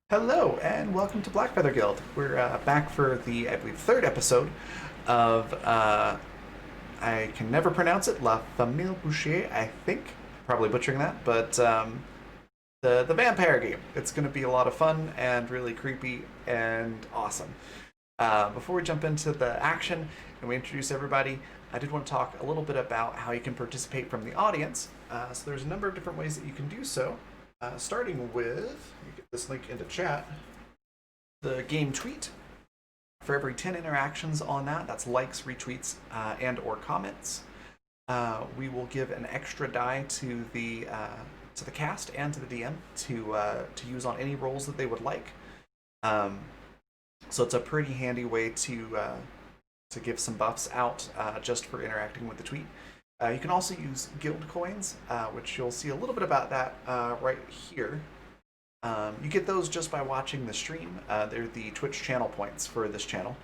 Hello, and welcome to Blackfeather Guild. We're back for the, I believe, third episode of, I can never pronounce it, La Famille Boucherie, I think. Probably butchering that, but the vampire game. It's going to be a lot of fun and really creepy and awesome. Before we jump into the action and we introduce everybody, I did want to talk a little bit about how you can participate from the audience. So there's a number of different ways that you can do so. Starting with, let me get this link into chat, the game tweet. For every 10 interactions on that, that's likes, retweets, and or comments, we will give an extra die to the cast and to the DM to use on any roles that they would like. So it's a pretty handy way to give some buffs out just for interacting with the tweet. You can also use guild coins, which you'll see a little bit about that right here. You get those just by watching the stream. They're the Twitch channel points for this channel.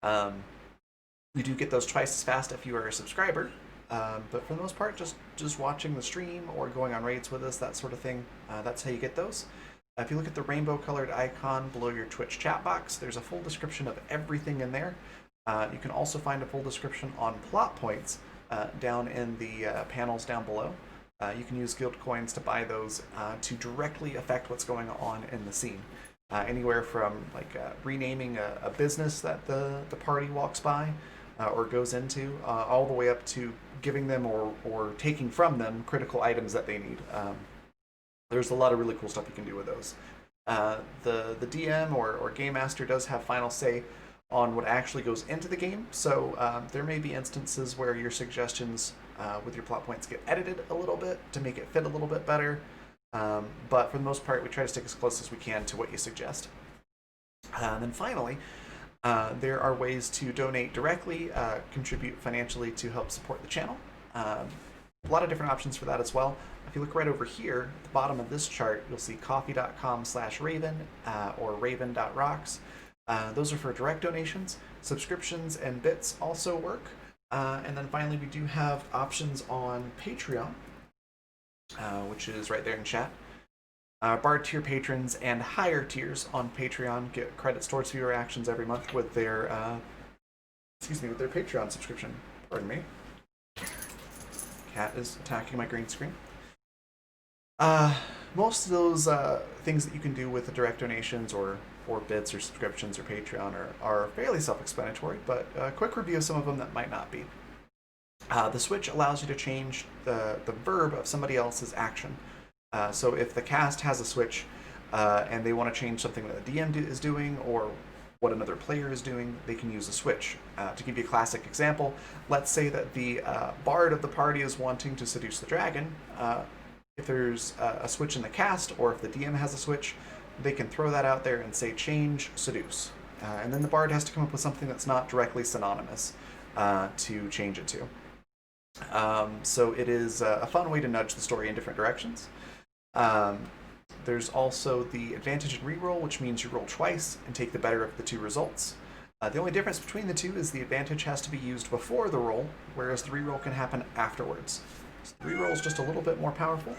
You do get those twice as fast if you are a subscriber, but for the most part, just watching the stream or going on raids with us, that sort of thing, that's how you get those. If you look at the rainbow-colored icon below your Twitch chat box, there's a full description of everything in there. You can also find a full description on plot points down in the panels down below. You can use guild coins to buy those to directly affect what's going on in the scene. Anywhere from like renaming a business that the party walks by or goes into, all the way up to giving them or taking from them critical items that they need. There's a lot of really cool stuff you can do with those. The DM or Game Master does have final say on what actually goes into the game. So there may be instances where your suggestions with your plot points get edited a little bit to make it fit a little bit better. But for the most part, we try to stick as close as we can to what you suggest. And then finally, there are ways to donate directly, contribute financially to help support the channel. A lot of different options for that as well. If you look right over here, at the bottom of this chart, you'll see coffee.com/raven or raven.rocks. Those are for direct donations. Subscriptions and bits also work. And then finally, we do have options on Patreon, which is right there in chat. Bard tier patrons and higher tiers on Patreon get credits towards viewer actions every month with their with their Patreon subscription. Pardon me. Cat is attacking my green screen. Most of those things that you can do with the direct donations or bits or subscriptions or Patreon are fairly self-explanatory, but a quick review of some of them that might not be. The switch allows you to change the verb of somebody else's action. So if the cast has a switch and they want to change something that the DM is doing or what another player is doing, they can use a switch. To give you a classic example, let's say that the bard of the party is wanting to seduce the dragon. If there's a switch in the cast, or if the DM has a switch, they can throw that out there and say change, seduce. And then the bard has to come up with something that's not directly synonymous to change it to. So it is a fun way to nudge the story in different directions. There's also the advantage in reroll, which means you roll twice and take the better of the two results. The only difference between the two is the advantage has to be used before the roll, whereas the reroll can happen afterwards. So the reroll is just a little bit more powerful.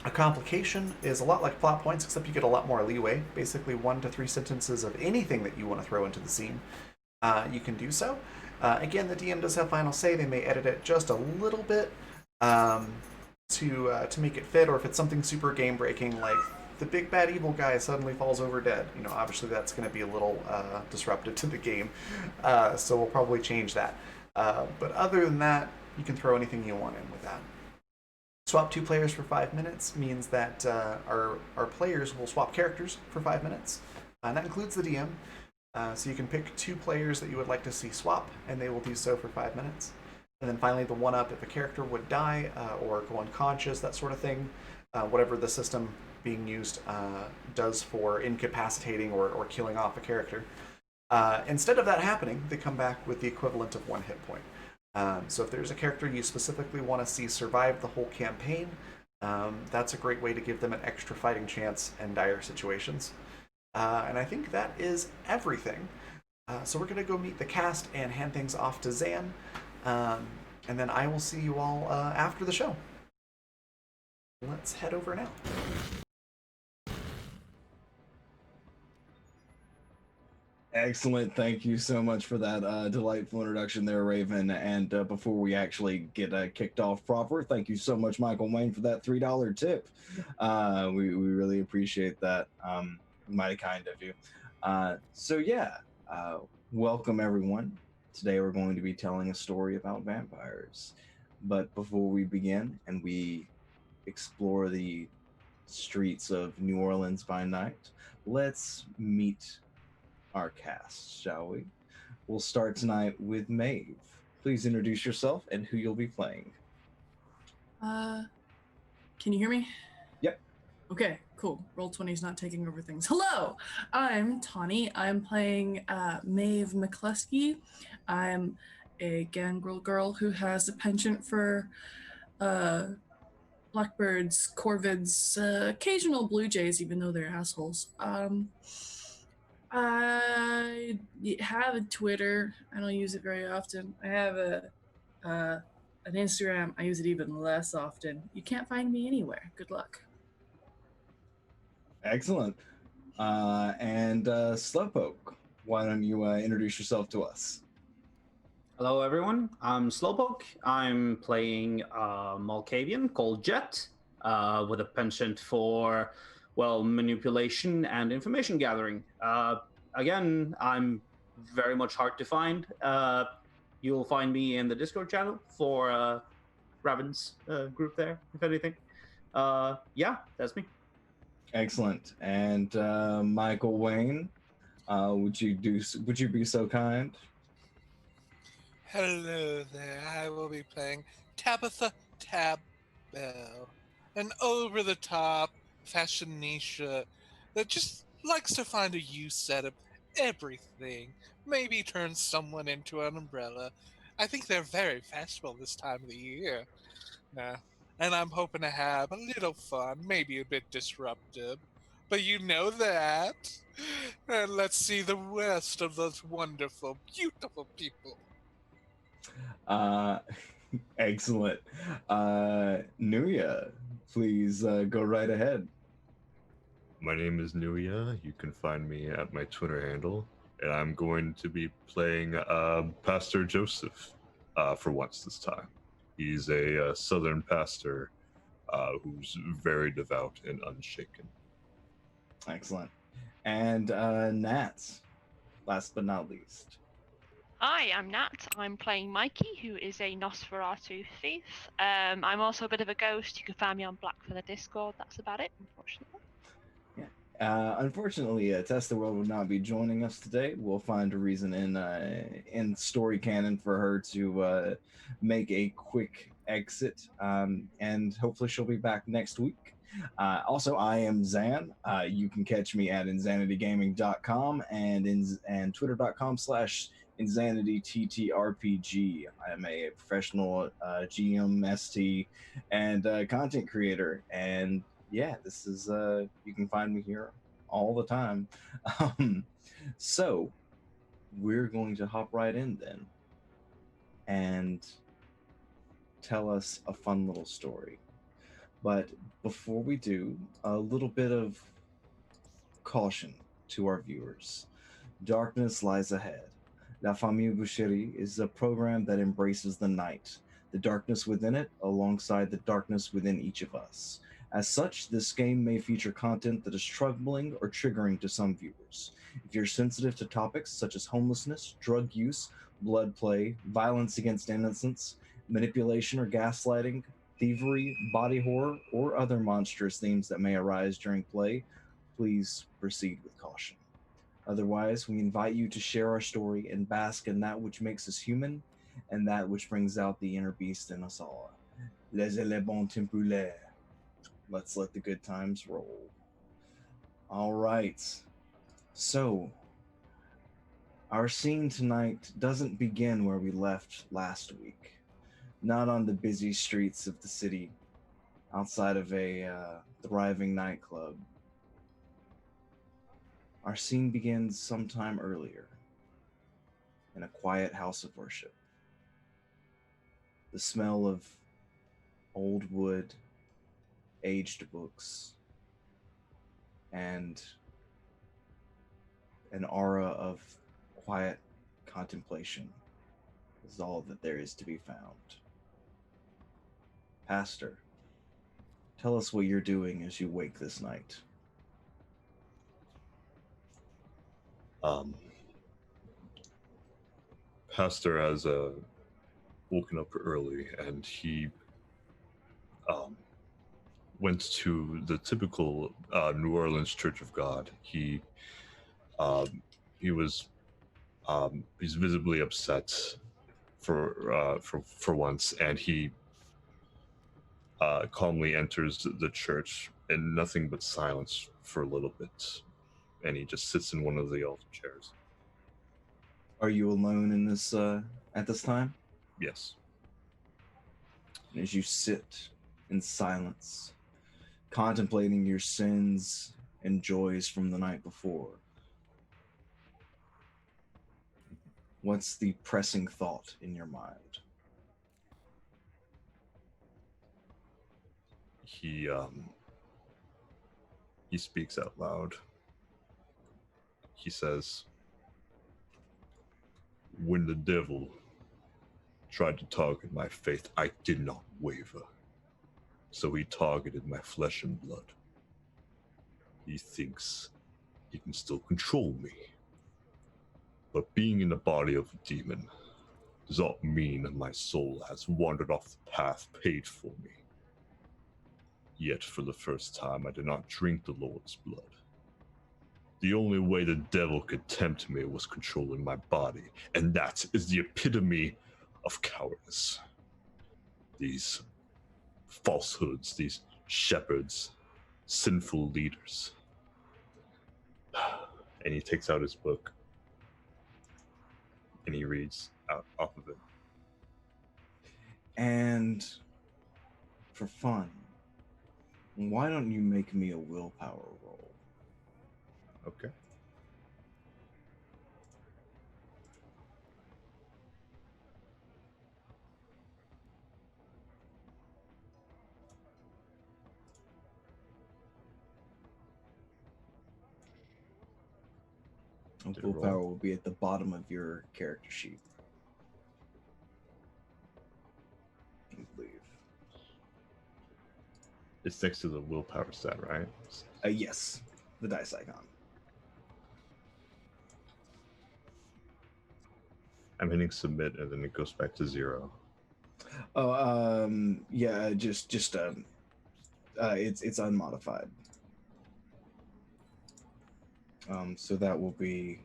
A complication is a lot like plot points, except you get a lot more leeway. Basically 1 to 3 sentences of anything that you want to throw into the scene. You can do so. Again, the DM does have final say. They may edit it just a little bit to make it fit, or if it's something super game breaking, like the big bad evil guy suddenly falls over dead. Obviously that's going to be a little disruptive to the game, so we'll probably change that. But other than that, you can throw anything you want in with that. Swap 2 players for 5 minutes means that our players will swap characters for 5 minutes, and that includes the DM. So you can pick 2 players that you would like to see swap, and they will do so for 5 minutes. And then finally, the 1-up if a character would die or go unconscious, that sort of thing, whatever the system being used does for incapacitating or killing off a character. Instead of that happening, they come back with the equivalent of 1 hit point. So if there's a character you specifically want to see survive the whole campaign, that's a great way to give them an extra fighting chance in dire situations. And I think that is everything. So we're going to go meet the cast and hand things off to Zan. And then I will see you all after the show. let's head over now. Excellent. Thank you so much for that delightful introduction there, Raven. And before we actually get kicked off proper, thank you so much, Michael Wayne, for that $3 tip. We really appreciate that. Mighty kind of you. So, uh, welcome everyone. Today we're going to be telling a story about vampires. But before we begin and we explore the streets of New Orleans by night, let's meet our cast, shall we? We'll start tonight with Maeve. Please introduce yourself and who you'll be playing. Can you hear me? Yep. Okay, cool. Roll20's not taking over things. Hello, I'm Tawny. I'm playing Maeve McCluskey. I'm a gangrel girl who has a penchant for blackbirds, corvids, occasional blue jays, even though they're assholes. I have a Twitter. I don't use it very often. I have an Instagram. I use it even less often. You can't find me anywhere. Good luck. Excellent. And Slowpoke, why don't you introduce yourself to us? Hello, everyone. I'm Slowpoke. I'm playing Malkavian called Jet, with a penchant for, well, manipulation and information gathering. Again, I'm very much hard to find. You'll find me in the Discord channel for Raven's group there, if anything. Yeah, that's me. Excellent. And Michael Wayne, would you be so kind? Hello there, I will be playing Tabitha Tabbell, an over-the-top fashionista that just likes to find a use out of everything. Maybe turn someone into an umbrella. I think they're very fashionable this time of the year. Nah. And I'm hoping to have a little fun, maybe a bit disruptive. But you know that. And let's see the rest of those wonderful, beautiful people. Uh, excellent. Nuya, please go right ahead. My name is Nuya. You can find me at my Twitter handle, and I'm going to be playing Pastor Joseph for once this time. He's a Southern pastor who's very devout and unshaken. Excellent. And Nats, last but not least. Hi, I'm Nat. I'm playing Mikey, who is a Nosferatu thief. I'm also a bit of a ghost. You can find me on Black for the Discord. That's about it, unfortunately. Unfortunately, Testa World will not be joining us today. We'll find a reason in story canon for her to make a quick exit, and hopefully she'll be back next week. Also, I am Zan. You can catch me at insanitygaming.com and twitter.com/insanityttrpg. I'm a professional GM, ST, and content creator, and yeah, this is you can find me here all the time. So we're going to hop right in then and tell us a fun little story. But before we do, a little bit of caution to our viewers. Darkness lies ahead. La Famille Boucherie is a program that embraces the night, the darkness within it, alongside the darkness within each of us. As such, this game may feature content that is troubling or triggering to some viewers. If you're sensitive to topics such as homelessness, drug use, blood play, violence against innocents, manipulation or gaslighting, thievery, body horror, or other monstrous themes that may arise during play, please proceed with caution. Otherwise, we invite you to share our story and bask in that which makes us human and that which brings out the inner beast in us all. Laissez les bons tempouler. Let's let the good times roll. All right. So, our scene tonight doesn't begin where we left last week. Not on the busy streets of the city, outside of a thriving nightclub. Our scene begins sometime earlier, in a quiet house of worship. The smell of old wood, aged books, and an aura of quiet contemplation is all that there is to be found. Pastor, tell us what you're doing as you wake this night. Um, Pastor has woken up early, and he um, went to the typical New Orleans Church of God. Um, he was he's visibly upset for once, and he calmly enters the church in nothing but silence for a little bit, and he just sits in one of the altar chairs. Are you alone in this at this time? Yes. And as you sit in silence, contemplating your sins and joys from the night before, what's the pressing thought in your mind? He speaks out loud. He says, "When the devil tried to target my faith, I did not waver. So he targeted my flesh and blood. He thinks he can still control me. But being in the body of a demon does not mean my soul has wandered off the path paid for me. Yet for the first time, I did not drink the Lord's blood. The only way the devil could tempt me was controlling my body, and that is the epitome of cowardice. These falsehoods, these shepherds, sinful leaders." And he takes out his book and he reads out off of it. And for fun, why don't you make me a willpower roll? Okay. Did it Willpower roll? will be at the bottom of your character sheet, I believe. It's next to the willpower stat, right? Yes, the dice icon. I'm hitting submit and then it goes back to 0. Oh, yeah, it's unmodified. So that will be,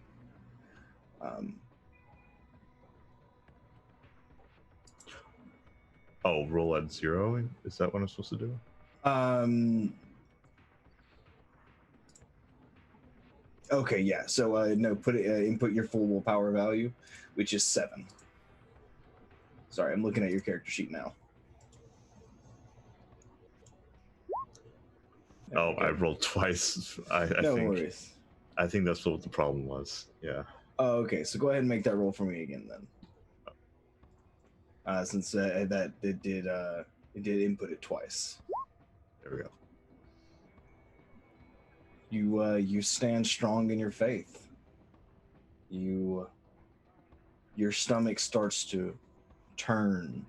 Oh, roll at 0? Is that what I'm supposed to do? Okay, yeah. So no, put it input your full willpower value, which is 7. Sorry, I'm looking at your character sheet now. There Oh, we go. I rolled twice. I No think worries. I think that's what the problem was. Yeah. Oh, okay. So go ahead and make that roll for me again then. Since that it did input it twice. There we go. You stand strong in your faith. Your stomach starts to turn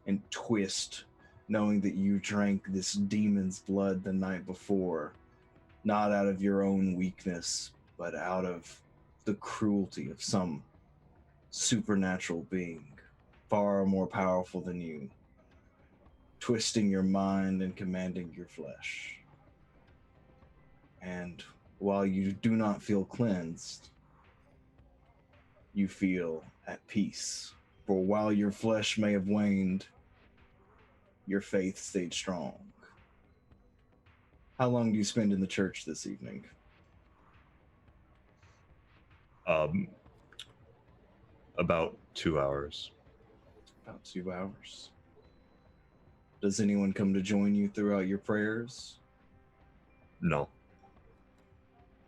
and twist, knowing that you drank this demon's blood the night before, not out of your own weakness, but out of the cruelty of some supernatural being, far more powerful than you, twisting your mind and commanding your flesh. And while you do not feel cleansed, you feel at peace. For while your flesh may have waned, your faith stayed strong. How long do you spend in the church this evening? About 2 hours. About 2 hours. Does anyone come to join you throughout your prayers? No.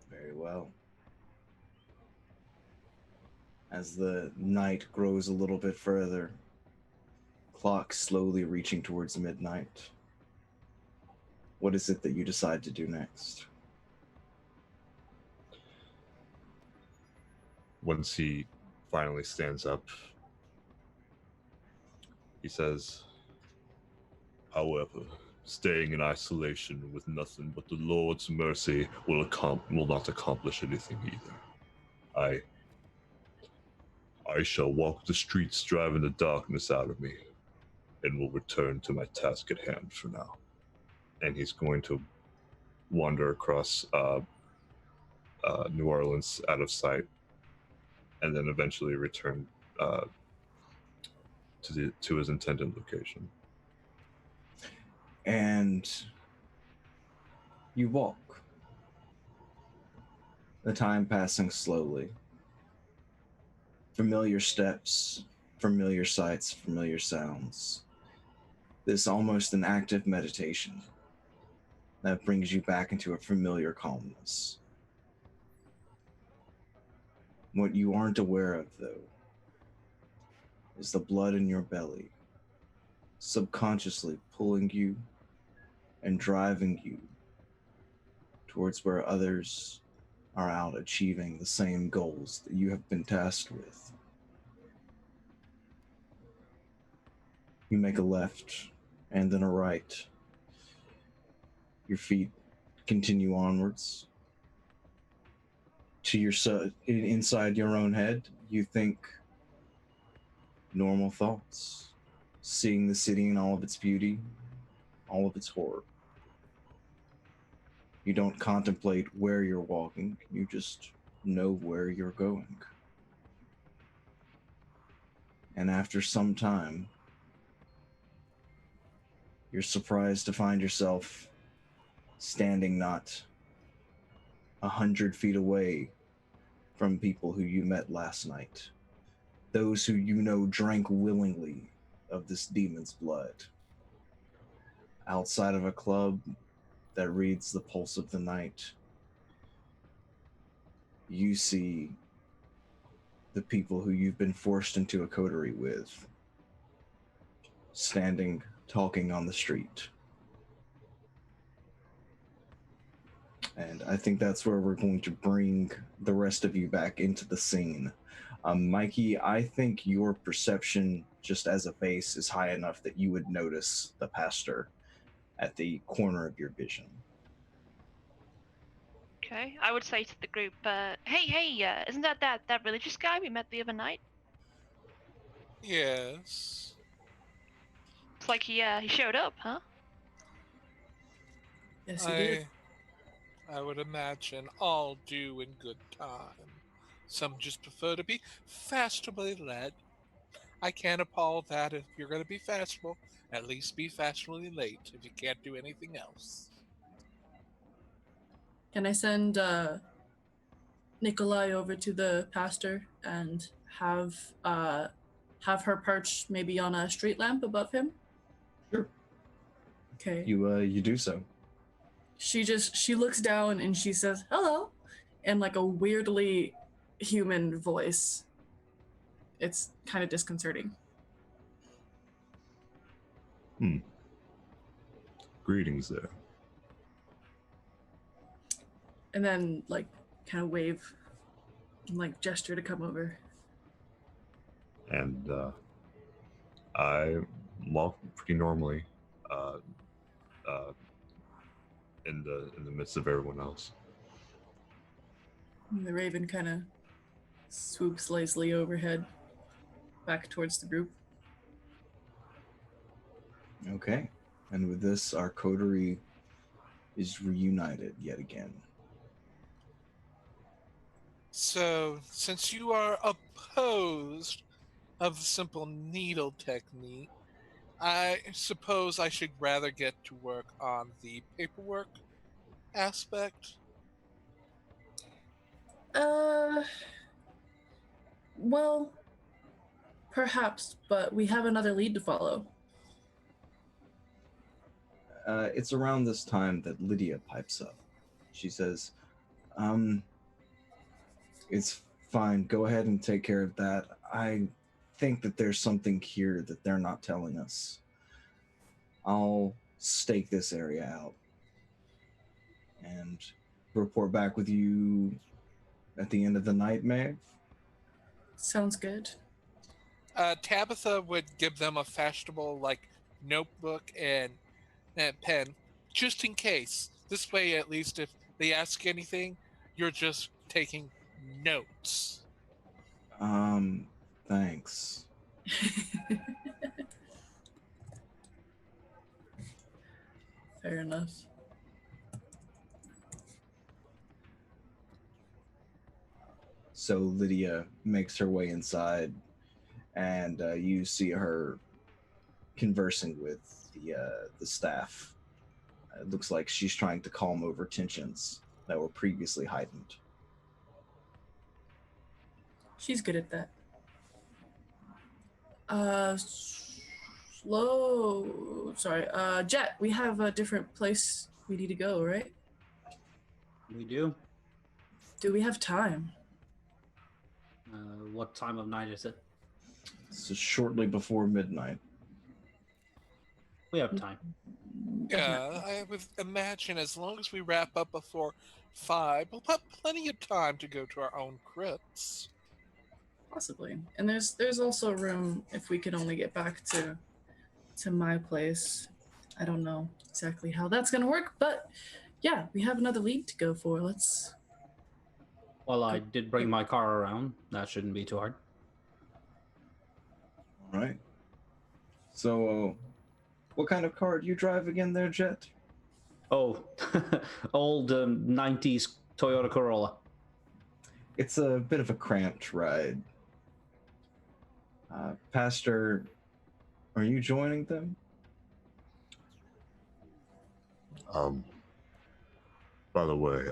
Very well. As the night grows a little bit further, clock slowly reaching towards midnight, what is it that you decide to do next? Once he finally stands up, he says, "However, staying in isolation with nothing but the Lord's mercy will not accomplish anything either. I shall walk the streets driving the darkness out of me, and will return to my task at hand for now." And he's going to wander across New Orleans out of sight, and then eventually return to his intended location. And you walk, the time passing slowly. Familiar steps, familiar sights, familiar sounds. This almost an active meditation that brings you back into a familiar calmness. What you aren't aware of, though, is the blood in your belly, subconsciously pulling you and driving you towards where others are out achieving the same goals that you have been tasked with. You make a left and then a right. Your feet continue onwards. To your inside your own head, you think normal thoughts, seeing the city in all of its beauty, all of its horror. You don't contemplate where you're walking, you just know where you're going. And after some time, you're surprised to find yourself standing not 100 feet away from people who you met last night. Those who you know drank willingly of this demon's blood. Outside of a club that reads the pulse of the night, you see the people who you've been forced into a coterie with, standing, talking on the street. And I think that's where we're going to bring the rest of you back into the scene. Mikey, I think your perception, just as a base, is high enough that you would notice the pastor at the corner of your vision. Okay, I would say to the group, hey, isn't that religious guy we met the other night? Yes. It's like he showed up, huh? Yes, he did. I would imagine all due in good time. Some just prefer to be fashionably led. I can't appall that. If you're going to be fashionable, at least be fashionably late if you can't do anything else. Can I send Nikolai over to the pastor and have her perch maybe on a street lamp above him? Sure. Okay. You do so. She looks down and she says hello in like a weirdly human voice. It's kind of disconcerting. Greetings there. And then like kind of wave and like gesture to come over. And I walk pretty normally in the midst of everyone else. And the raven kind of swoops lazily overhead back towards the group. Okay. And with this, our coterie is reunited yet again. So, since you are opposed of the simple needle technique, I suppose I should rather get to work on the paperwork aspect. Well, perhaps, but we have another lead to follow. It's around this time that Lydia pipes up. She says, it's fine. Go ahead and take care of that. I think that there's something here that they're not telling us. I'll stake this area out. and report back with you at the end of the night, Maeve. Sounds good. Tabitha would give them a fashionable like notebook and pen, just in case. This way, at least if they ask anything, you're just taking notes. Thanks. Fair enough. So Lydia makes her way inside, and you see her conversing with the staff. It looks like she's trying to calm over tensions that were previously heightened. She's good at that. Slow. Sorry. Jet, we have a different place we need to go, right? We do. Do we have time? What time of night is it? So shortly before midnight. We have time. Yeah, I would imagine as long as we wrap up before 5, we'll have plenty of time to go to our own crypts. Possibly. And there's also room if we could only get back to my place. I don't know exactly how that's gonna work, but yeah, we have another lead to go for. Let's. Well, I did bring my car around. That shouldn't be too hard. All right. So, what kind of car do you drive again there, Jet? Oh, old 90s Toyota Corolla. It's a bit of a cramped ride. Pastor, are you joining them? By the way,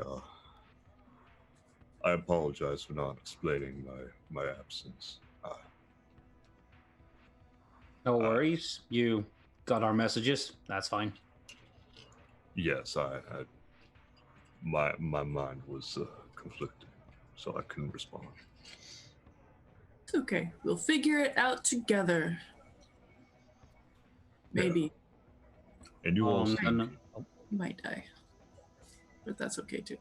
I apologize for not explaining my absence. No worries. You got our messages. That's fine. Yes, my mind was conflicted, so I couldn't respond. It's okay. We'll figure it out together. Maybe. And you all seem no. You might die. But that's okay too.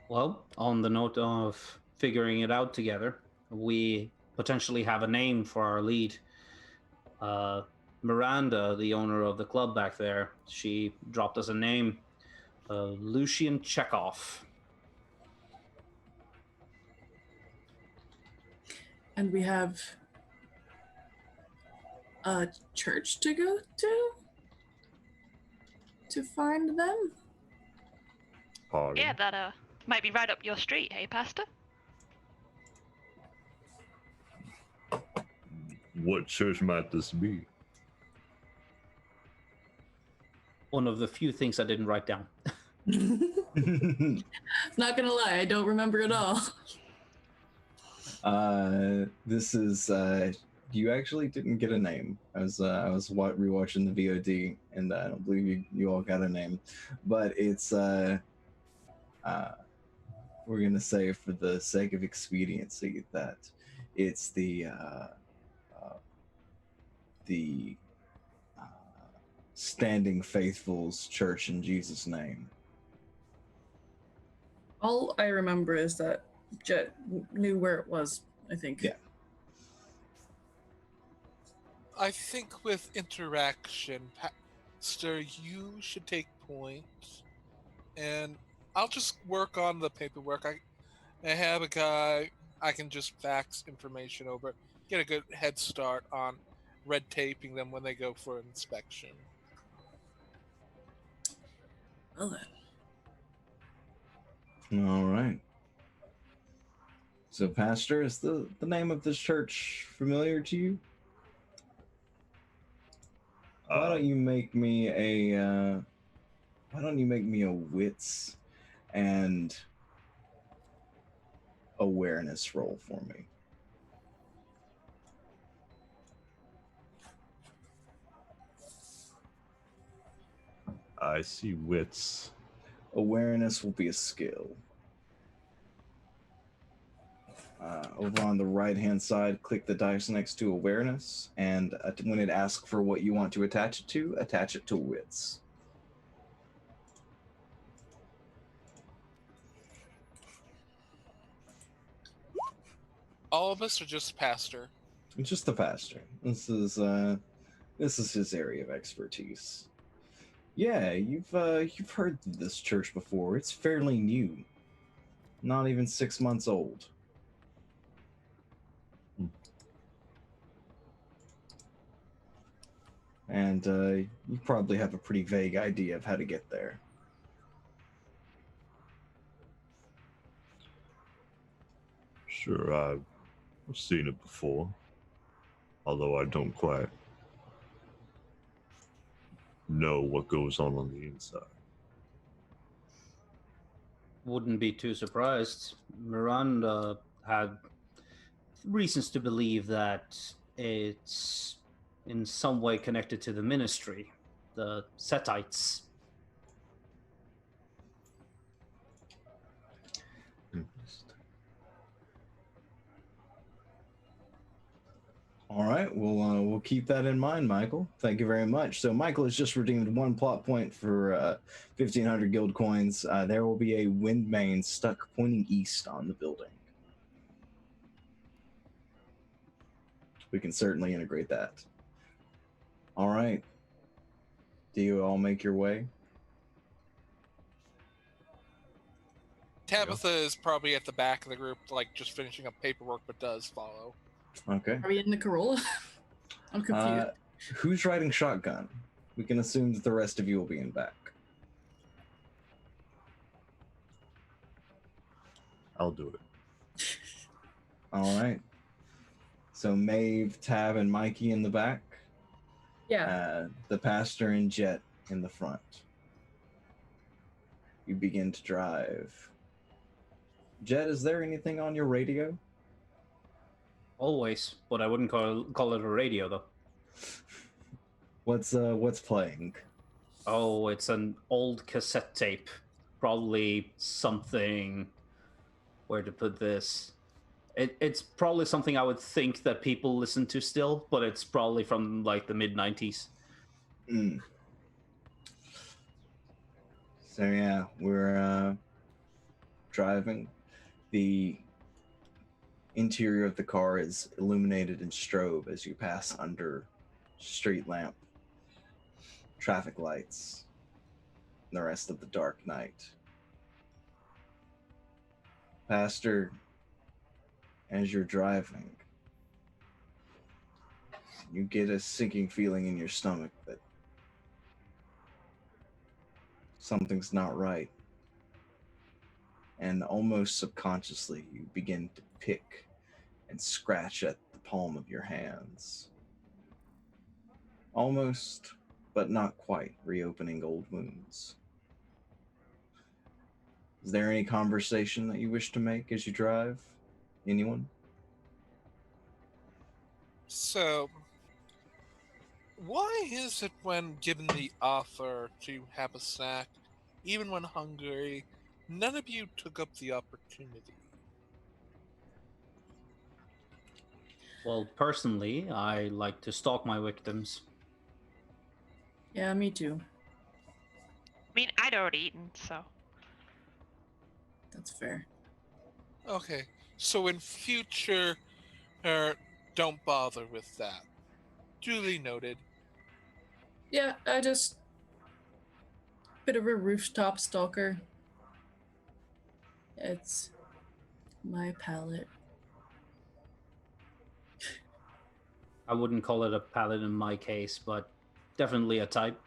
Well, on the note of figuring it out together, we potentially have a name for our lead. Miranda, the owner of the club back there, she dropped us a name, Lucian Chekhov. And we have a church to go to find them. pardon. Yeah, that might be right up your street, hey, Pastor? What church might this be? One of the few things I didn't write down. Not gonna lie, I don't remember at all. This is you actually didn't get a name. I was rewatching the VOD, and I don't believe you all got a name, but it's we're gonna say for the sake of expediency that it's the Standing Faithful's Church in Jesus' name. All I remember is that Jet knew where it was, I think. Yeah. I think with interaction, Pastor, you should take point, and I'll just work on the paperwork. I have a guy I can just fax information over, get a good head start on red taping them when they go for inspection. Well then. All right. So, Pastor, is the name of this church familiar to you? Why don't you make me a wits and awareness roll for me? I see wits. Awareness will be a skill. Over on the right-hand side, click the dice next to awareness, and when it asks for what you want to attach it to wits. All of us are just pastor. It's just the pastor. This is his area of expertise. Yeah, you've heard of this church before. It's fairly new, not even 6 months old. And you probably have a pretty vague idea of how to get there. Sure, I've seen it before, although I don't quite know what goes on the inside. Wouldn't be too surprised. Miranda had reasons to believe that it's in some way connected to the ministry, the Setites. All right, we'll keep that in mind, Michael. Thank you very much. So Michael has just redeemed 1 plot point for 1,500 guild coins. There will be a wind vane stuck pointing east on the building. We can certainly integrate that. All right. Do you all make your way? Tabitha is probably at the back of the group, like just finishing up paperwork, but does follow. Okay. Are we in the Corolla? I'm confused. Who's riding shotgun? We can assume that the rest of you will be in back. I'll do it. All right. So Maeve, Tab, and Mikey in the back. Yeah. The pastor and Jet in the front. You begin to drive. Jet, is there anything on your radio? Always, but I wouldn't call it a radio though. What's playing? Oh, it's an old cassette tape. Probably something. Where to put this? It's probably something I would think that people listen to still, but it's probably from like the mid-90s. So yeah, we're driving. The interior of the car is illuminated in strobe as you pass under street lamp, traffic lights, and the rest of the dark night. Pastor, as you're driving, you get a sinking feeling in your stomach that something's not right. And almost subconsciously, you begin to pick and scratch at the palm of your hands. Almost, but not quite, reopening old wounds. Is there any conversation that you wish to make as you drive? Anyone? So, why is it when given the offer to have a snack, even when hungry, none of you took up the opportunity? Well, personally, I like to stalk my victims. Yeah, me too. I mean, I'd already eaten, so. That's fair. Okay, so in future, don't bother with that. Duly noted. Yeah, I just bit of a rooftop stalker. It's my palette. I wouldn't call it a palette in my case, but definitely a type.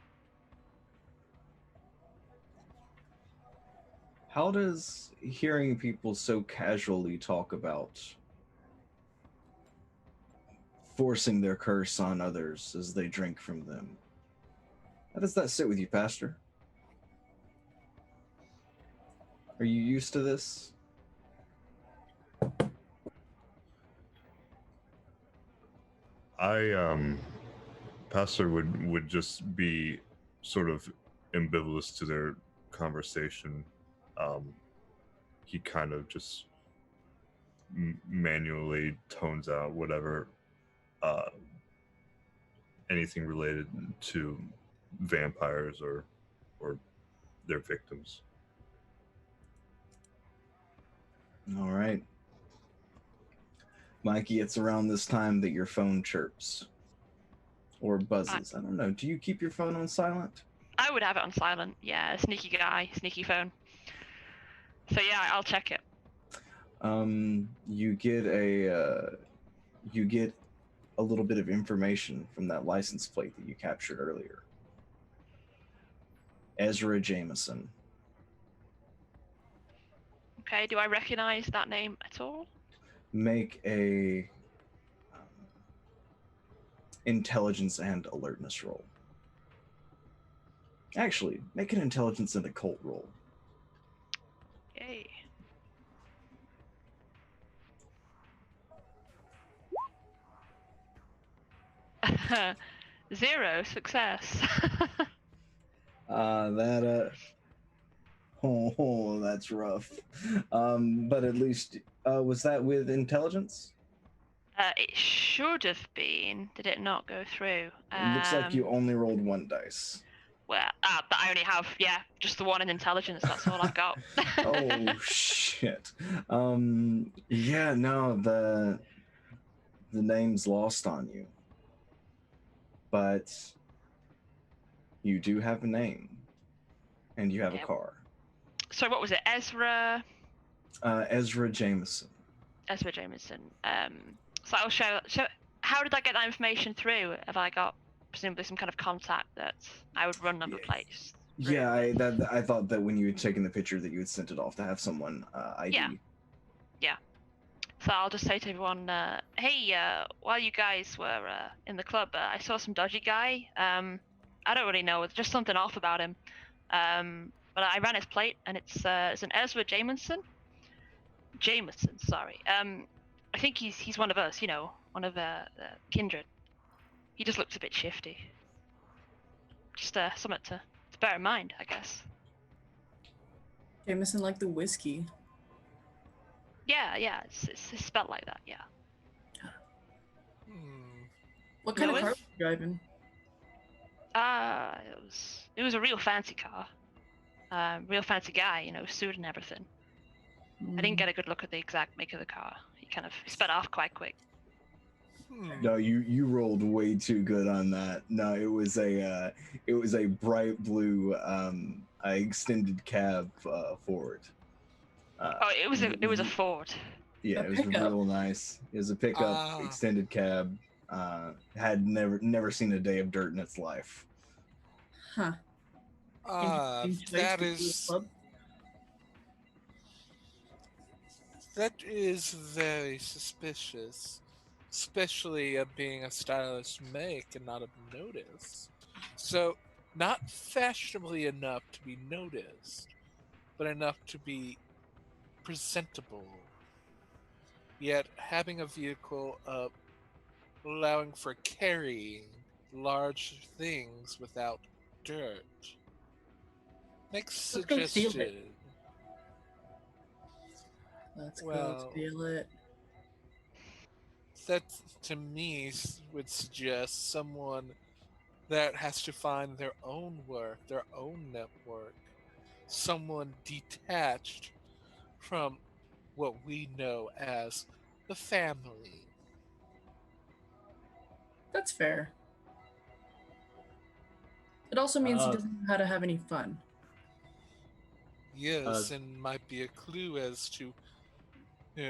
How does hearing people so casually talk about forcing their curse on others as they drink from them, how does that sit with you, Pastor? Are you used to this? Pastor would just be sort of ambivalent to their conversation. He kind of just manually tones out whatever anything related to vampires or their victims. All right. Mikey, it's around this time that your phone chirps or buzzes. I don't know. Do you keep your phone on silent? I would have it on silent. Yeah, sneaky guy, sneaky phone. So yeah, I'll check it. You get a little bit of information from that license plate that you captured earlier. Ezra Jameson. Okay, do I recognize that name at all? Make a intelligence and alertness roll. Actually, make an intelligence and occult roll. Yay. Zero success. That's rough. But at least, was that with intelligence? It should have been. Did it not go through? It looks like you only rolled one dice. Well, but I only have, just the one in intelligence. That's all I've got. Oh shit. Yeah, no, the name's lost on you. But you do have a name. And you have a car. So what was it? Ezra Jameson. Ezra Jameson. So I'll show. How did I get that information through? Have I got presumably some kind of contact that I would run number plates? Yeah, I thought that when you had taken the picture that you had sent it off to have someone ID. Yeah. So I'll just say to everyone, hey, while you guys were in the club, I saw some dodgy guy. I don't really know. There's just something off about him. But I ran his plate, and it's an Ezra Jameson. Sorry. I think he's one of us, one of the kindred. He just looks a bit shifty. Just something to bear in mind, I guess. Jameson like the whiskey. Yeah, it's spelled like that, yeah. What kind of car was you driving? It was a real fancy car. Real fancy guy, suit and everything. I didn't get a good look at the exact make of the car. He kind of sped off quite quick. No, you rolled way too good on that. No, it was a bright blue extended cab Ford. It was a Ford. Yeah, it was real nice. It was a pickup extended cab. Had never seen a day of dirt in its life. Huh. That is very suspicious, especially being a stylish make and not noticed. So, not fashionably enough to be noticed, but enough to be presentable. Yet, having a vehicle allowing for carrying large things without dirt makes suggestion. Let's go steal it. That, to me, would suggest someone that has to find their own work, their own network. Someone detached from what we know as the family. That's fair. It also means he doesn't know how to have any fun. Yes, and might be a clue as to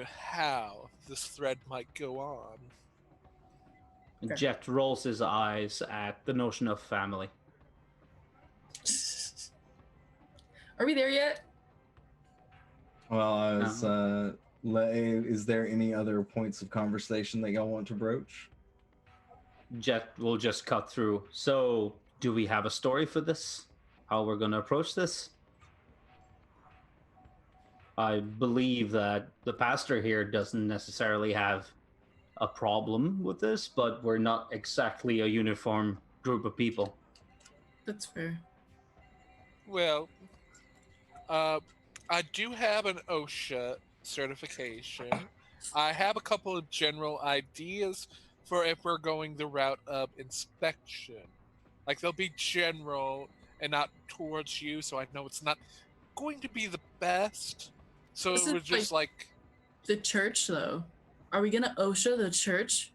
how this thread might go on. Okay. Jet rolls his eyes at the notion of family. Are we there yet? Well, is there any other points of conversation that y'all want to broach? Jet will just cut through. So, do we have a story for this? How we're going to approach this? I believe that the pastor here doesn't necessarily have a problem with this, but we're not exactly a uniform group of people. That's fair. Well, I do have an OSHA certification, I have a couple of general ideas for if we're going the route of inspection. Like they'll be general and not towards you, so I know it's not going to be the best. So This it is was just like, the church, though. Are we gonna OSHA the church?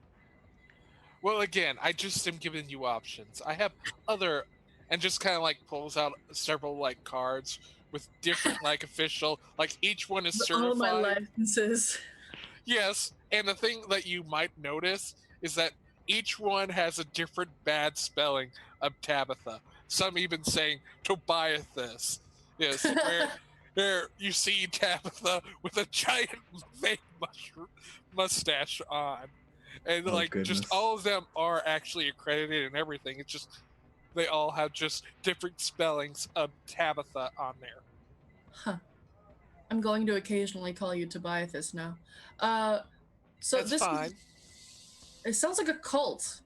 well, again, I just am giving you options. I have other, and just kind of like pulls out several like cards with different like official, like each one is All my certified. licenses. Yes, and the thing that you might notice is that each one has a different bad spelling of Tabitha. Some even saying Tobiathus. Yes, where you see Tabitha with a giant fake mustache on, and Oh like just goodness. all of them are actually accredited and everything. It's just they all have just different spellings of Tabitha on there. Huh. I'm going to occasionally call you Tobiathus now. So That's this is, fine. it sounds like a cult.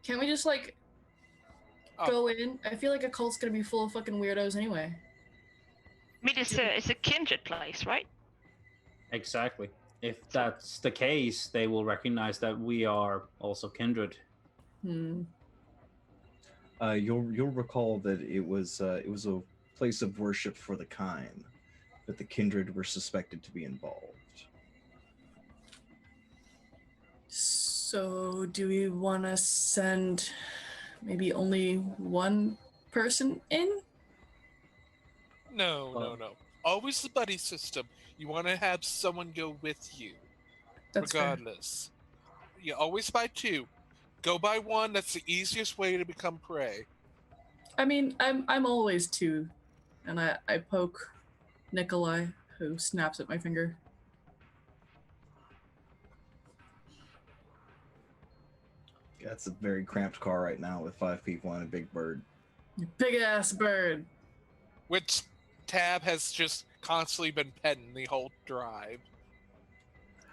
Can't we just like Oh. go in? I feel like a cult's gonna be full of fucking weirdos anyway. I mean, it's a kindred place, right? Exactly. If that's the case, they will recognize that we are also kindred. Hmm. You'll recall that it was a place of worship for the kind, but the kindred were suspected to be involved. So do we want to send maybe only one person in? No. Always the buddy system. You want to have someone go with you, That's fair. regardless. You always buy two. Go by one. That's the easiest way to become prey. I mean, I'm always two, and I poke Nikolai, who snaps at my finger. Yeah, it's a very cramped car right now with 5 people and a big bird. Big ass bird. Which Tab has just constantly been petting the whole drive.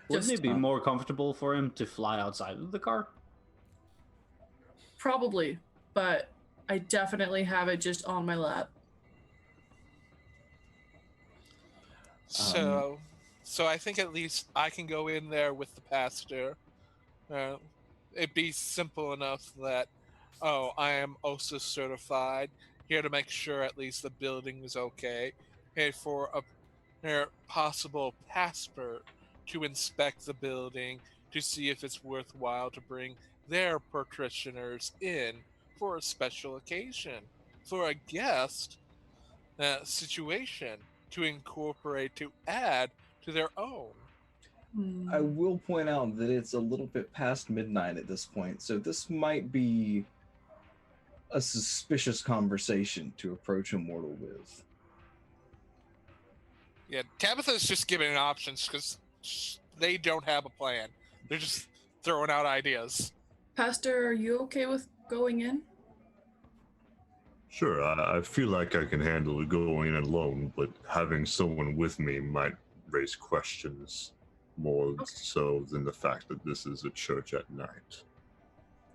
Wouldn't Just it be more comfortable for him to fly outside of the car? probably, but I definitely have it just on my lap. So I think at least I can go in there with the pastor. It'd be simple enough that, oh, I am also certified, here to make sure at least the building is okay, and for a possible passport to inspect the building to see if it's worthwhile to bring their parishioners in for a special occasion, for a guest situation to incorporate, to add to their own. I will point out that it's a little bit past midnight at this point, so this might be a suspicious conversation to approach a mortal with. Yeah, Tabitha's just giving options because they don't have a plan. They're just throwing out ideas. Pastor, are you okay with going in? Sure, I feel like I can handle it going in alone, but having someone with me might raise questions more so than the fact that this is a church at night.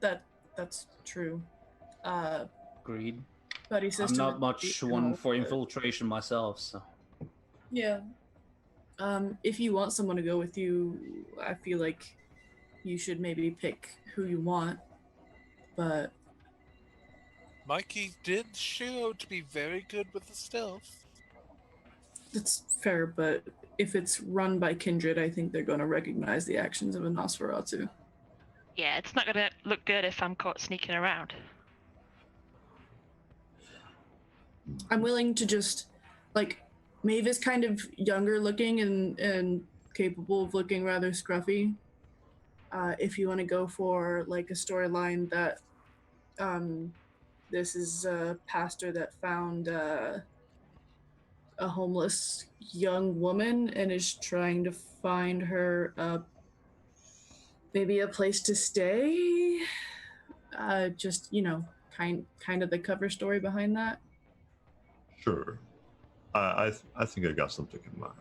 That's true. Agreed. Buddy I'm system. not much one for infiltration myself, so. Yeah. If you want someone to go with you, I feel like you should maybe pick who you want. But Mikey did show to be very good with the stealth. that's fair, but if it's run by kindred, I think they're going to recognize the actions of a Nosferatu. Yeah, it's not gonna look good if I'm caught sneaking around. I'm willing to just, like, Maeve is kind of younger looking and capable of looking rather scruffy. If you want to go for, like, a storyline that this is a pastor that found a homeless young woman and is trying to find her maybe a place to stay. Just, you know, kind of the cover story behind that. Sure. I think I got something in mind.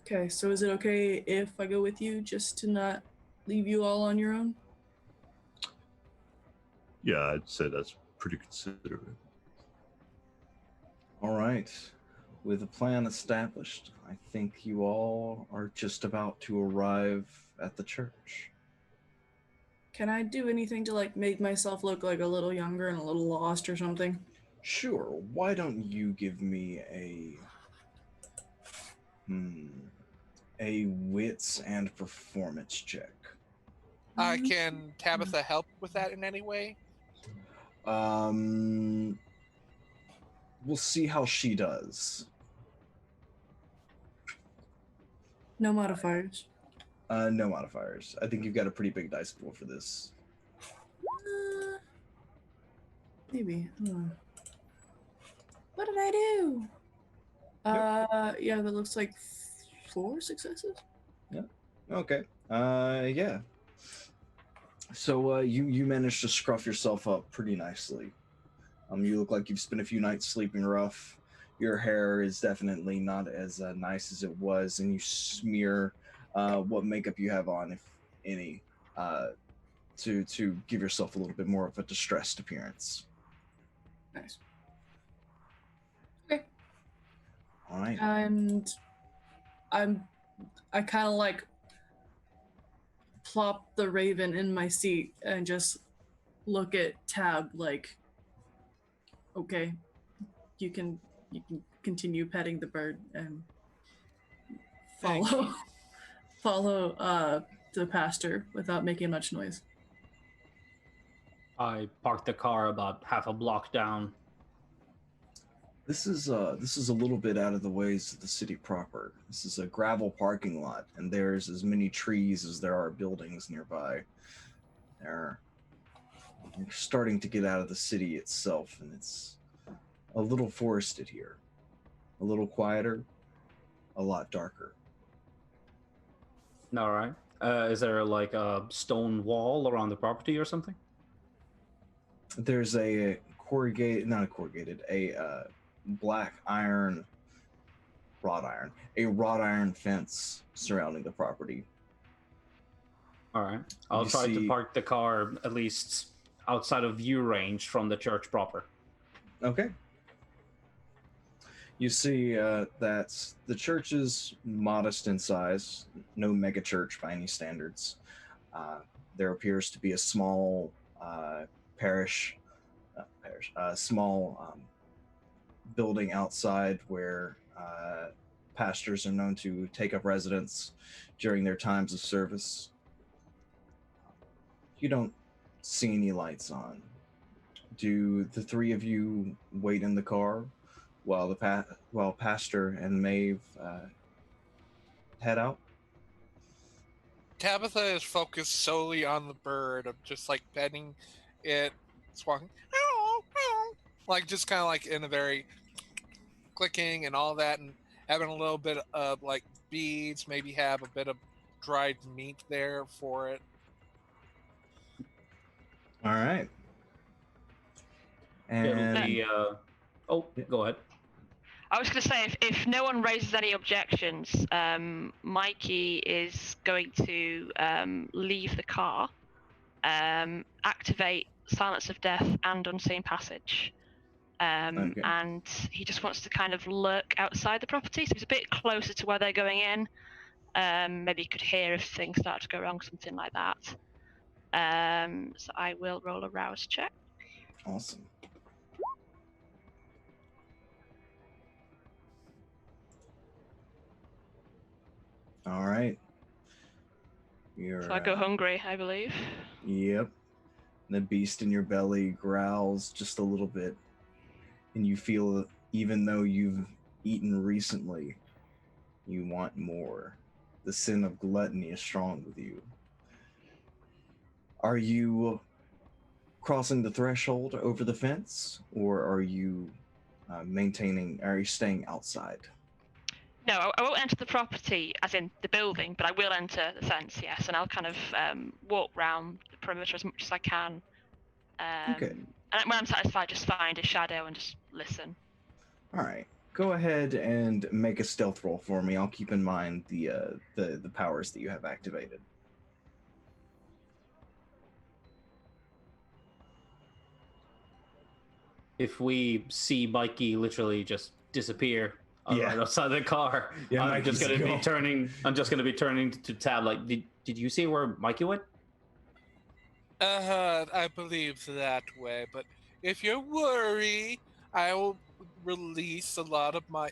Okay, so is it okay if I go with you just to not leave you all on your own? Yeah, I'd say that's pretty considerate. All right. with a plan established, I think you all are just about to arrive at the church. Can I do anything to like make myself look like a little younger and a little lost or something? Sure, why don't you give me a wits and performance check? Can Tabitha help with that in any way? Um, we'll see how she does. No modifiers. No modifiers. I think you've got a pretty big dice pool for this. Maybe. What did I do? Yeah, that looks like 4 successes. Okay. Yeah. So you managed to scruff yourself up pretty nicely. You look like you've spent a few nights sleeping rough. Your hair is definitely not as nice as it was, and you smear what makeup you have on, if any, to give yourself a little bit more of a distressed appearance. Nice. Okay. All right. And I kind of like plop the raven in my seat and just look at Tab like, okay, you can continue petting the bird and Thank follow follow the pastor without making much noise. I parked the car about half a block down. This is a little bit out of the ways of the city proper. This is a gravel parking lot, and there's as many trees as there are buildings nearby. You're starting to get out of the city itself, and it's a little forested here. A little quieter, a lot darker. All right. Is there like a stone wall around the property or something? There's a black iron, a wrought iron fence surrounding the property. All right. I'll try to park the car at least outside of view range from the church proper. Okay. You see that the church is modest in size, no mega church by any standards. There appears to be a small small building outside where pastors are known to take up residence during their times of service. You don't see any lights on. Do the three of you wait in the car while Pastor and Maeve head out? Tabitha is focused solely on the bird of just like petting it, squawking, "Ow, ow," like just kind of like in a very clicking and all that, and having a little bit of like beads, maybe have a bit of dried meat there for it. All right. It'll And be. Go ahead. I was going to say, if no one raises any objections, Mikey is going to leave the car, activate Silence of Death and Unseen Passage. Okay. And he just wants to kind of lurk outside the property, so he's a bit closer to where they're going in. Maybe you could hear if things start to go wrong, something like that. So I will roll a rouse check. Awesome. All right. So I go hungry, I believe. Yep. The beast in your belly growls just a little bit, and you feel, even though you've eaten recently, you want more. The sin of gluttony is strong with you. Are you crossing the threshold over the fence, or are you are you staying outside? No, I won't enter the property, as in the building, but I will enter the fence, yes, and I'll kind of walk round the perimeter as much as I can. Okay. And when I'm satisfied, just find a shadow and just listen. All right. Go ahead and make a stealth roll for me. I'll keep in mind the powers that you have activated. If we see Mikey literally just disappear, Yeah. right outside the car. Yeah, I'm Mikey's just gonna be gone. turning. I'm just gonna be turning to Tab. Like, did you see where Mikey went? I believe that way, but if you're worried, I will release a lot of my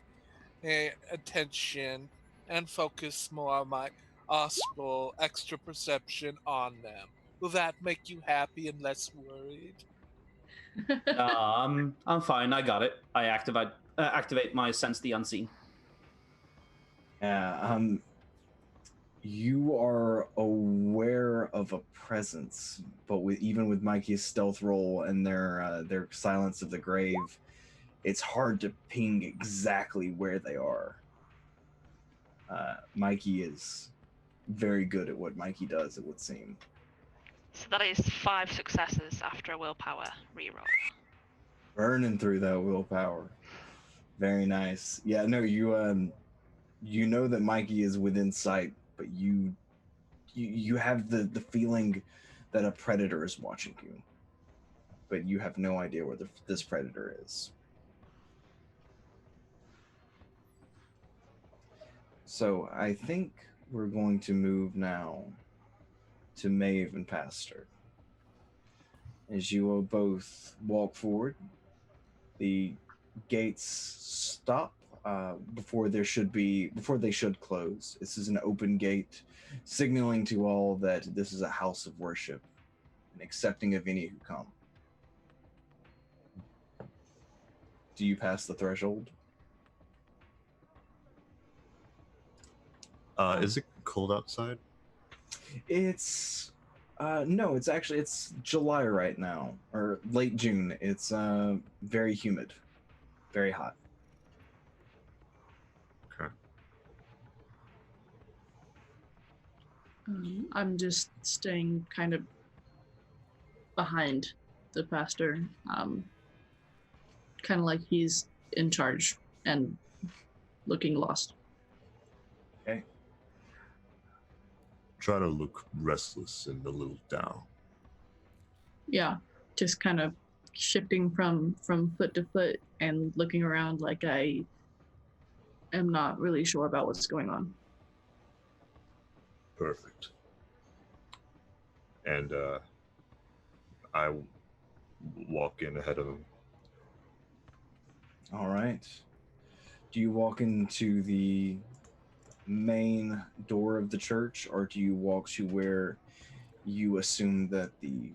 attention and focus more on my possible extra perception on them. Will that make you happy and less worried? I'm fine. I got it. I activate my sense the unseen. Yeah. You are aware of a presence, but even with Mikey's stealth roll and their silence of the grave, it's hard to ping exactly where they are. Mikey is very good at what Mikey does, it would seem. So that is 5 successes after a willpower reroll. Burning through that willpower. Very nice. Yeah, no, you know that Mikey is within sight, but you have the feeling that a predator is watching you, but you have no idea where this predator is. So I think we're going to move now to Maeve and Pastor. As you will both walk forward, the gates stop before they should close. This is an open gate, signaling to all that this is a house of worship and accepting of any who come. Do you pass the threshold? Is it cold outside? It's no, it's July right now, or late June. It's very humid, very hot. Okay. I'm just staying kind of behind the pastor, kind of like he's in charge and looking lost. Okay. Try to look restless and a little down. Yeah, just kind of shifting from foot to foot and looking around like I am not really sure about what's going on. Perfect. And I walk in ahead of him. All right. Do you walk into the main door of the church, or do you walk to where you assume that the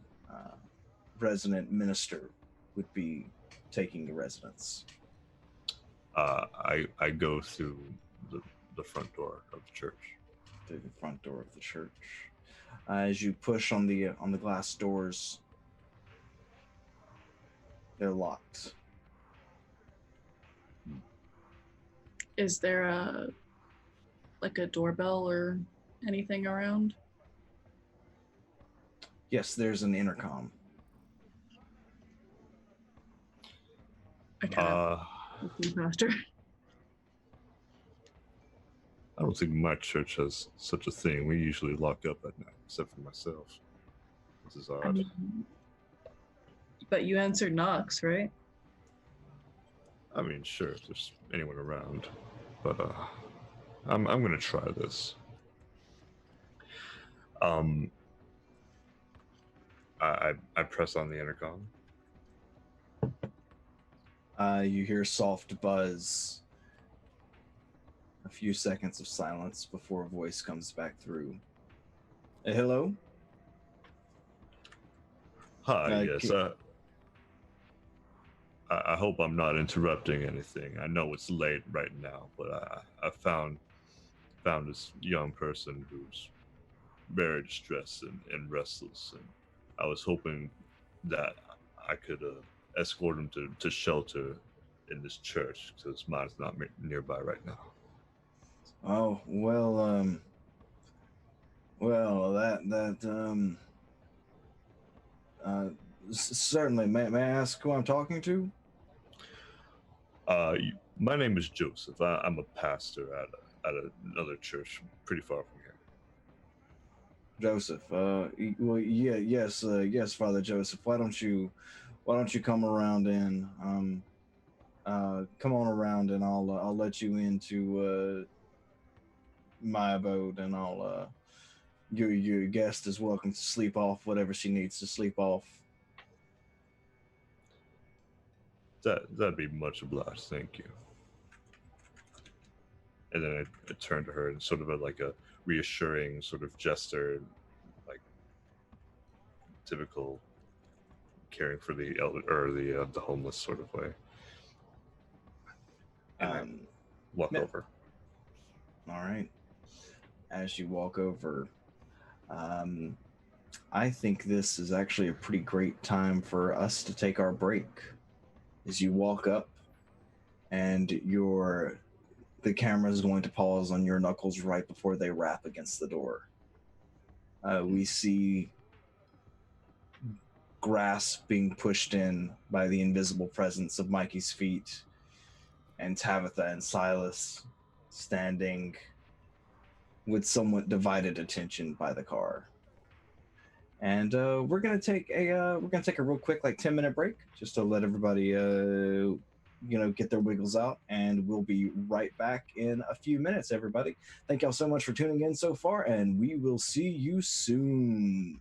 resident minister would be taking the residence? I go through the front door of the church. Through the front door of the church. As you push on the glass doors, they're locked. Is there a doorbell or anything around? Yes, there's an intercom. I kind of faster. I don't think my church has such a thing. We usually lock up at night, except for myself. This is odd. I mean, but you answered knocks, right? I mean, sure, if there's anyone around, but I'm gonna try this. I press on the intercom. You hear soft buzz. A few seconds of silence before a voice comes back through. Hello? Hi, yes. I hope I'm not interrupting anything. I know it's late right now, but I found this young person who's very distressed and restless, and I was hoping that I could escort him to shelter in this church, because mine's not nearby right now. Oh, well, certainly. May I ask who I'm talking to? My name is Joseph. I'm a pastor at another church pretty far from here. Joseph. Well, yeah, yes, Father Joseph. Why don't you come around in? come on around, and I'll let you into my abode, and I'll your guest is welcome to sleep off whatever she needs to sleep off. That'd be much obliged. Thank you. And then I turn to her and sort of like a reassuring sort of gesture, like typical caring for the elder or the homeless sort of way. And I walk over. All right. As you walk over, I think this is actually a pretty great time for us to take our break. As you walk up, and the camera is going to pause on your knuckles right before they rap against the door. We see grass being pushed in by the invisible presence of Mikey's feet, and Tabitha and Silas standing with somewhat divided attention by the car. And we're gonna take a real quick 10-minute break just to let everybody get their wiggles out, and we'll be right back in a few minutes. Everybody, thank y'all so much for tuning in so far, and we will see you soon.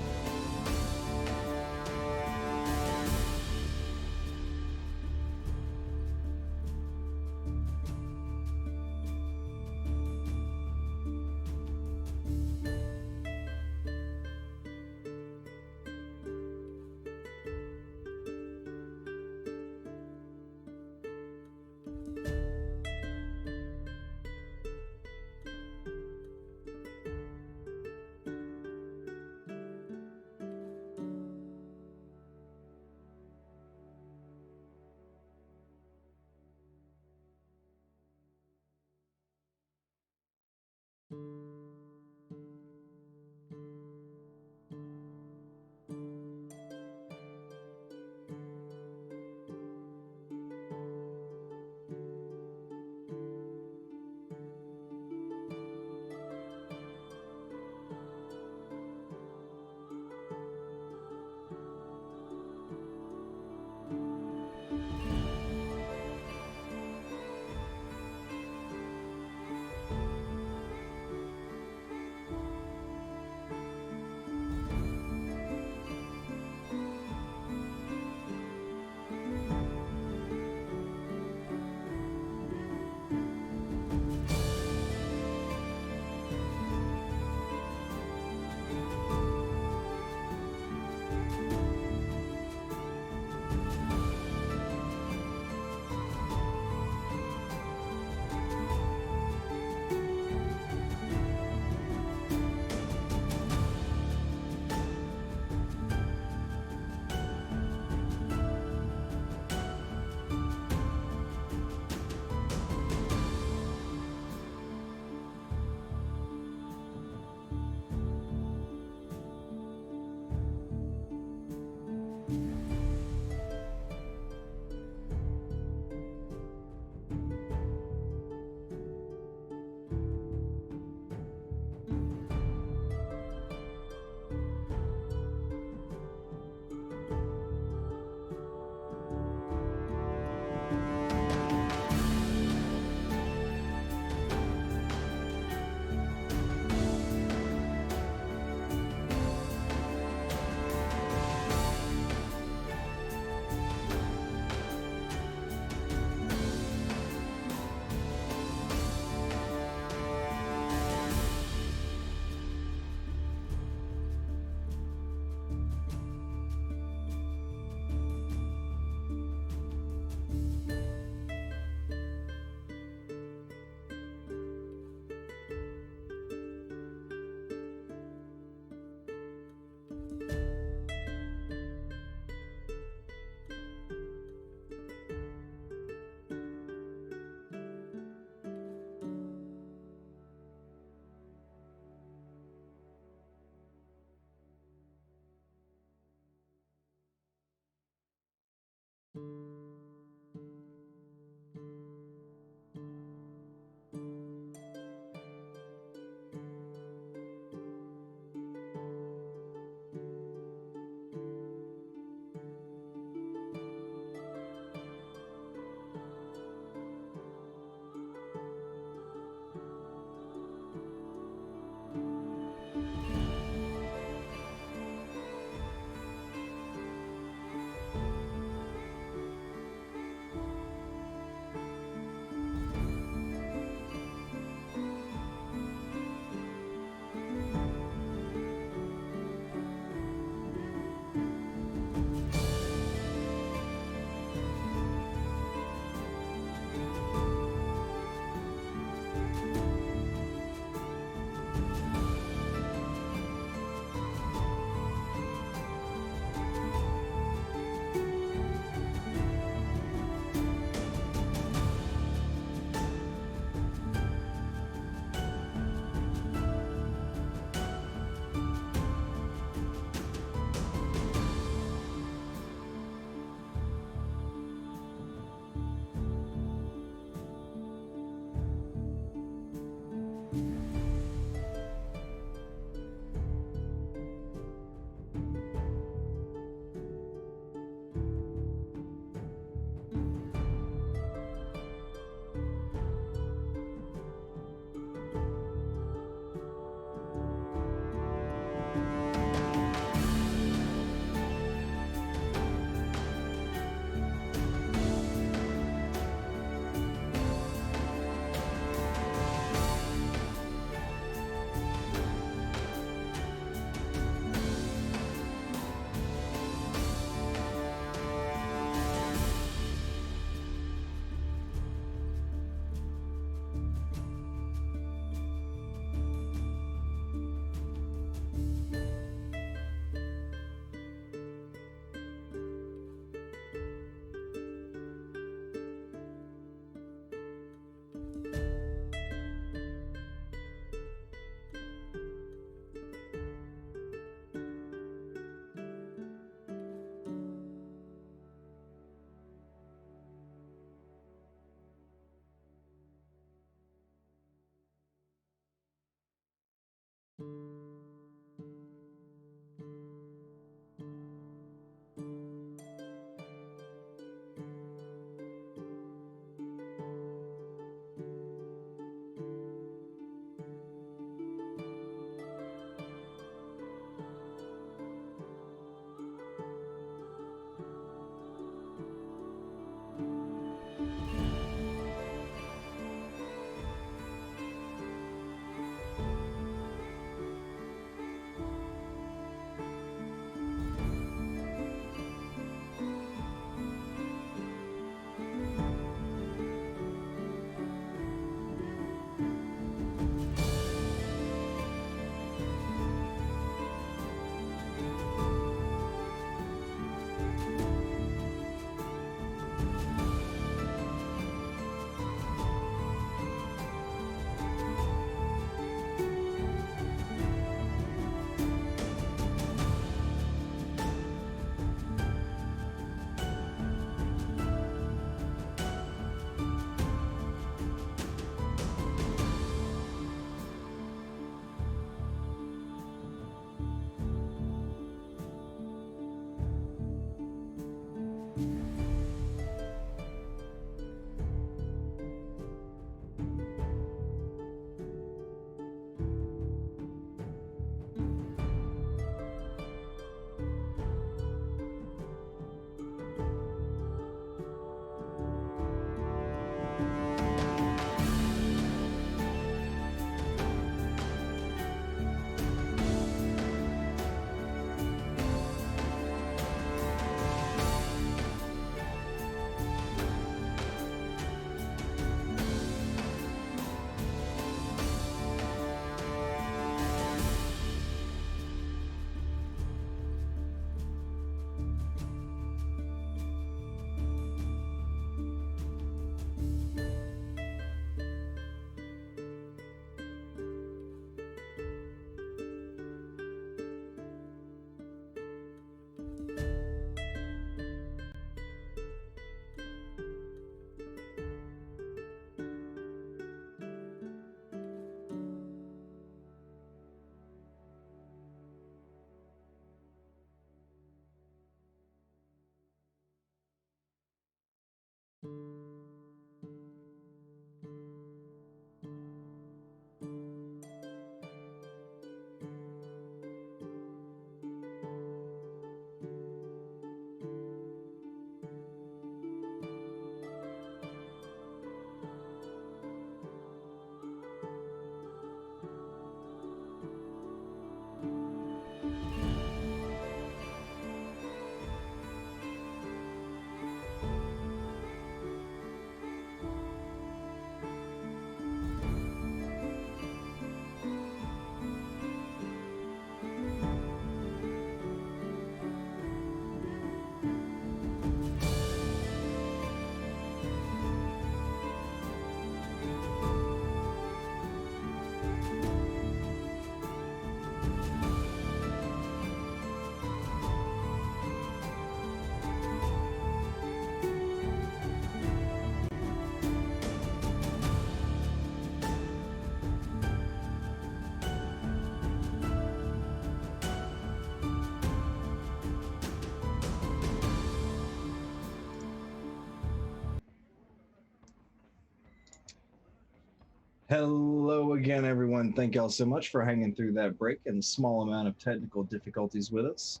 Hello again, everyone. Thank y'all so much for hanging through that break and small amount of technical difficulties with us.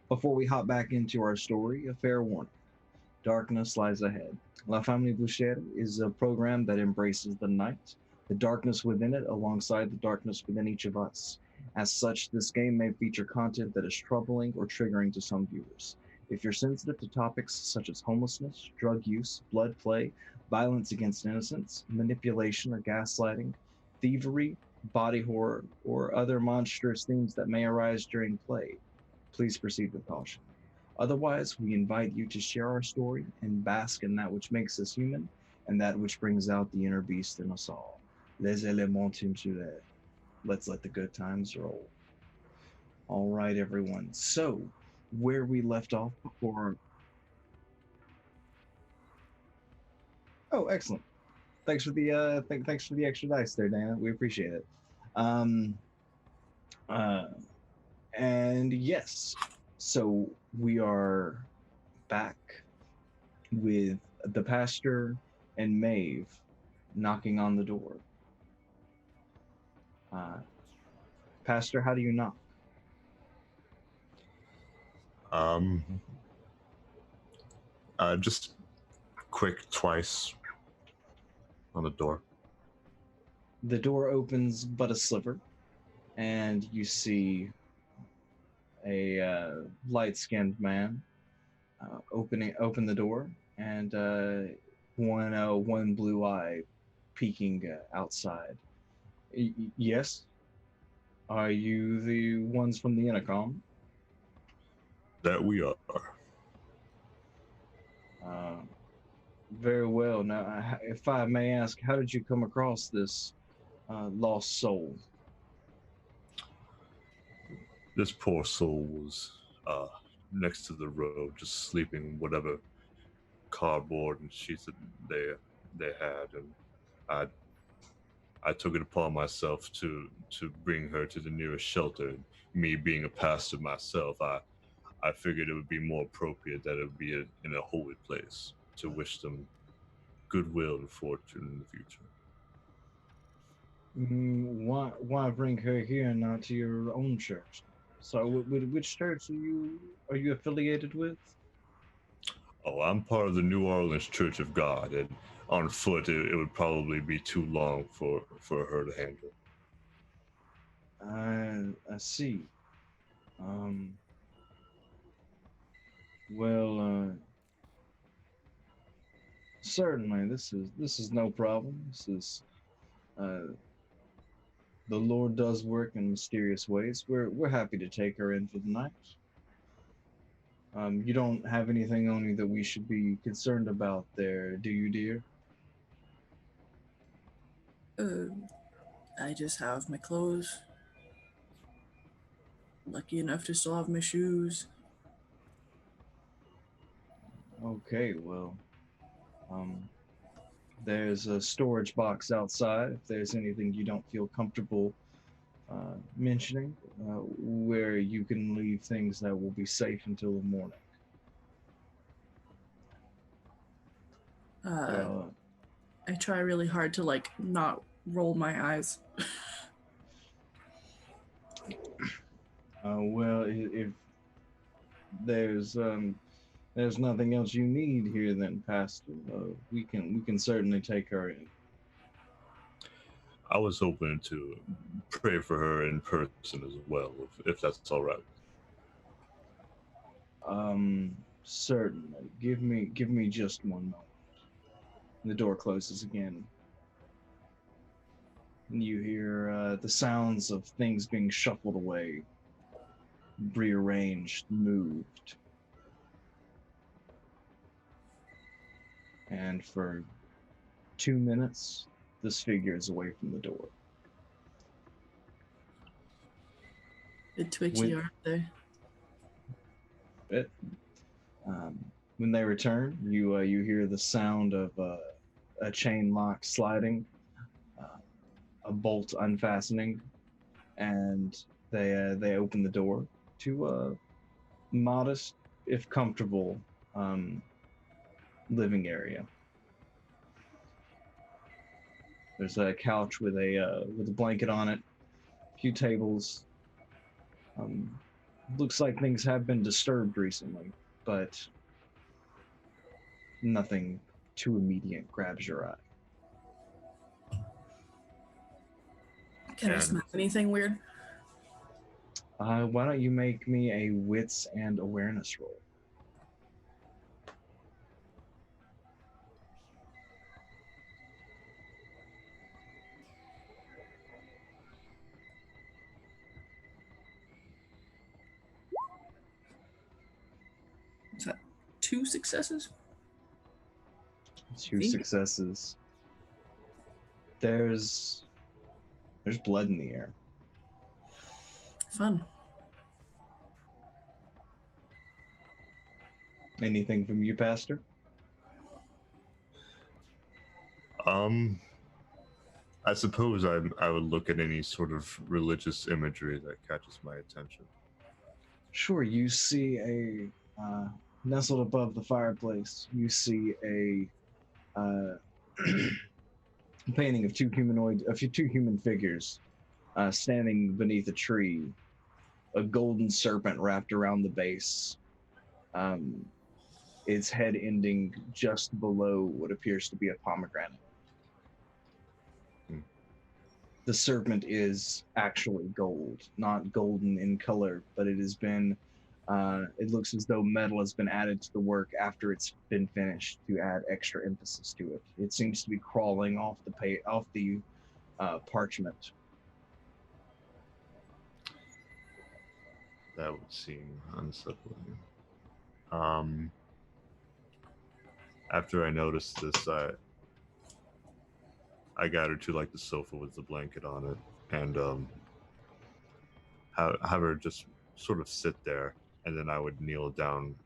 Before we hop back into our story, a fair warning. Darkness lies ahead. La Famille Boucherie is a program that embraces the night, the darkness within it, alongside the darkness within each of us. As such, this game may feature content that is troubling or triggering to some viewers. If you're sensitive to topics such as homelessness, drug use, blood play, violence against innocents, manipulation or gaslighting, thievery, body horror, or other monstrous themes that may arise during play, please proceed with caution. Otherwise, we invite you to share our story and bask in that which makes us human and that which brings out the inner beast in us all. Les éléments temporels. Let's let the good times roll. All right, everyone. So, where we left off before. Oh, excellent. Thanks for the thanks for the extra dice there, Dana. We appreciate it. Uh, and yes, so we are back with the pastor and Maeve knocking on the door. Uh, Pastor, how do you knock? Um, just quick twice on the door. The door opens but a sliver, and you see a light-skinned man open the door, and one blue eye peeking outside. Yes, are you the ones from the intercom? That we are. Uh, Very well. Now, if I may ask, how did you come across this lost soul? This poor soul was next to the road, just sleeping whatever cardboard and sheets that they had, and I I took it upon myself to bring her to the nearest shelter. Me being a pastor myself, I figured it would be more appropriate that it would be in a holy place to wish them goodwill and fortune in the future. Why bring her here and not to your own church? So, which church are you affiliated with? Oh, I'm part of the New Orleans Church of God, and on foot it would probably be too long for her to handle. I see. Um, well, certainly this is no problem. This is uh, the Lord does work in mysterious ways. We're happy to take her in for the night. You don't have anything on you that we should be concerned about there, do you, dear? Uh, I just have my clothes. Lucky enough to still have my shoes. Okay, well, um, there's a storage box outside if there's anything you don't feel comfortable mentioning, where you can leave things that will be safe until the morning. Uh, Well, I try really hard to like not roll my eyes. if there's nothing else you need here, then Pastor, we can certainly take her in. I was hoping to pray for her in person as well, if that's all right. Certainly. Give me just one moment. The door closes again. And you hear the sounds of things being shuffled away, rearranged, moved. And for 2 minutes, this figure is away from the door. Bit twitchy, When, aren't they? it, when they return, you hear the sound of a chain lock sliding, uh, a bolt unfastening, and they open the door to a modest, if comfortable, um, living area. There's a couch with a blanket on it, a few tables. Um, Looks like things have been disturbed recently, but nothing too immediate grabs your eye. Can I And smell anything weird? Why don't you make me a wits and awareness roll? Is that 2 successes? Two See? successes. There's blood in the air. Fun. Anything from you, Pastor? um, I suppose I would look at any sort of religious imagery that catches my attention. Sure, you see nestled above the fireplace, you see a uh, painting of two human figures standing beneath a tree, a golden serpent wrapped around the base, um, its head ending just below what appears to be a pomegranate. The serpent is actually gold, not golden in color, but it has been. It looks as though metal has been added to the work after it's been finished to add extra emphasis to it. It seems to be crawling off the parchment. That would seem unsettling. Um, After I noticed this, I got her to like the sofa with the blanket on it, and have her just sort of sit there, and then I would kneel down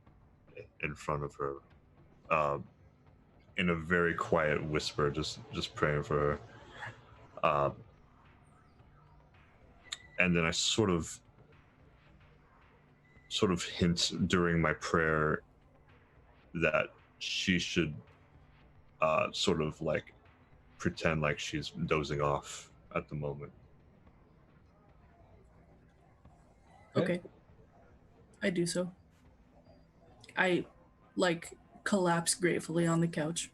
in front of her, uh, in a very quiet whisper, just praying for her. And then I sort of hint during my prayer that she should sort of like pretend like she's dozing off at the moment. Okay. I do so. I, collapse gratefully on the couch.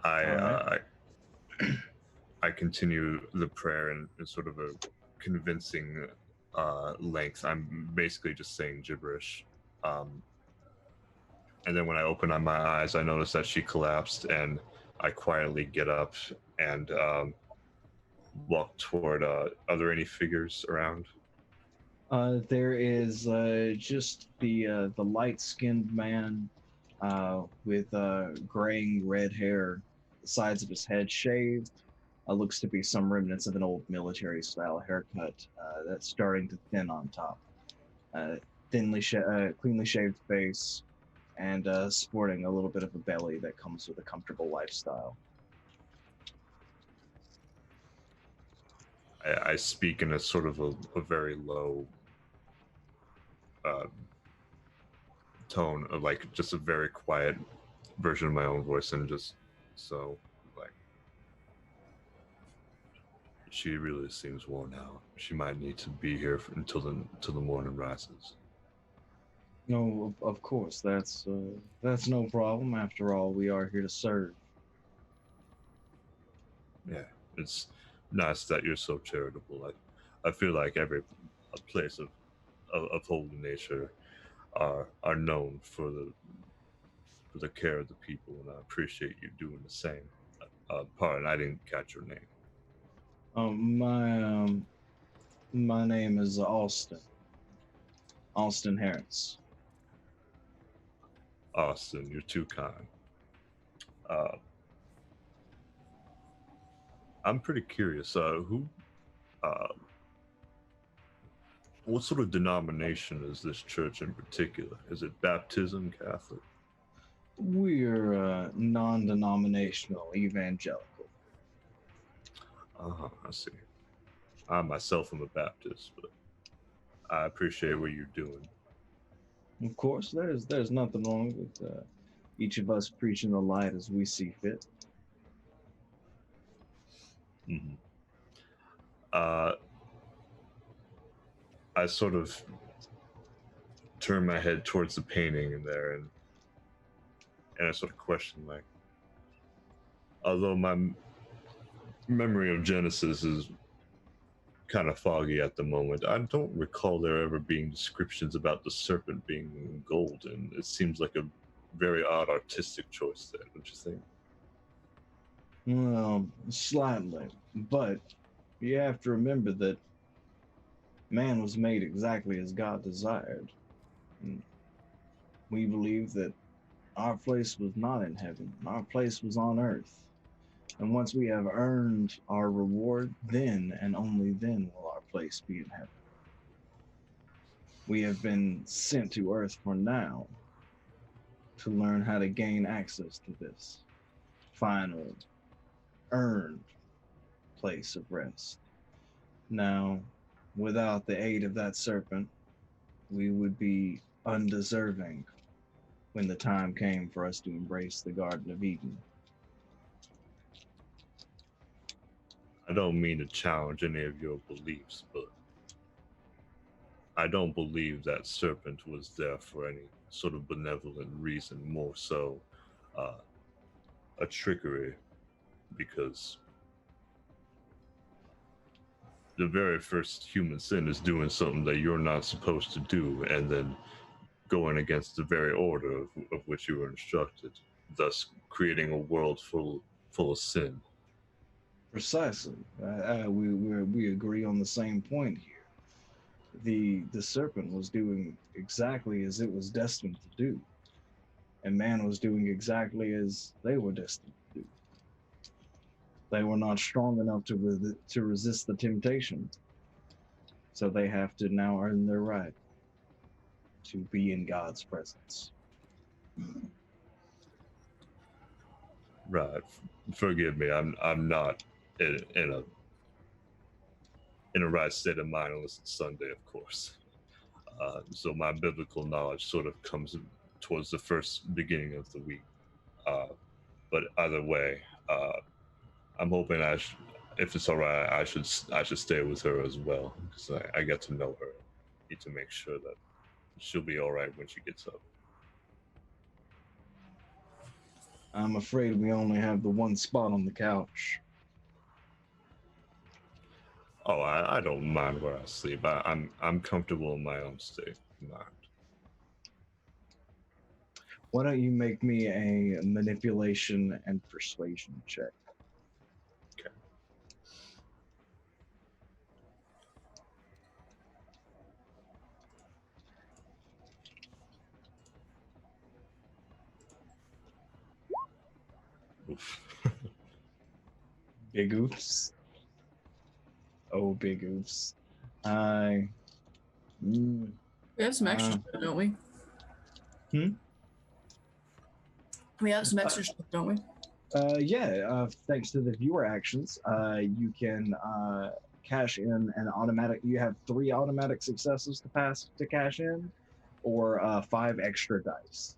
I continue the prayer in sort of a convincing length. I'm basically just saying gibberish. And then when I open my eyes, I notice that she collapsed, and I quietly get up and walk toward. Are there any figures around? There is just the light-skinned man with graying red hair, the sides of his head shaved. Looks to be some remnants of an old military-style haircut that's starting to thin on top. Cleanly shaved face, and sporting a little bit of a belly that comes with a comfortable lifestyle. I speak in a sort of a very low tone, of like just a very quiet version of my own voice, and just so like, she really seems worn out. She might need to be here until the morning rises. No, of course, that's no problem. After all, we are here to serve. Yeah, it's nice that you're so charitable. I feel like every place of holy nature are known for the care of the people, and I appreciate you doing the same. Pardon, I didn't catch your name. My name is Austin. Austin Harris. Austin, you're too kind. I'm pretty curious. What sort of denomination is this church in particular? Is it baptism Catholic? We're non-denominational evangelical. I see. I myself am a Baptist, but I appreciate what you're doing. Of course, there's nothing wrong with each of us preaching the light as we see fit. Mm-hmm. I sort of turn my head towards the painting in there, and I sort of question, like, although my memory of Genesis is kind of foggy at the moment, I don't recall there ever being descriptions about the serpent being golden. It seems like a very odd artistic choice there, don't you think? Well, slightly, but you have to remember that man was made exactly as God desired. And we believe that our place was not in heaven, our place was on earth. And once we have earned our reward, then and only then will our place be in heaven. We have been sent to earth for now to learn how to gain access to this final earned place of rest. Now, without the aid of that serpent, we would be undeserving when the time came for us to embrace the Garden of Eden. I don't mean to challenge any of your beliefs, but I don't believe that serpent was there for any sort of benevolent reason, more so uh, a trickery, because the very first human sin is doing something that you're not supposed to do, and then going against the very order of which you were instructed, thus creating a world full of sin. Precisely. We agree on the same point here. The serpent was doing exactly as it was destined to do, and man was doing exactly as they were destined to do. They were not strong enough to resist the temptation, so they have to now earn their right to be in God's presence. Right. Forgive me. I'm not in a right state of mind unless it's Sunday, of course. So my biblical knowledge sort of comes towards the first beginning of the week. Uh, but either way, I'm hoping if it's all right, I should stay with her as well, because I get to know her. Need to make sure that she'll be all right when she gets up. I'm afraid we only have the one spot on the couch. Oh, I don't mind where I sleep. I'm comfortable in my own state of mind. Why don't you make me a manipulation and persuasion check? Okay. Oof. Big oops. Oh, big oops. I. We have some extra stuff, don't we? Hmm? We have some extra stuff, don't we? Thanks to the viewer actions, you can cash in an automatic. You have 3 automatic successes to cash in, or 5 extra dice.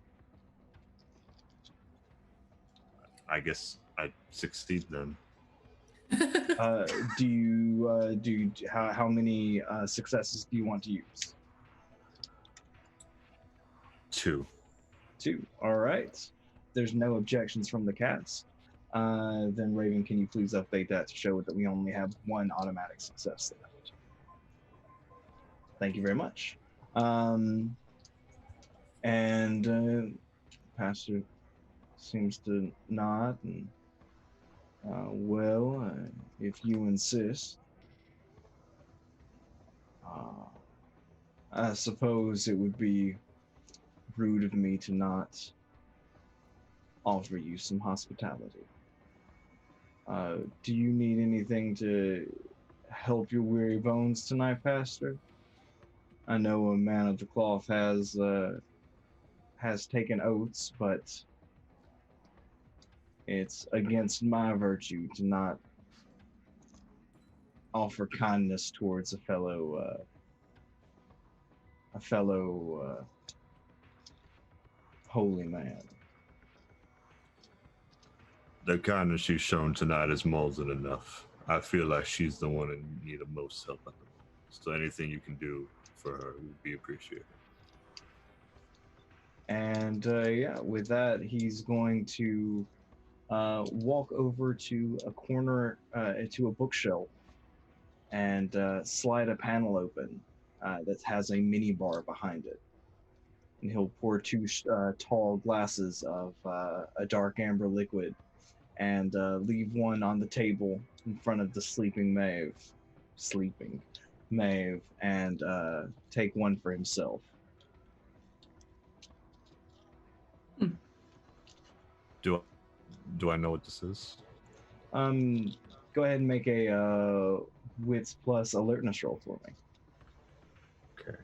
I guess I succeed then. How many successes do you want to use? 2. 2. All right. There's no objections from the cats. Then Raven, can you please update that to show that we only have 1 automatic success left? Thank you very much. Pastor seems to nod and if you insist, I suppose it would be rude of me to not offer you some hospitality. Do you need anything to help your weary bones tonight, Pastor? I know a man of the cloth has taken oaths, but it's against my virtue to not offer kindness towards a fellow holy man. The kindness she's shown tonight is more than enough. I feel like she's the one in need of most help at the moment. So anything you can do for her would be appreciated. And with that, he's going to walk over to a corner, to a bookshelf, and slide a panel open that has a mini bar behind it. And he'll pour 2 tall glasses of a dark amber liquid and leave one on the table in front of the sleeping Maeve, and take one for himself. Do I know what this is? Go ahead and make a wits plus alertness roll for me. Okay.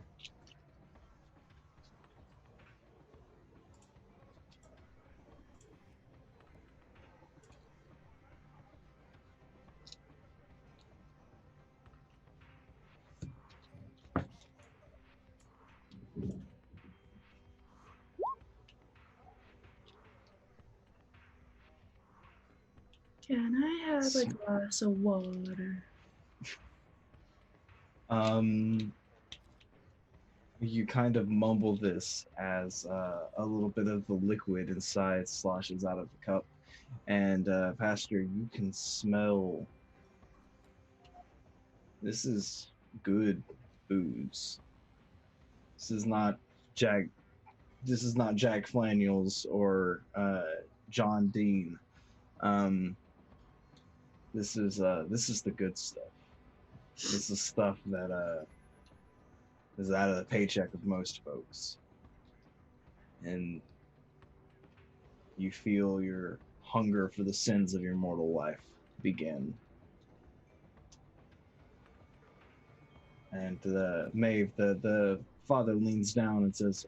Can I have a glass of water? You kind of mumble this as a little bit of the liquid inside sloshes out of the cup. And Pastor, you can smell. This is good booze. This is not Jack. This is not Jack Flaniels or John Dean. This is the good stuff. This is stuff that is out of the paycheck of most folks, and you feel your hunger for the sins of your mortal life begin. And Maeve, the father leans down and says,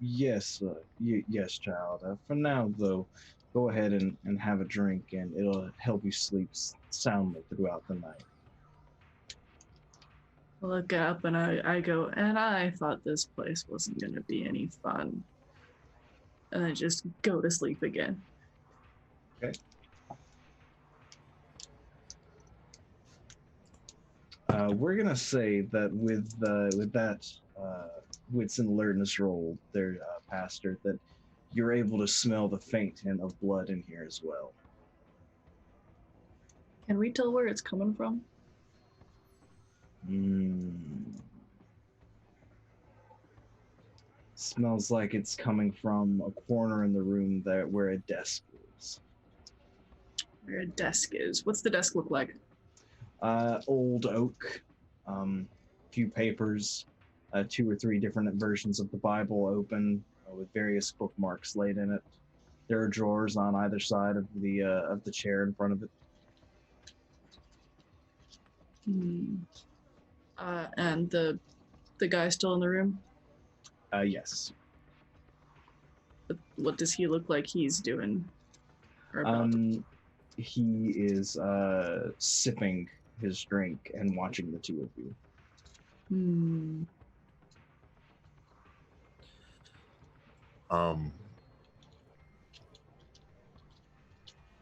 yes, yes, child. For now, though, go ahead and have a drink, and it'll help you sleep soundly throughout the night. I look up and I go, and I thought this place wasn't going to be any fun. And I just go to sleep again. Okay. We're gonna say that with that wits and alertness roll there, Pastor, that you're able to smell the faint hint of blood in here as well. Can we tell where it's coming from? Smells like it's coming from a corner in the room there where a desk is. Where a desk is. What's the desk look like? Old oak, few papers, 2 or 3 different versions of the Bible open with various bookmarks laid in it. There are drawers on either side of the chair in front of it. And the guy still in the room? Yes. What does he look like he's doing? He is sipping his drink and watching the two of you.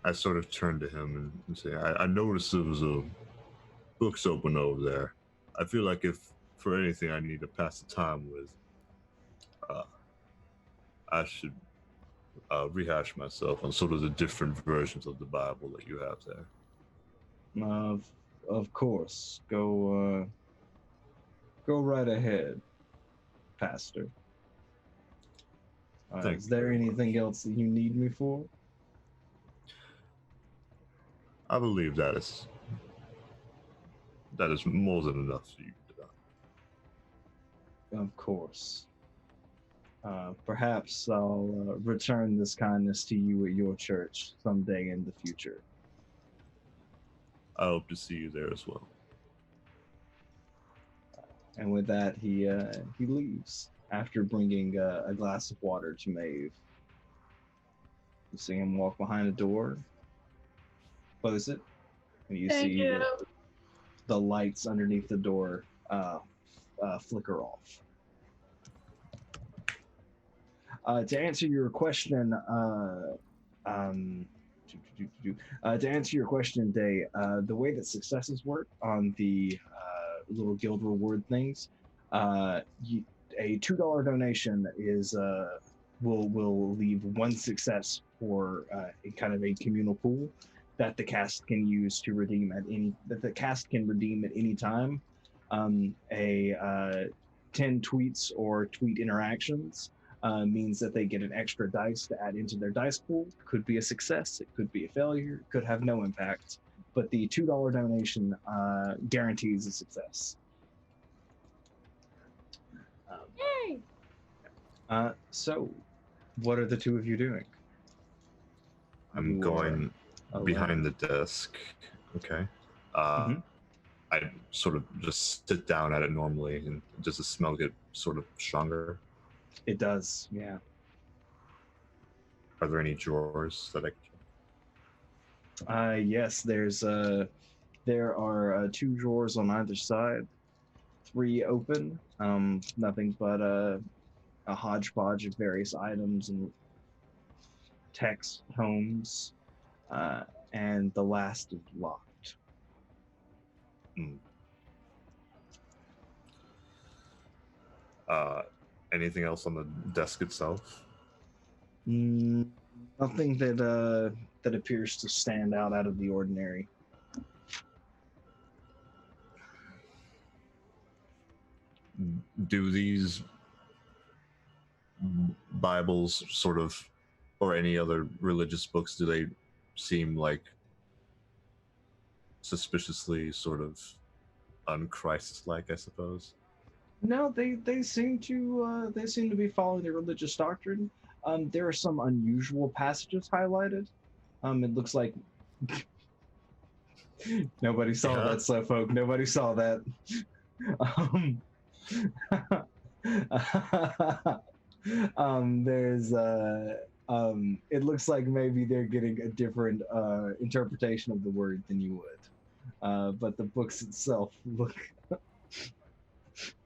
I sort of turn to him and say, I noticed there was a books open over there. I feel like if for anything I need to pass the time with, I should rehash myself on sort of the different versions of the Bible that you have there. Of course. Go right ahead, Pastor. Is there anything else that you need me for? I believe that is more than enough for you. Of course. Perhaps I'll return this kindness to you at your church someday in the future. I hope to see you there as well. And with that, he leaves after bringing a glass of water to Maeve. You see him walk behind a door, close it, and you see the lights underneath the door flicker off. To answer your question, Day, the way that successes work on the little guild reward things, a $2 donation is will leave 1 success for a kind of a communal pool that the cast can use to redeem at any time. 10 tweets or tweet interactions means that they get an extra dice to add into their dice pool. Could be a success, it could be a failure, could have no impact, but the $2 donation guarantees a success. Yay! So, what are the two of you doing? I'm going behind the desk. Okay. I sort of just sit down at it normally, and does the smell get sort of stronger? It does, yeah. Are there any drawers that I can... Yes, there are 2 drawers on either side, 3 open, nothing but a hodgepodge of various items and text, tomes. And the last is locked. Hmm. Anything else on the desk itself? Nothing that appears to stand out of the ordinary. Do these Bibles sort of, or any other religious books, do they seem like suspiciously sort of unchrist-like, I suppose? No, they seem to be following the religious doctrine. There are some unusual passages highlighted. It looks like nobody saw that, so folk. Nobody saw that. Um, there's it looks like maybe they're getting a different interpretation of the word than you would. But the books itself look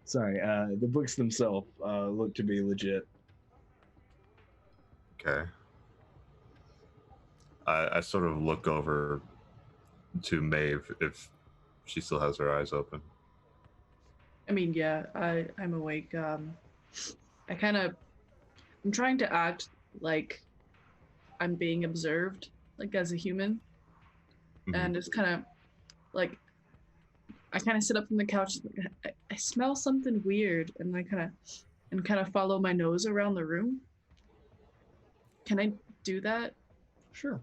sorry, the books themselves look to be legit. Okay. I sort of look over to Maeve if she still has her eyes open. I mean, yeah, I'm awake. I'm trying to act like I'm being observed, like as a human, and it's kind of like I kind of sit up from the couch. I smell something weird, and I kind of follow my nose around the room. Can I do that? Sure.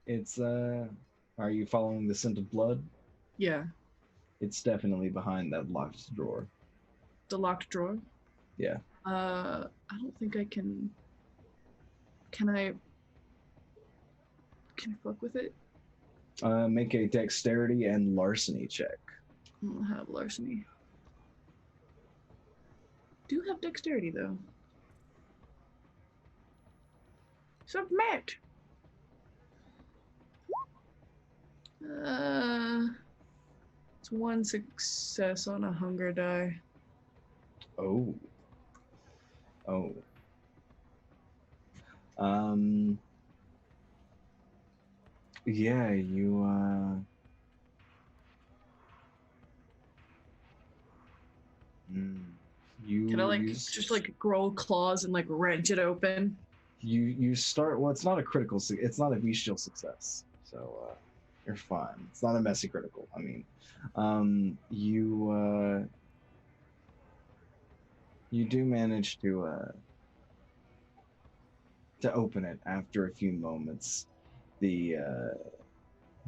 It's are you following the scent of blood? Yeah, It's definitely behind that locked drawer. the locked drawer. Yeah. I don't think I can. Can I? Can I fuck with it? Make a dexterity and larceny check. I don't have larceny. Do have dexterity though. Submit. It's one success on a hunger die. Oh. Oh. Yeah, you Can I like just like grow claws and like wrench it open? you start. Well, it's not a critical. It's not a bestial success, so you're fine. It's not a messy critical. I mean, you do manage to open it after a few moments. The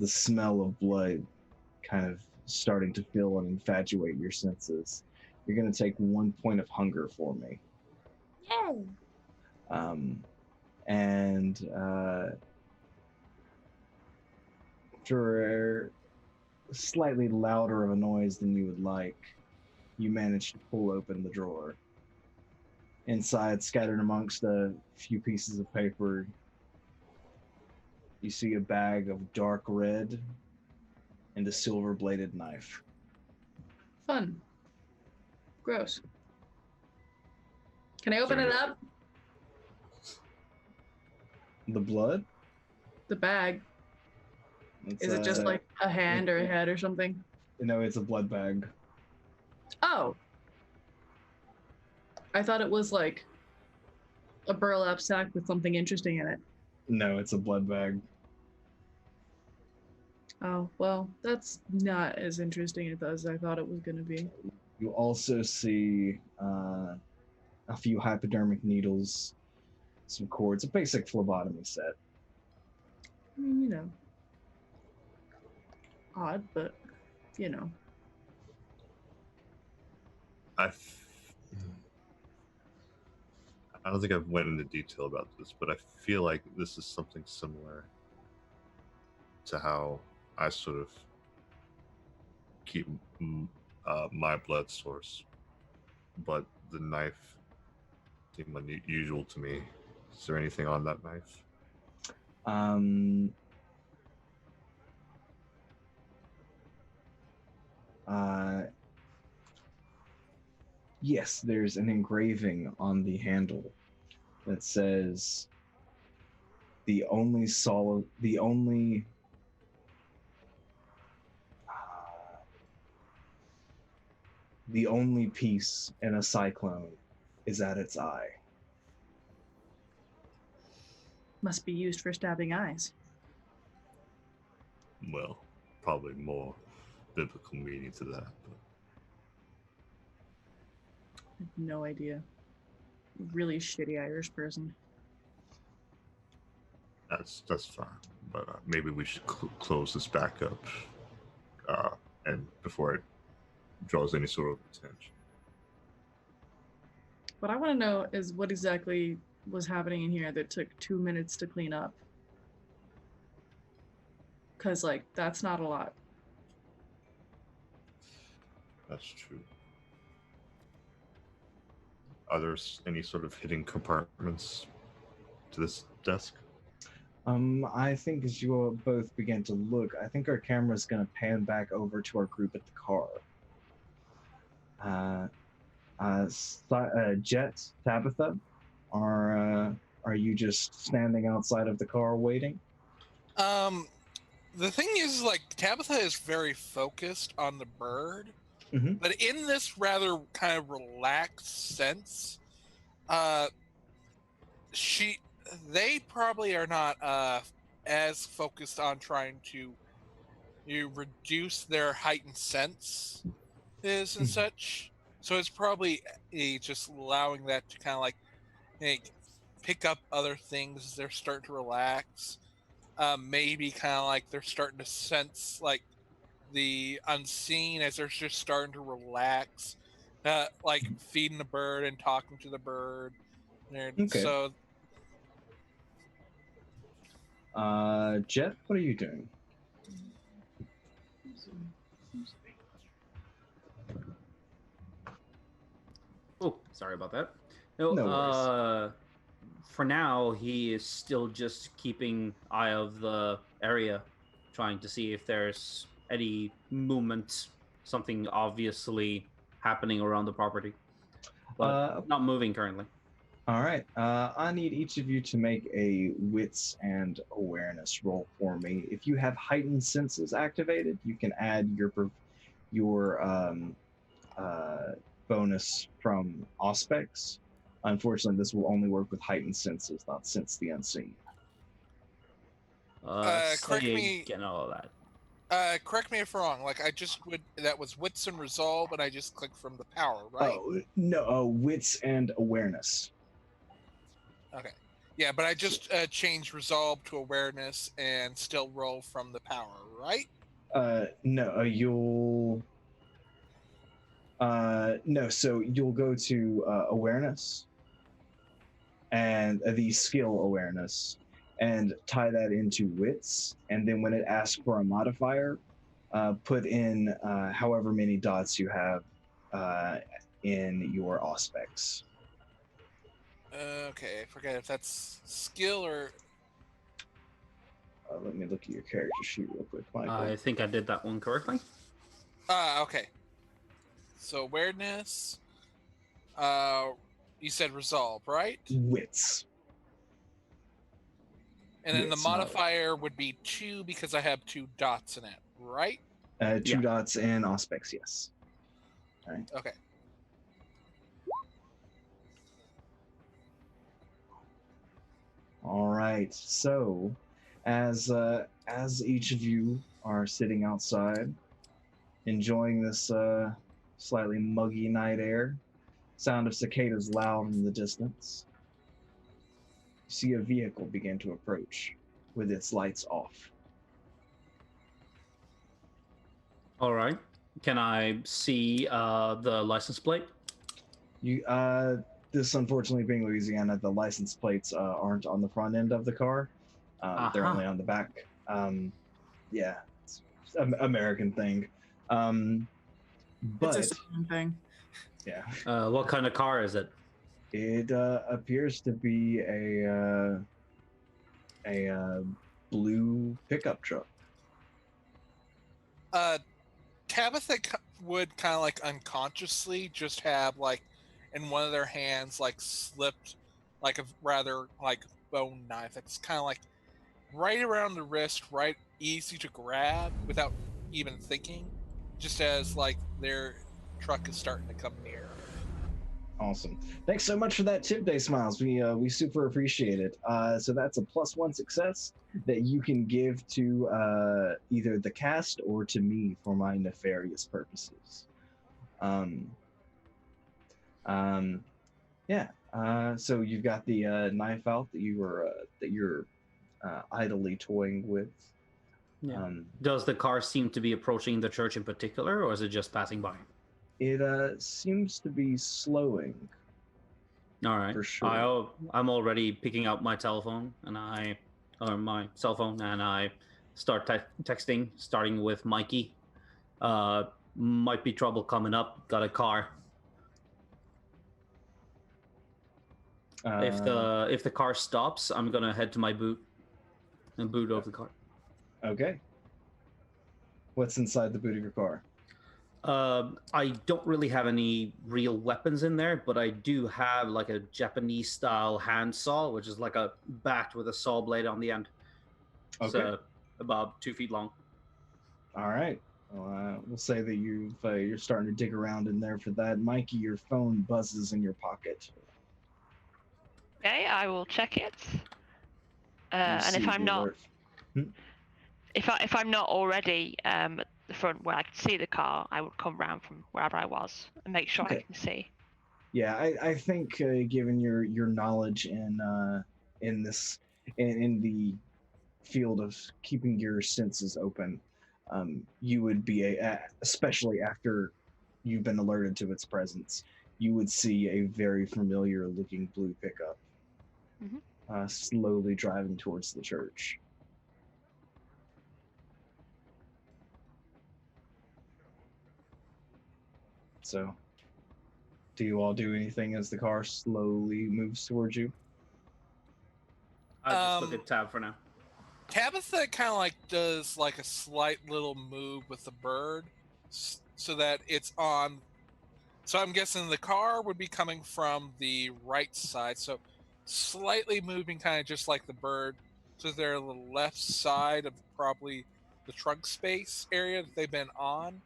smell of blood kind of starting to fill and infatuate your senses. You're gonna take 1 point of hunger for me. Yeah. And after slightly louder of a noise than you would like, you manage to pull open the drawer. Inside, scattered amongst a few pieces of paper, you see a bag of dark red and a silver-bladed knife. Fun. Gross. Can I open it up? The blood? The bag. Is it just like a hand or a head or something? No, it's a blood bag. Oh. I thought it was like a burlap sack with something interesting in it. No, it's a blood bag. Oh, well, that's not as interesting as I thought it was going to be. You also see a few hypodermic needles, some cords, a basic phlebotomy set. I mean, you know. Odd, but, you know. I don't think I've went into detail about this, but I feel like this is something similar to how I sort of keep my blood source, but the knife seemed unusual to me. Is there anything on that knife? Yes, there's an engraving on the handle that says the only solid, the only piece in a cyclone is at its eye. Must be used for stabbing eyes. Well, probably more biblical meaning to that. But I have no idea. Really shitty Irish person. that's fine. But maybe we should close this back up, and before it draws any sort of attention. What I want to know is what exactly was happening in here that took 2 minutes to clean up. Because, like, that's not a lot. That's true. Are there any sort of hidden compartments to this desk? I think as you all both begin to look, I think our camera's going to pan back over to our group at the car. Jet, Tabitha, are you just standing outside of the car waiting? The thing is, like, Tabitha is very focused on the bird, but in this rather kind of relaxed sense, they probably are not as focused on trying to reduce their heightened sense is and such. So it's probably just allowing that to kind of like pick up other things as they're starting to relax. Maybe kind of like they're starting to sense like the unseen as they're just starting to relax, like feeding the bird and talking to the bird. Okay. So, Jet, what are you doing? Oh, sorry about that. No worries. For now, he is still just keeping eye of the area, trying to see if there's any movement, something obviously happening around the property, but not moving currently. All right. I need each of you to make a wits and awareness roll for me. If you have heightened senses activated, you can add your bonus from aspects. Unfortunately, this will only work with heightened senses, not sense the unseen. correct me. Get all of that. Correct me if I'm wrong. Like that was wits and resolve, and I just clicked from the power, right? Oh no, wits and awareness. Okay. Yeah, but I just changed resolve to awareness and still roll from the power, right? No, you'll. No, so you'll go to awareness and the skill awareness and tie that into wits. And then when it asks for a modifier, put in however many dots you have in your aspects. Okay, I forget if that's skill or. Let me look at your character sheet real quick, Michael. I think I did that one correctly. Okay. So awareness. You said resolve, right? Wits. And then Wits, the modifier would be 2 because I have 2 dots in it, right? 2 dots in aspects, yes. All right. Okay. All right. So, as each of you are sitting outside, enjoying this slightly muggy night air, sound of cicadas loud in the distance, you see a vehicle begin to approach with its lights off. All right. Can I see the license plate? You this unfortunately being Louisiana, the license plates aren't on the front end of the car. They're only on the back. Yeah, it's an American thing. But It's a Southern thing. yeah. What kind of car is it? It appears to be a blue pickup truck. Tabitha would kind of like unconsciously just have like in one of their hands like slipped like a rather like bone knife. It's kind of like right around the wrist, right easy to grab without even thinking, just as like their truck is starting to come near. Awesome. Thanks so much for that tip, Day Smiles. We super appreciate it. So that's a +1 success that you can give to either the cast or to me for my nefarious purposes. Um, yeah. So you've got the knife out that you're idly toying with. Yeah. Does the car seem to be approaching the church in particular, or is it just passing by? It seems to be slowing. All right. For sure. I'm already picking out my telephone or my cell phone, and I start texting, starting with Mikey. Might be trouble coming up. Got a car. If the car stops, I'm gonna head to my boot and boot over the car. Okay. What's inside the boot of your car? I don't really have any real weapons in there, but I do have like a Japanese style hand saw, which is like a bat with a saw blade on the end. It's Okay. about 2 feet long. All right. Well, we'll say that you're starting to dig around in there for that. Mikey, your phone buzzes in your pocket. Okay, I will check it. You And see if I'm the not, alert. if I'm not already at the front where I can see the car, I would come round from wherever I was and make sure I Okay. can see. Yeah, I think given your knowledge in this in the field of keeping your senses open, you would be especially after you've been alerted to its presence, you would see a very familiar looking blue pickup slowly driving towards the church. So, do you all do anything as the car slowly moves towards you? I'll just look at Tab for now. Tabitha kind of like does like a slight little move with the bird so that it's on. So I'm guessing the car would be coming from the right side. So slightly moving kind of just like the bird. So they're the left side of probably the trunk space area that they've been on.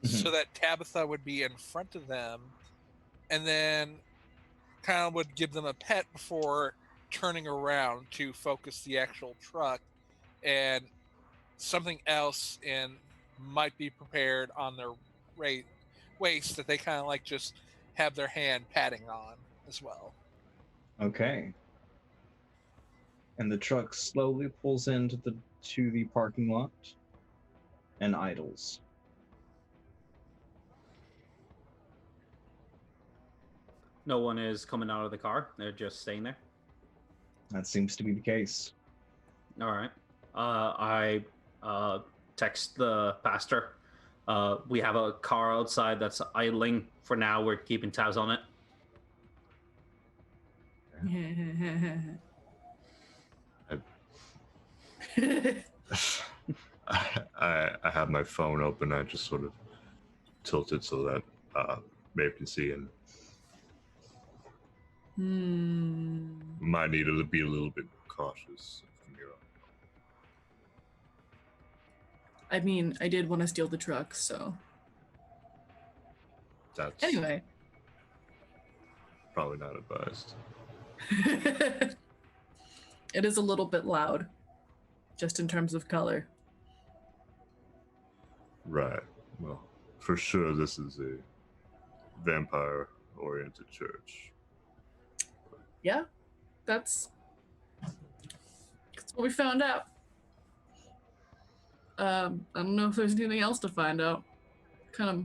So that Tabitha would be in front of them. And then kind of would give them a pet before turning around to focus the actual truck. And something else and might be prepared on their waist that they kind of like just have their hand patting on as well. Okay. And the truck slowly pulls into the parking lot and idles. No one is coming out of the car. They're just staying there. That seems to be the case. All right. I text the pastor. We have a car outside that's idling for now. We're keeping tabs on it. I have my phone open. I just sort of tilt it so that Maeve can see, and might need to be a little bit cautious from here on. I mean, I did want to steal the truck, so. That's anyway. Probably not advised. It is a little bit loud, just in terms of color. Right. Well, for sure this is a vampire-oriented church. Yeah, that's what we found out. I don't know if there's anything else to find out. Kind of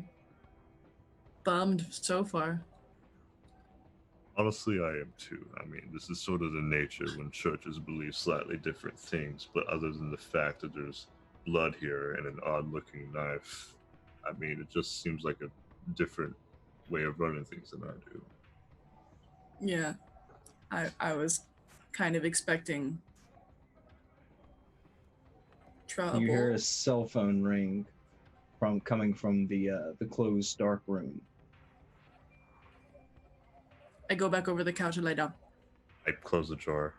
bummed so far. Honestly, I am too. I mean, this is sort of the nature when churches believe slightly different things, but other than the fact that there's blood here and an odd-looking knife, I mean, it just seems like a different way of running things than I do. Yeah, I was kind of expecting trouble. You hear a cell phone ring coming from the closed dark room. I go back over the couch and lay down. I close the drawer.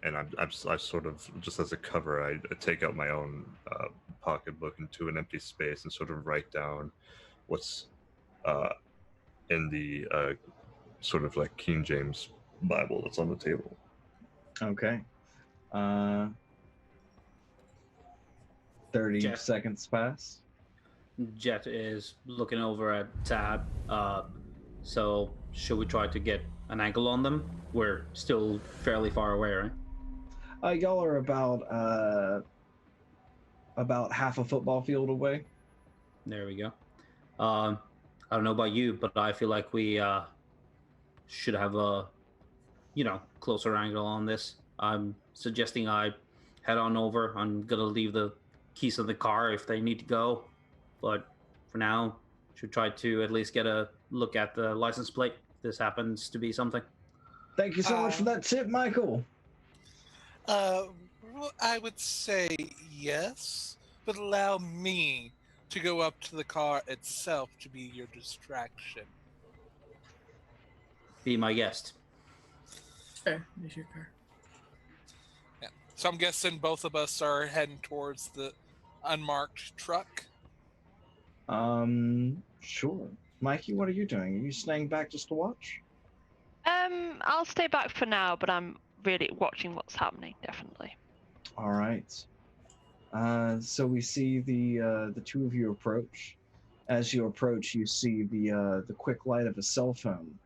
I sort of, just as a cover, I take out my own pocketbook into an empty space and sort of write down what's in the sort of like King James Bible that's on the table. Okay. 30 Jeff. seconds pass. Jet is looking over at Tab. So should we try to get an angle on them? We're still fairly far away, right? Y'all are about half a football field away. There we go. I don't know about you, but I feel like we should have a, closer angle on this. I'm suggesting I head on over. I'm gonna leave the keys of the car if they need to go, but for now, should try to at least get a look at the license plate. If this happens to be something. Thank you so much for that tip, Michael. I would say yes, but allow me to go up to the car itself to be your distraction. Be my guest. Fair. It's your car. Yeah. So I'm guessing both of us are heading towards the unmarked truck. Sure. Mikey, what are you doing? Are you staying back just to watch? I'll stay back for now, but I'm really watching what's happening, definitely. All right. So we see the two of you approach. As you approach, you see the quick light of a cell phone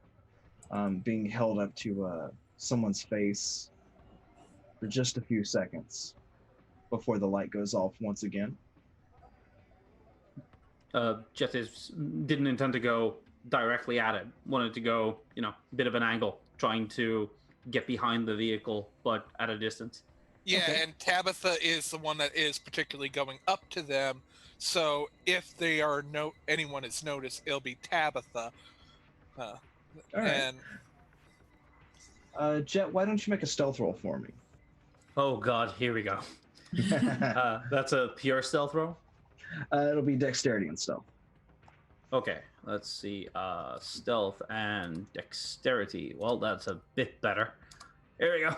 being held up to someone's face for just a few seconds before the light goes off once again. Jet didn't intend to go directly at it. Wanted to go, a bit of an angle, trying to get behind the vehicle, but at a distance. Yeah, Okay. and Tabitha is the one that is particularly going up to them. So if anyone is noticed, it'll be Tabitha. All right. And Jet, why don't you make a stealth roll for me? Oh God, here we go. That's a pure stealth roll. It'll be dexterity and stealth. Okay, let's see. Stealth and dexterity. Well, that's a bit better. Here we go.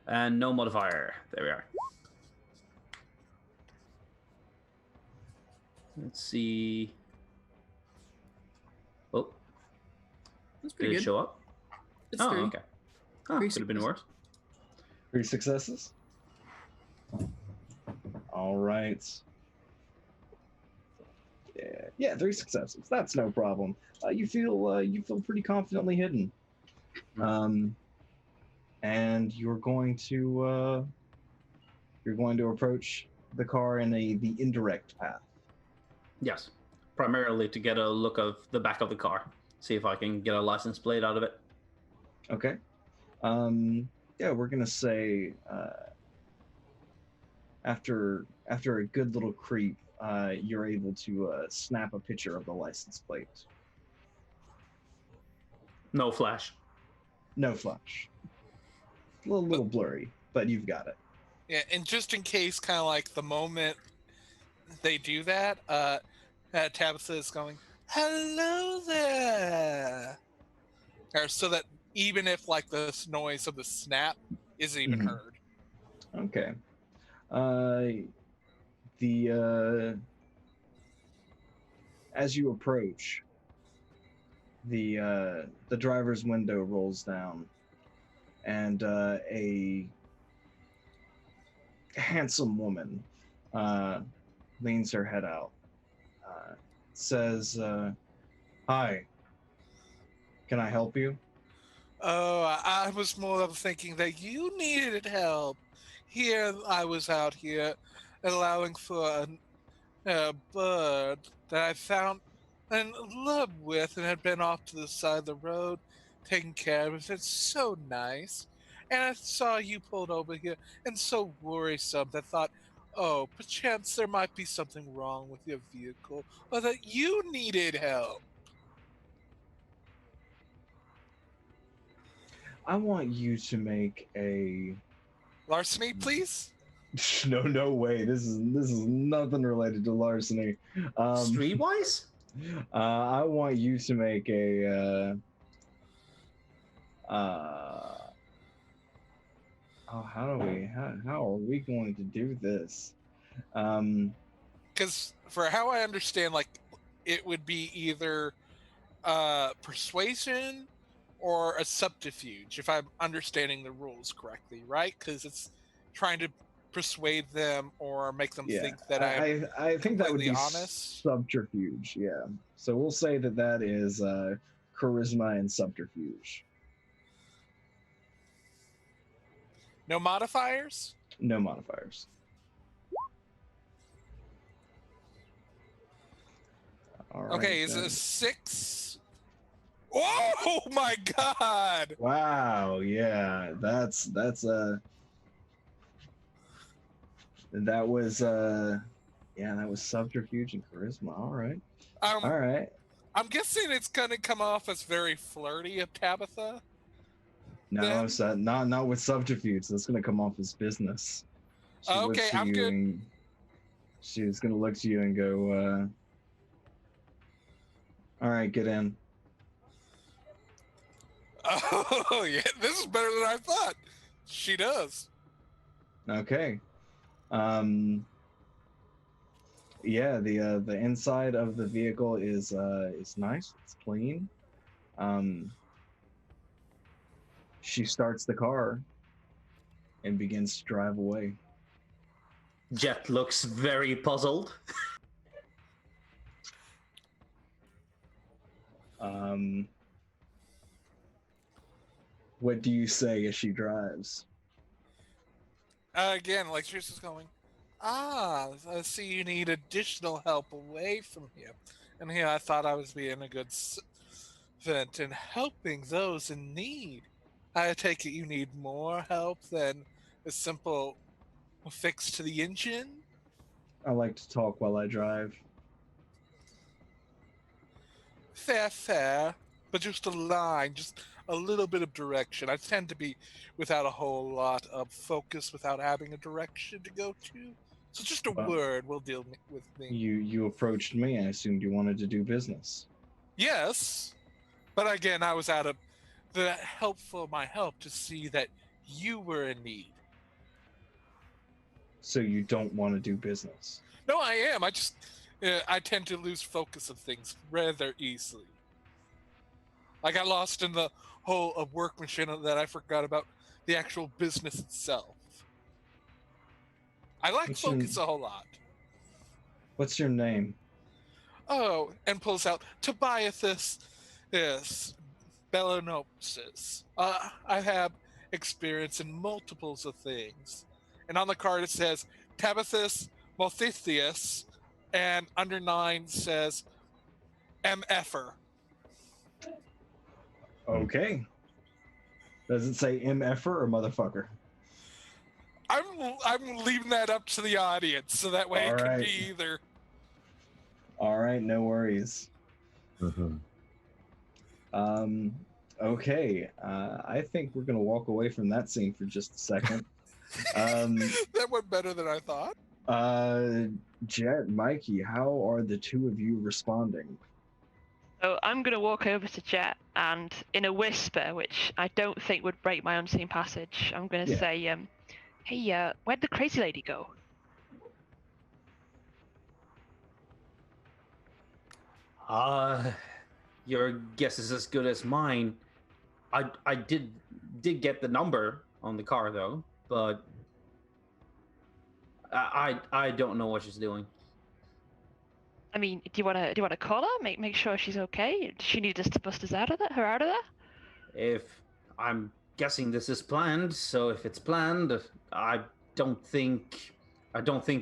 And no modifier. There we are. Let's see. Oh, That's did pretty it good. show up? It's Oh, 3. okay. Oh, Three could have been worse. 3 successes. All right. Yeah, 3 successes. That's no problem. You feel pretty confidently hidden. And you're going to approach the car in the indirect path. Yes, primarily to get a look of the back of the car. See if I can get a license plate out of it. Okay. Yeah, we're gonna say after a good little creep, you're able to snap a picture of the license plate. No flash. No flash. A little blurry, but you've got it. yeah, and just in case, kind of like the moment they do that, Tabitha is going, "Hello there," or so that even if like the noise of the snap isn't even Mhm. heard. Okay. As you approach, the driver's window rolls down, and a handsome woman leans her head out, says, "Hi, can I help you?" Oh, I was more of thinking that you needed help. Here, I was out here allowing for a bird that I found and loved with and had been off to the side of the road, taking care of it. It's so nice. And I saw you pulled over here and so worrisome that I thought, oh, perchance there might be something wrong with your vehicle or that you needed help. I want you to make a Larceny, please? no way. This is nothing related to larceny. Streetwise? I want you to make a Oh, how are we going to do this? Um, Because for how I understand, like it would be either persuasion or a subterfuge, if I'm understanding the rules correctly, right? Because it's trying to persuade them or make them yeah, think that I'm I think that would completely be honest. subterfuge. Yeah. So we'll say that that is charisma and subterfuge. No modifiers? No modifiers. All right Okay, is it a then. 6? Oh my god! Wow. Yeah. That was yeah, that was subterfuge and charisma. All right. Um, All right. I'm guessing it's gonna come off as very flirty of Tabitha. No, Then so not with subterfuge. That's gonna come off as business. She okay, looks at I'm you good. and she's gonna look to you and go, all right, get in. Oh yeah, this is better than I thought. She does. Okay. Um yeah, the inside of the vehicle is nice, it's clean. Um she starts the car and begins to drive away. Jet looks very puzzled. Um what do you say as she drives? Again, like she's just going. Ah, I see you need additional help away from here. And here I thought I was being a good servant and helping those in need. I take it you need more help than a simple fix to the engine? I like to talk while I drive. Fair, fair. But just a line, just a little bit of direction. I tend to be without a whole lot of focus, without having a direction to go to. So just a Well, word will deal with me. you approached me. I assumed you wanted to do business. Yes, but again, I was out of the help for my help to see that you were in need. So you don't want to do business. No, I am. I just I tend to lose focus of things rather easily. I got lost in the whole of workmanship that I forgot about the actual business itself. I lack What's your focus a whole lot. What's your name? Oh, and pulls out Tobias is Belanopsis. I have experience in multiples of things. And on the card it says Tabithus Multithius, and under 9 says MFer. Okay. Does it say MFer or motherfucker? I'm leaving that up to the audience, so that way All it could right. be either. All right, no worries. Okay. I think we're gonna walk away from that scene for just a second. That went better than I thought. Jet, Mikey, how are the two of you responding? So I'm going to walk over to Jet and, in a whisper, which I don't think would break my unseen passage, I'm going to Yeah. say, "Hey, where'd the crazy lady go?" Your guess is as good as mine. I did get the number on the car though, but I don't know what she's doing. I mean, do you want to call her? Make sure she's okay. Does she need us to bust her out of there? If I'm guessing this is planned, so if it's planned, I don't think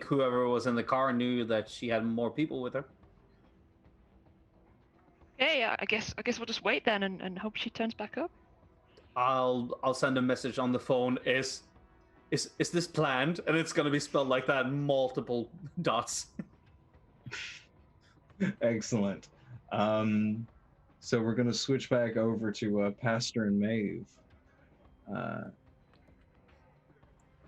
whoever was in the car knew that she had more people with her. Hey, I guess we'll just wait then and hope she turns back up. I'll send a message on the phone. Is this planned? And it's gonna be spelled like that, multiple dots. Excellent. So we're gonna switch back over to Pastor and Maeve.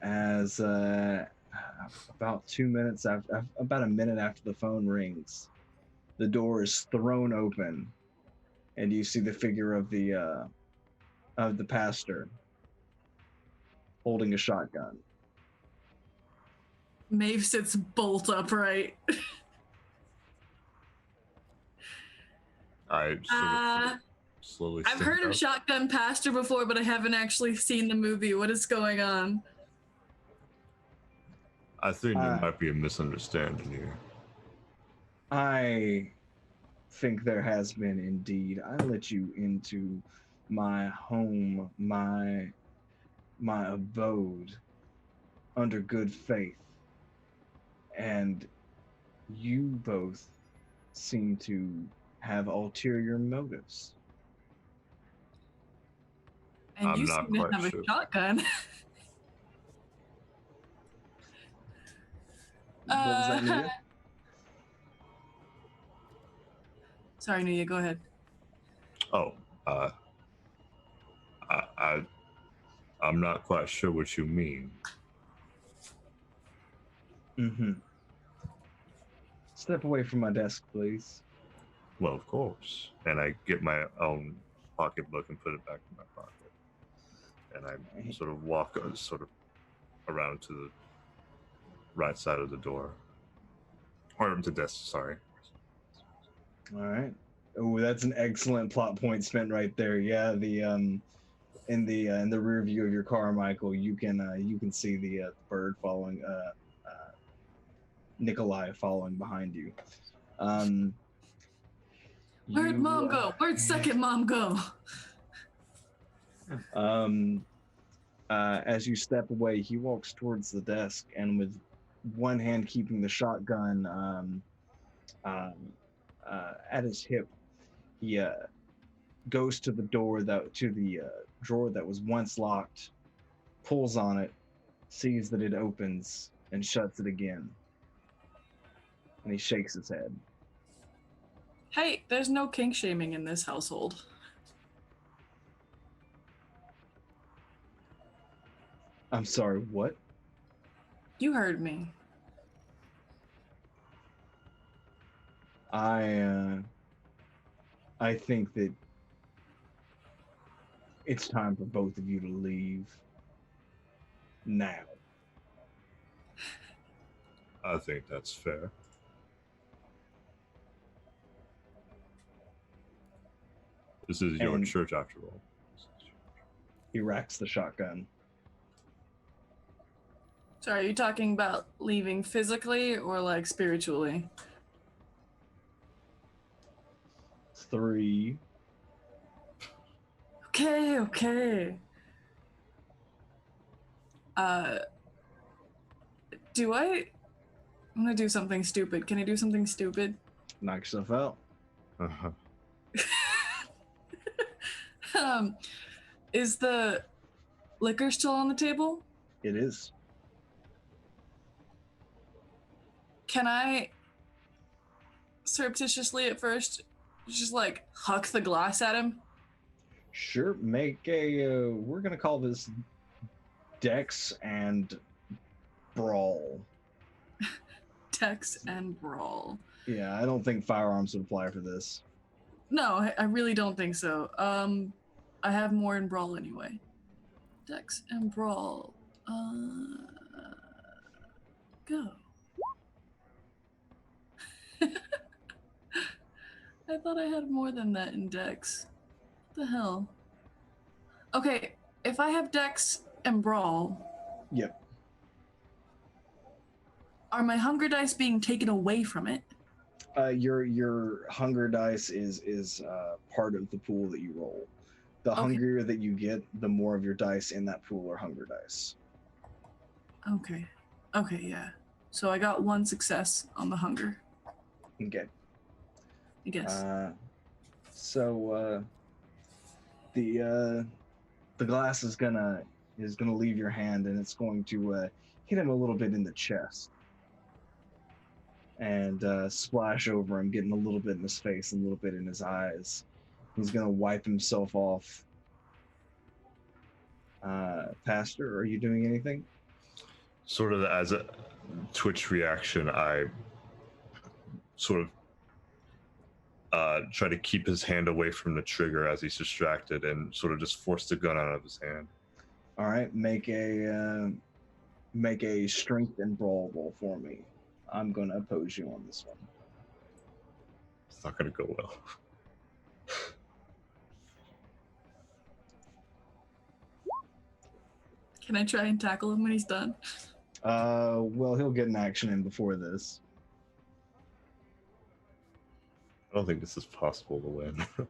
As about 2 minutes after, about a minute after the phone rings, the door is thrown open, and you see the figure of the pastor. holding a shotgun. Maeve sits bolt upright. I sort of slowly I've stand heard of up. Shotgun Pastor before, but I haven't actually seen the movie. What is going on? I think there might be a misunderstanding here. I think there has been indeed. I let you into my home, my abode under good faith. And you both seem to have ulterior motives. And I'm you not seem to quite have sure. a shotgun. What was that, Nia? Sorry, Nia, go ahead. Oh, I'm not quite sure what you mean. Mm-hmm. Step away from my desk, please. Well, of course. And I get my own pocketbook and put it back in my pocket. And I sort of walk around to the right side of the door. Or to desk, sorry. All right. Oh, that's an excellent plot point spent right there. Yeah, the in the rear view of your car, Michael, you can see the bird following Nikolai following behind you. Where'd Mom go? Where'd second Mom go? As you step away, he walks towards the desk, and with one hand keeping the shotgun at his hip, he goes to the drawer that was once locked, pulls on it, sees that it opens, and shuts it again. And he shakes his head. Hey, there's no kink shaming in this household. I'm sorry, what? You heard me. I think that it's time for both of you to leave now. I think that's fair. This is your And- church after all. He racks the shotgun. Sorry, are you talking about leaving physically or like spiritually? 3. Okay. I'm gonna do something stupid. Can I do something stupid? Knock yourself out. Uh-huh. Is the liquor still on the table? It is. Can I surreptitiously at first just like huck the glass at him? Sure, make a, we're gonna call this Dex and Brawl. Dex and brawl. Yeah, I don't think firearms would apply for this. No, I really don't think so. I have more in brawl anyway. Dex and brawl. Go. I thought I had more than that in Dex. What the hell? Okay, if I have Dex and brawl. Yep. Are my hunger dice being taken away from it? Your hunger dice is part of the pool that you roll. The Okay. hungrier that you get, the more of your dice in that pool are hunger dice. Okay, yeah. So I got 1 success on the hunger, Okay. I guess. So the glass is gonna leave your hand, and it's going to hit him a little bit in the chest and splash over him, getting a little bit in his face and a little bit in his eyes. He's gonna wipe himself off. Pastor, are you doing anything? Sort of as a twitch reaction, I sort of try to keep his hand away from the trigger as he's distracted and sort of just force the gun out of his hand. All right, make a strength and brawl roll for me. I'm going to oppose you on this one. It's not gonna go well. Can I try and tackle him when he's done? Well, he'll get an action in before this. I don't think this is possible to win. So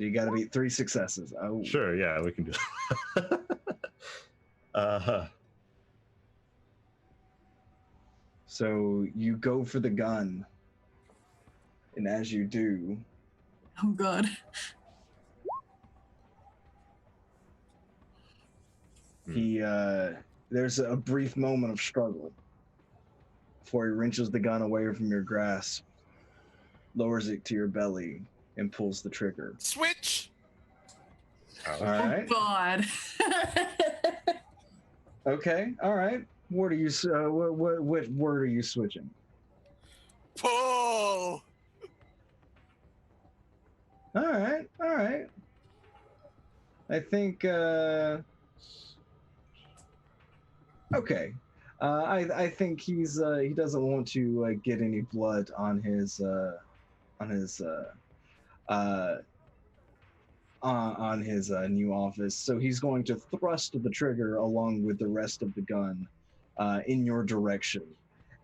you got to beat 3 successes. Oh, Sure, yeah, we can do it. So you go for the gun, and as you do, Oh god. he there's a brief moment of struggle before he wrenches the gun away from your grasp, lowers it to your belly, and pulls the trigger. Switch. All right. God. Okay. All right. What are you? What word are you switching? Pull. All right. All right. I think. Okay. I think he doesn't want to get any blood on his new office, so he's going to thrust the trigger along with the rest of the gun in your direction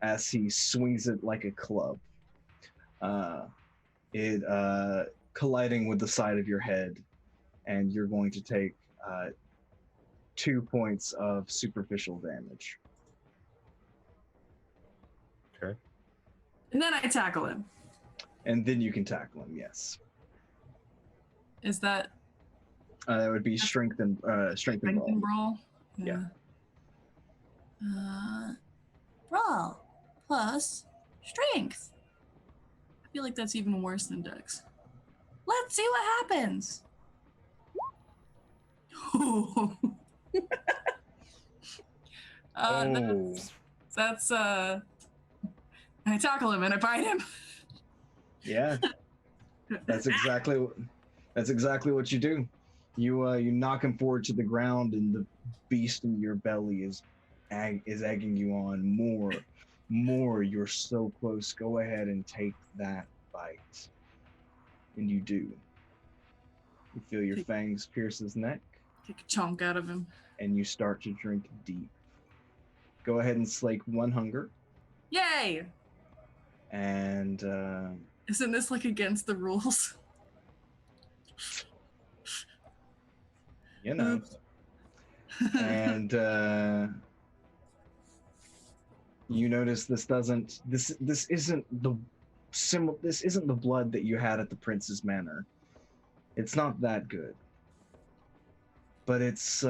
as he swings it like a club. It colliding with the side of your head, and you're going to take 2 points of superficial damage. Okay. And then I tackle him. And then you can tackle him. Yes, Is that that would be strength and brawl. brawl? Yeah. Brawl plus strength. I feel like that's even worse than Dex. Let's see what happens. Oh, That's I tackle him and I bite him. yeah. That's exactly what you do. You knock him forward to the ground, and the beast in your belly is egging you on more. You're so close. Go ahead and take that bite, and you do. You feel your fangs pierce his neck, Take a chunk out of him. and you start to drink deep. Go ahead and slake 1 hunger, Yay! and Isn't this like against the rules? you know. Oops. And you notice this isn't the blood that you had at the prince's manor. It's not that good, but it's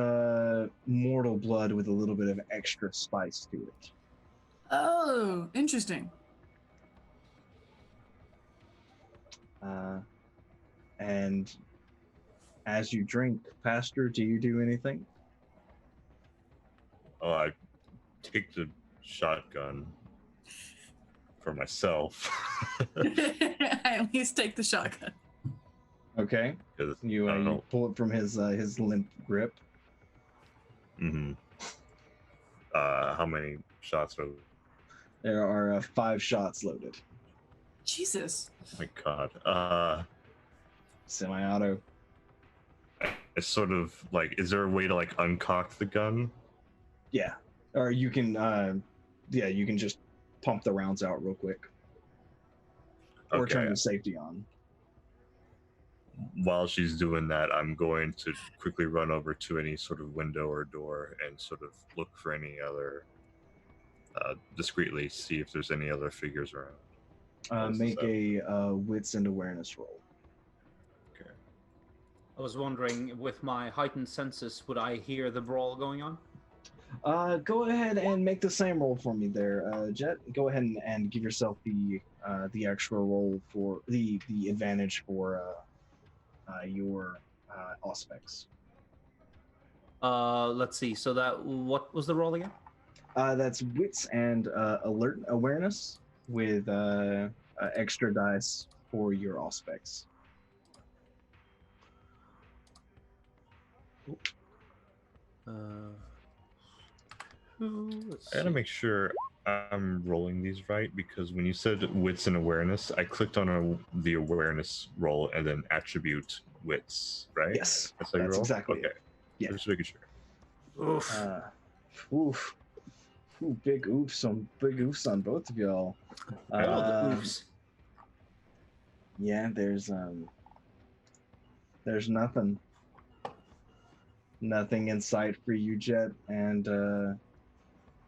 mortal blood with a little bit of extra spice to it. Oh, interesting. And as you drink, Pastor, do you do anything? Oh, I take the shotgun for myself. I at least take the shotgun. Okay. 'Cause You I don't know. pull it from his limp grip. Mm-hmm. How many shots are? There are 5 shots loaded. Jesus. Oh my God. Semi-auto. It's sort of like, is there a way to like uncock the gun? Yeah. Or you can you can just pump the rounds out real quick. Or Okay. turn the safety on. While she's doing that, I'm going to quickly run over to any sort of window or door and sort of look for any other, discreetly see if there's any other figures around. Make a wits and awareness roll. Okay. I was wondering, with my heightened senses, would I hear the brawl going on? Go ahead and make the same roll for me there, Jet. Go ahead and give yourself the extra roll for the advantage for your aspects. Let's see. So what was the roll again? That's wits and awareness with extra dice for your aspects. Let's I gotta see. make sure I'm rolling these right because when you said wits and awareness, I clicked on the awareness roll and then attribute wits, right? Yes, That's how you that's roll? exactly Okay. it. Yeah. Just making sure. Oof. Oof. Ooh, big oofs on both of y'all. Oh, the oofs. Yeah, there's nothing in sight for you, Jet, and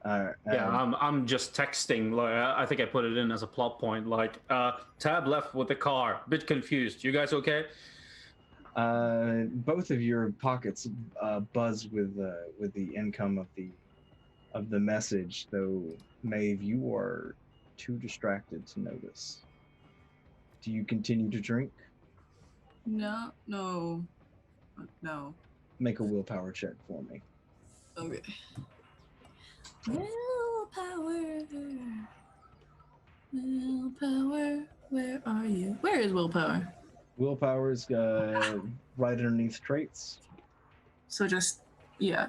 Yeah, I'm just texting. Like, I think I put it in as a plot point. Like, Tab left with the car. Bit confused. You guys okay? both of your pockets buzz with the income of the message, though Maeve, you are too distracted to notice. Do you continue to drink? No. Make a willpower check for me. Okay. Willpower. Willpower. Where are you? Where is willpower? Willpower is right underneath traits. So just, yeah.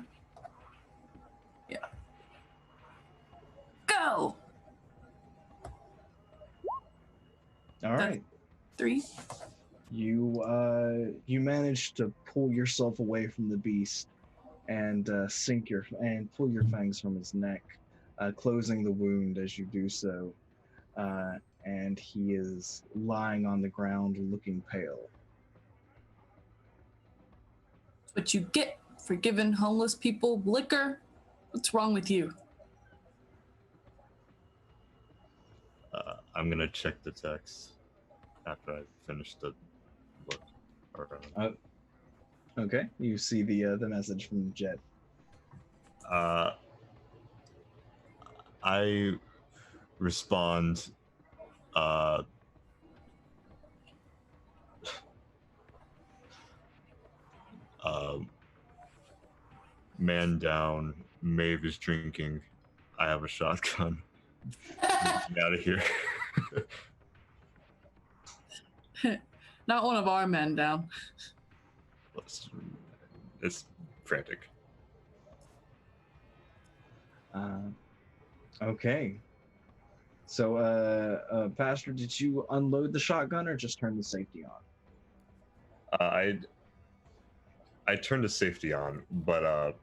Go! All right. 3. You manage to pull yourself away from the beast and pull your fangs from his neck, closing the wound as you do so. And he is lying on the ground, looking pale. What you get for giving homeless people liquor? What's wrong with you? I'm gonna check the text after I finish the look. Okay, you see the message from Jet. I respond. Man down. Maeve is drinking. I have a shotgun. Get out of here. Not one of our men down. It's frantic. Okay. So, Pastor, did you unload the shotgun or just turn the safety on? I turned the safety on, but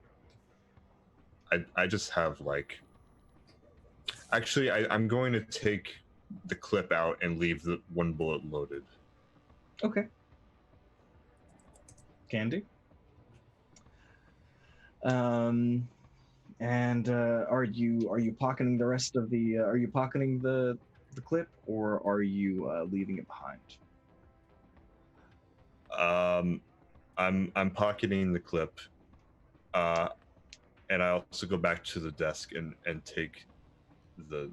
I just have like. Actually, I'm going to take the clip out and leave the one bullet loaded. Okay. Candy. And are you pocketing the rest of the? Are you pocketing the clip, or are you leaving it behind? I'm pocketing the clip, and I also go back to the desk and take the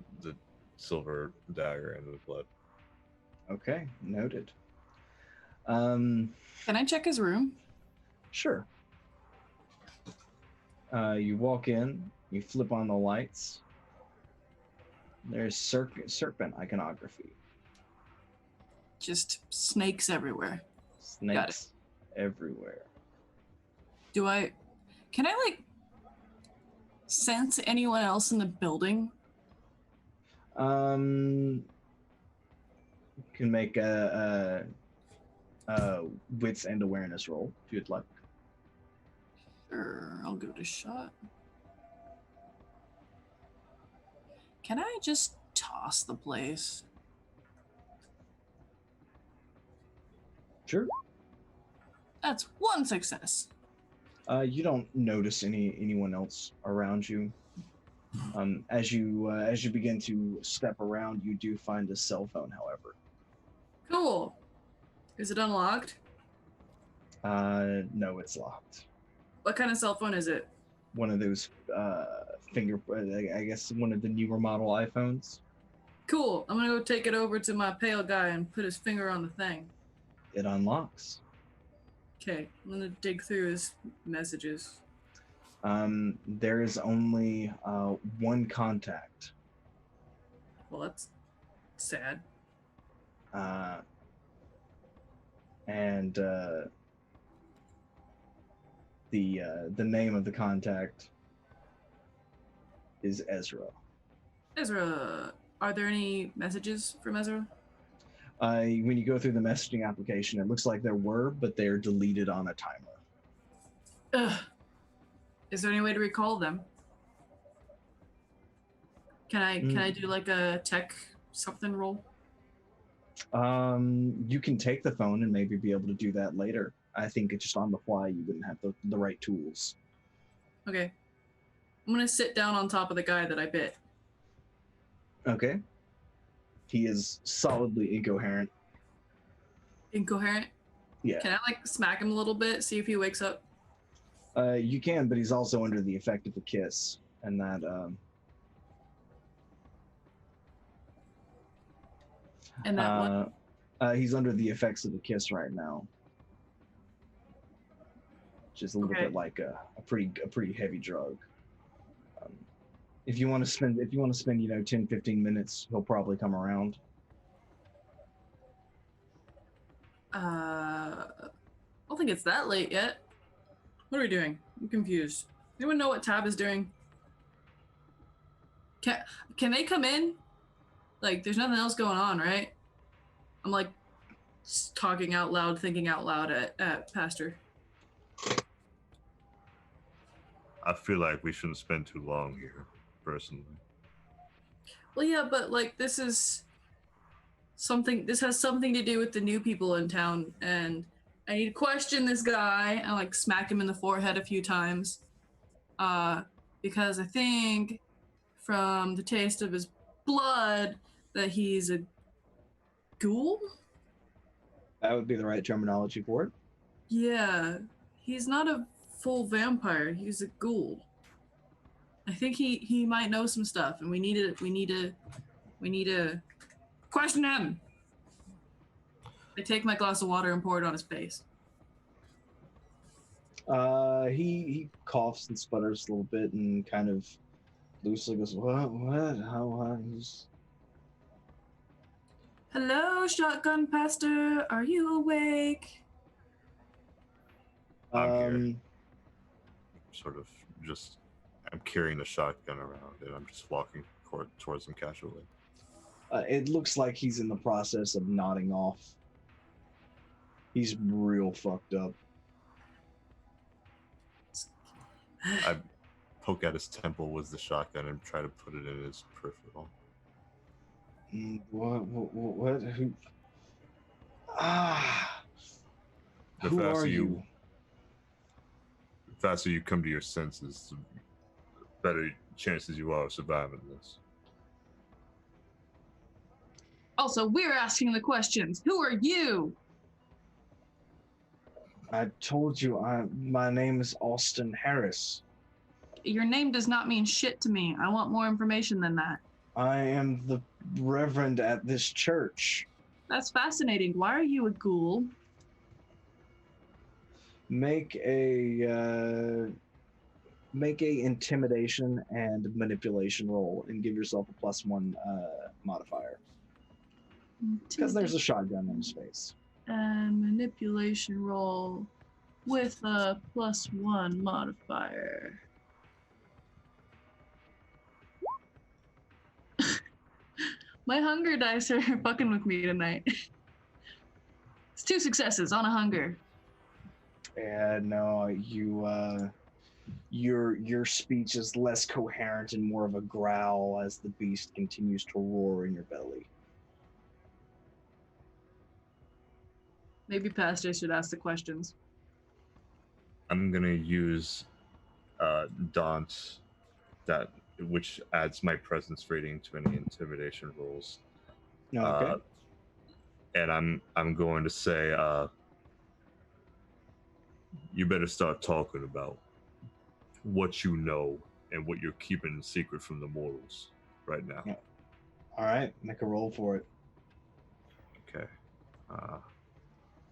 silver dagger and the blood. Okay, noted. Can I check his room? Sure. You walk in, you flip on the lights. There's serpent iconography. Just snakes everywhere. Snakes everywhere. Can I like sense anyone else in the building? You can make a wits and awareness roll if you'd like. Sure, I'll give it a shot. Can I just toss the place? Sure. That's 1 success. You don't notice anyone else around you. As you begin to step around, you do find a cell phone, however. Cool. Is it unlocked? No, it's locked. What kind of cell phone is it? One of those I guess one of the newer model iPhones. Cool. I'm gonna go take it over to my pale guy and put his finger on the thing. It unlocks. Okay, I'm gonna dig through his messages. There is only one contact. Well, that's sad. And the name of the contact is Ezra. Ezra, are there any messages from Ezra? When you go through the messaging application, it looks like there were, but they're deleted on a timer. Ugh. Is there any way to recall them? Can I do like a tech something roll? You can take the phone and maybe be able to do that later. I think it's just on the fly, you wouldn't have the right tools. Okay. I'm gonna sit down on top of the guy that I bit. Okay. He is solidly incoherent. Incoherent? Yeah. Can I like smack him a little bit, see if he wakes up? You can, but he's also under the effect of a kiss, and that And that what? he's under the effects of the kiss right now, which is a little bit like a pretty heavy drug. If you want to spend 10, 15 minutes, he'll probably come around. I don't think it's that late yet. What are we doing? I'm confused. Anyone know what Tab is doing? Can they come in? Like, there's nothing else going on, right? I'm like talking out loud, thinking out loud at Pastor. I feel like we shouldn't spend too long here, personally. Well, yeah, but like this has something to do with the new people in town, and I need to question this guy and like smack him in the forehead a few times. Because I think from the taste of his blood that he's a ghoul? That would be the right terminology for it. Yeah. He's not a full vampire, he's a ghoul. I think he might know some stuff, and we need to question him. I take my glass of water and pour it on his face. He coughs and sputters a little bit and kind of loosely goes, what, how, Hello, Shotgun Pastor, are you awake? I'm here. Sort of just, I'm carrying a shotgun around and I'm just walking towards him casually. It looks like he's in the process of nodding off. He's real fucked up. I poke at his temple with the shotgun and try to put it in his peripheral. What? Who? The Who are you? The faster you come to your senses, the better chances you are of surviving this. Also, we're asking the questions. Who are you? I told you, my name is Austin Harris. Your name does not mean shit to me. I want more information than that. I am the reverend at this church. That's fascinating. Why are you a ghoul? Make a intimidation and manipulation roll and give yourself a +1 modifier. Because there's a shotgun in his face. And manipulation roll with a +1 modifier. My hunger dice are fucking with me tonight. It's 2 successes on a hunger. Yeah, no, your speech is less coherent and more of a growl as the beast continues to roar in your belly. Maybe Pastor should ask the questions. I'm gonna use Daunt, which adds my presence rating to any intimidation rolls. Okay. And I'm going to say, you better start talking about what you know and what you're keeping secret from the mortals right now. Yeah. All right, make a roll for it. Okay.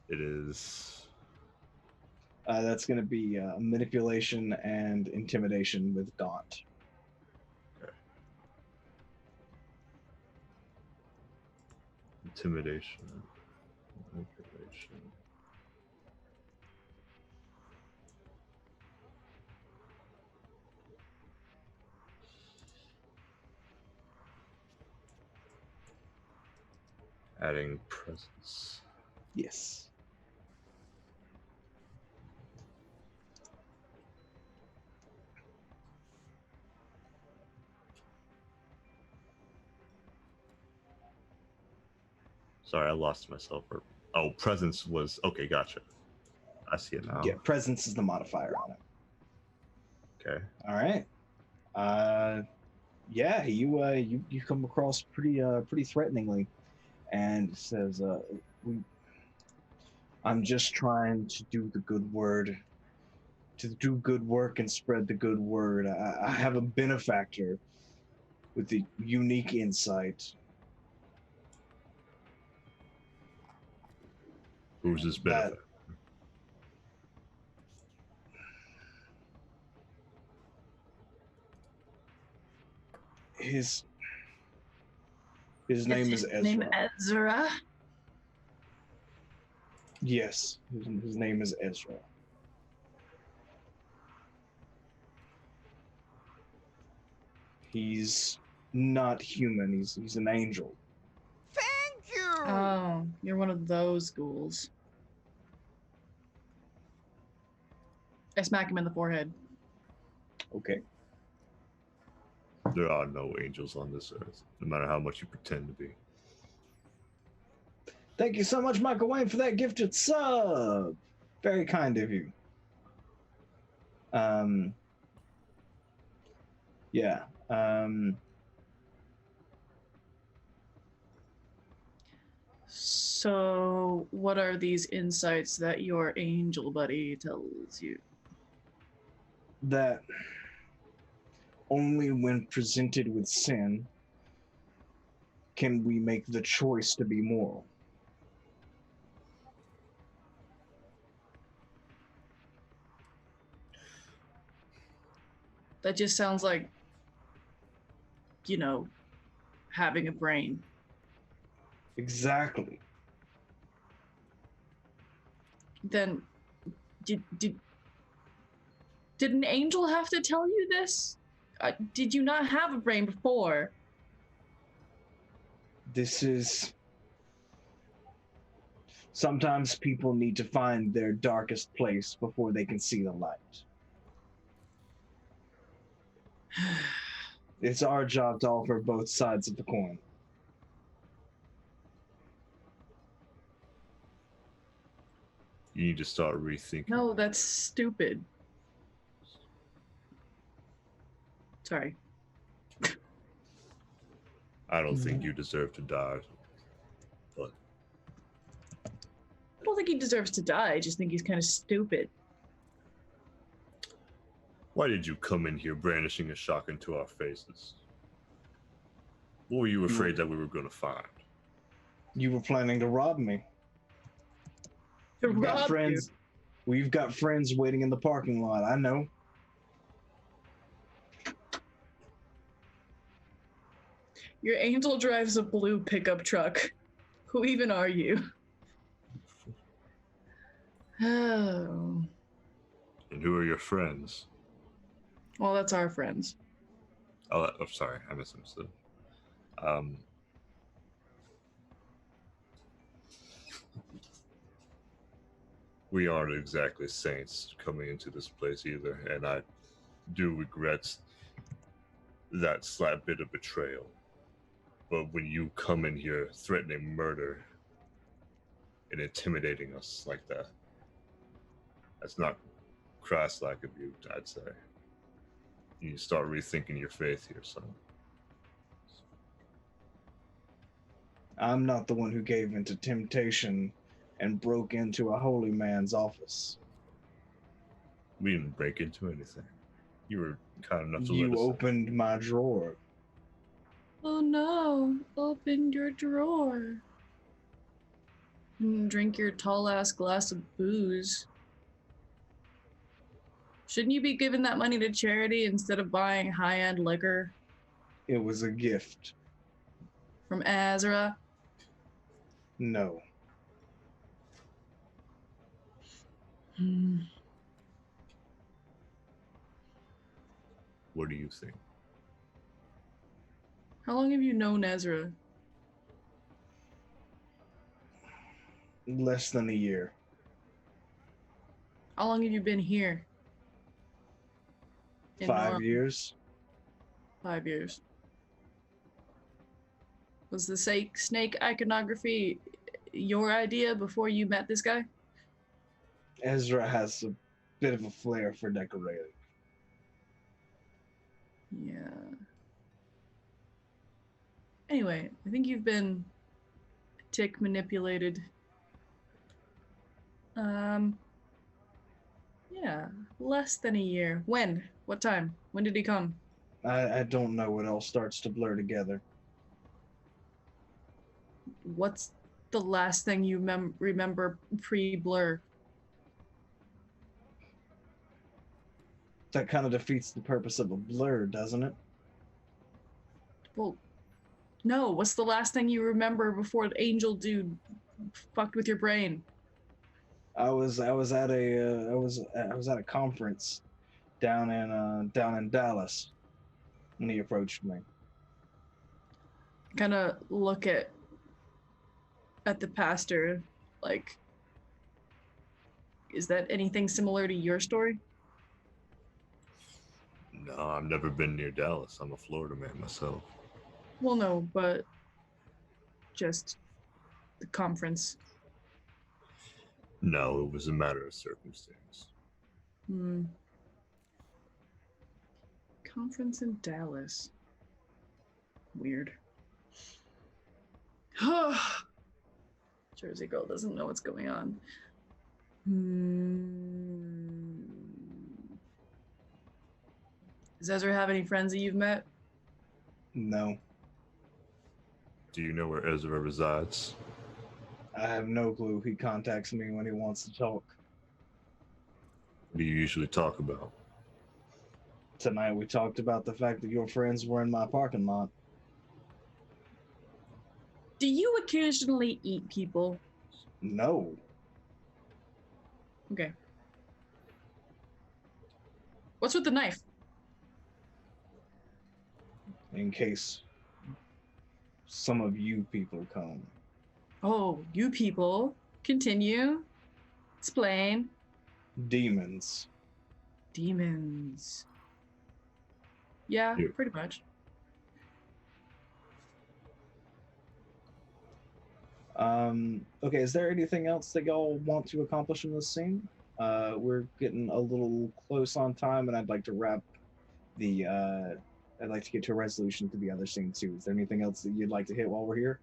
It is. That's going to be manipulation and intimidation with Daunt. Okay. Intimidation. Manipulation. Adding presence. Yes. Sorry, I lost myself. Oh, presence was okay. Gotcha. I see it now. Yeah, presence is the modifier on it. Okay. All right. Yeah, you come across pretty threateningly, and says, I'm just trying to do the good word, to do good work and spread the good word. I have a benefactor with the unique insight. Who's this That benefit? his name is Ezra. Name Ezra. Yes, his name is Ezra. He's not human. He's an angel. Thank you! Oh, you're one of those ghouls. I smack him in the forehead. Okay. There are no angels on this earth, no matter how much you pretend to be. Thank you so much, Michael Wayne, for that gifted sub. Very kind of you. Yeah. So, what are these insights that your angel buddy tells you? That only when presented with sin can we make the choice to be moral. That just sounds like, you know, having a brain. Exactly. Then, did an angel have to tell you this? Did you not have a brain before? This is... Sometimes people need to find their darkest place before they can see the light. It's our job to offer both sides of the coin. You need to start rethinking. No, that's stupid. Sorry. I don't think you deserve to die. But I don't think he deserves to die. I just think he's kind of stupid. why did you come in here brandishing a shotgun to our faces? What were you afraid that we were going to find? You were planning to rob me. We've got friends. We've got friends waiting in the parking lot. I know. Your angel drives a blue pickup truck. Who even are you? Oh. And who are your friends? Well, that's our friends. Oh, sorry, I misunderstood. We aren't exactly saints coming into this place either, and I do regret that slight bit of betrayal. But when you come in here threatening murder and intimidating us like that, that's not Christ-like of you, I'd say. You need to start rethinking your faith here, son. I'm not the one who gave into temptation and broke into a holy man's office. We didn't break into anything. You were kind enough to You let us. opened my drawer. Oh no, open your drawer. And drink your tall ass glass of booze. Shouldn't you be giving that money to charity instead of buying high-end liquor? It was a gift. From Ezra? No. What do you think? How long have you known Ezra? Less than a year. How long have you been here? In 5 years. 5 years. Was the snake iconography your idea before you met this guy? Ezra has a bit of a flair for decorating. Yeah. Anyway, I think you've been tick manipulated. Yeah, less than a year. When? What time? When did he come? I don't know. It all starts to blur together. What's the last thing you remember pre-blur? That kind of defeats the purpose of a blur, doesn't it? Well, no. What's the last thing you remember before the angel dude fucked with your brain? I was at a conference down in Dallas when he approached me. Kind of look at the pastor, like, is that anything similar to your story? No, I've never been near Dallas. I'm a Florida man myself. Well, no, but just the conference. No, it was a matter of circumstance. Conference in Dallas. Weird. Jersey girl doesn't know what's going on. Does Ezra have any friends that you've met? No, Do you know where Ezra resides? I have no clue. He contacts me when he wants to talk. What do you usually talk about? Tonight we talked about the fact that your friends were in my parking lot. Do you occasionally eat people? No. Okay. What's with the knife? In case some of you people come. Oh, you people. Continue. Explain. Demons. Demons. Yeah, Yeah. pretty much. Okay, is there anything else that y'all want to accomplish in this scene? We're getting a little close on time, and I'd like to wrap the I'd like to get to a resolution to the other scene too. Is there anything else that you'd like to hit while we're here?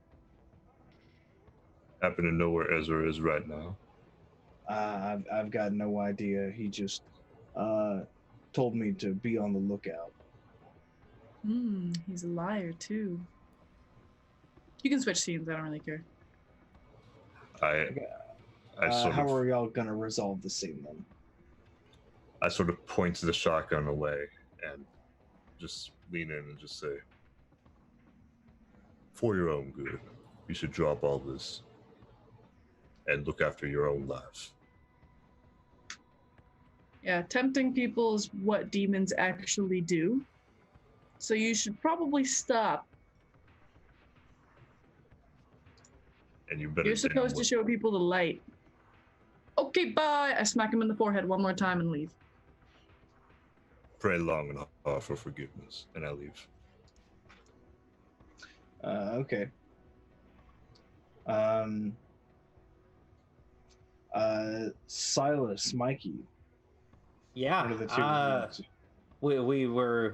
Happen to know where Ezra is right now? I've got no idea. He just told me to be on the lookout. He's a liar too. You can switch scenes, I don't really care. How are y'all gonna resolve the scene then? I sort of point the shotgun away and just lean in and just say, for your own good, you should drop all this and look after your own life. Yeah, tempting people is what demons actually do. So you should probably stop. And you better. You're supposed to show people the light. Okay, bye. I smack him in the forehead one more time and leave. Pray long and hard for forgiveness, and I leave. Okay. Silas, Mikey. Yeah. What are the two of you?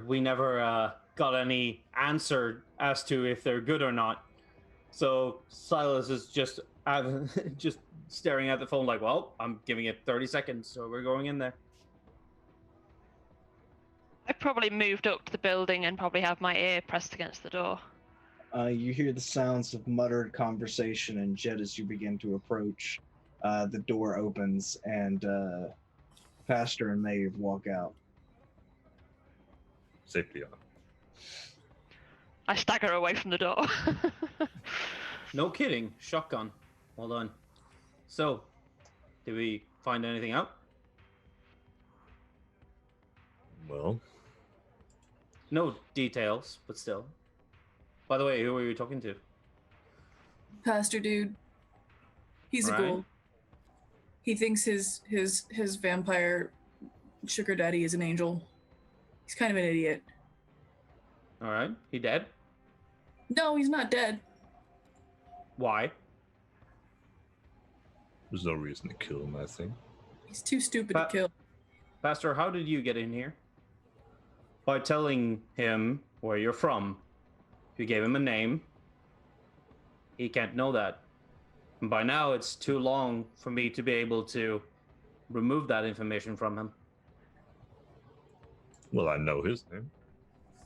We never got any answer as to if they're good or not. So Silas is just just staring at the phone like, well, I'm giving it 30 seconds, so we're going in there. I probably moved up to the building and probably have my ear pressed against the door. You hear the sounds of muttered conversation, and Jed, as you begin to approach, the door opens, and Pastor and Maeve walk out. Safety on. I stagger away from the door. No kidding. Shotgun. Well done. So, did we find anything out? Well, no details, but still. By the way, who were you talking to? Pastor dude. He's a Alright. ghoul. He thinks his vampire sugar daddy is an angel. He's kind of an idiot. All right. He dead? No, he's not dead. Why? There's no reason to kill him, I think. He's too stupid to kill. Pastor, how did you get in here? By telling him where you're from. You gave him a name. He can't know that. And by now, it's too long for me to be able to remove that information from him. Well, I know his name.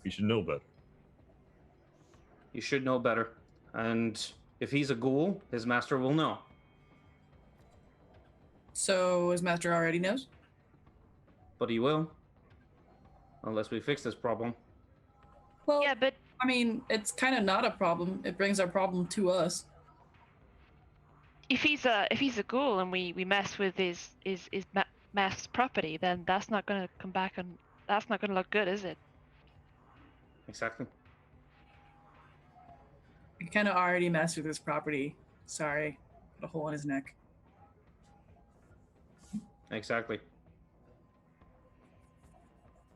You should know better. You should know better. And if he's a ghoul, his master will know. So his master already knows? But he will. Unless we fix this problem. Well, Yeah, but I mean, it's kind of not a problem. It brings our problem to us. if he's a ghoul and we mess with his Masq's property, then that's not gonna come back and that's not gonna look good, is it? Exactly. We kind of already messed with his property. Sorry. Put a hole in his neck. Exactly.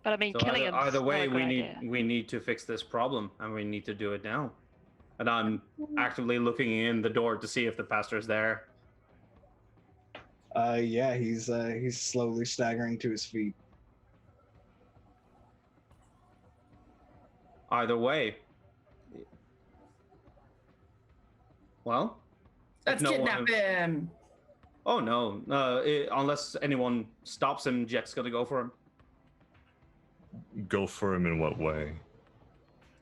But I mean, So killing him. either way, not a good we need to fix this problem, and we need to do it now. And I'm actively looking in the door to see if the pastor's there. Yeah, he's slowly staggering to his feet. Either way. Well, Let's no kidnap one- him. Oh no! Unless anyone stops him, Jet's gonna go for him. Go for him in what way?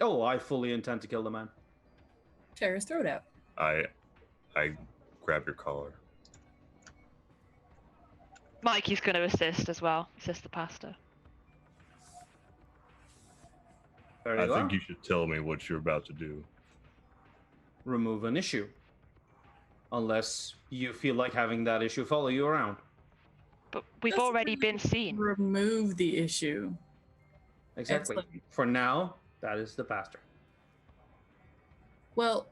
Oh, I fully intend to kill the man. Tear his throat out. I grab your collar. Mikey's going to assist as well. Assist the pastor. Very I well. think you should tell me what you're about to do. Remove an issue. Unless you feel like having that issue follow you around. But we've Doesn't already really been seen. Remove the issue. Exactly. like- For now, that is the pastor. Well,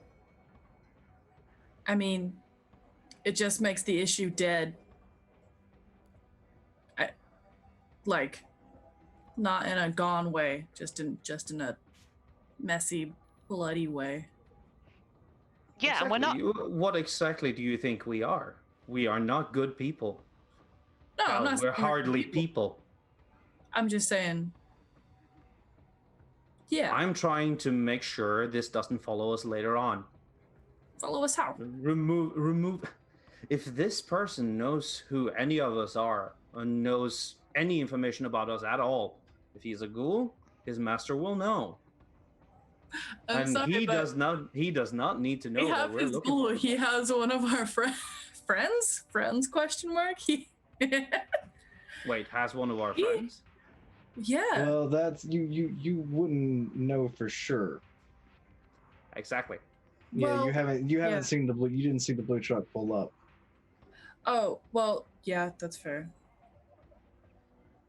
I mean, it just makes the issue dead. Not in a gone way, just in a messy, bloody way. Yeah, and we're not. What exactly do you think we are? We are not good people. No, I'm not We're saying hardly people. I'm just saying. Yeah, I'm trying to make sure this doesn't follow us later on. follow us how? Remove. If this person knows who any of us are and knows any information about us at all, if he's a ghoul, his master will know. I'm And sorry, he but does not need to know we that have we're his looking ghoul. for him. He has one of our friends? Question mark? He Wait, has one of our He- friends? Yeah. Well, that's you wouldn't know for sure. Exactly. Yeah, Well, you haven't yeah. seen the blue. You didn't see the blue truck pull up. Oh, well, yeah, that's fair.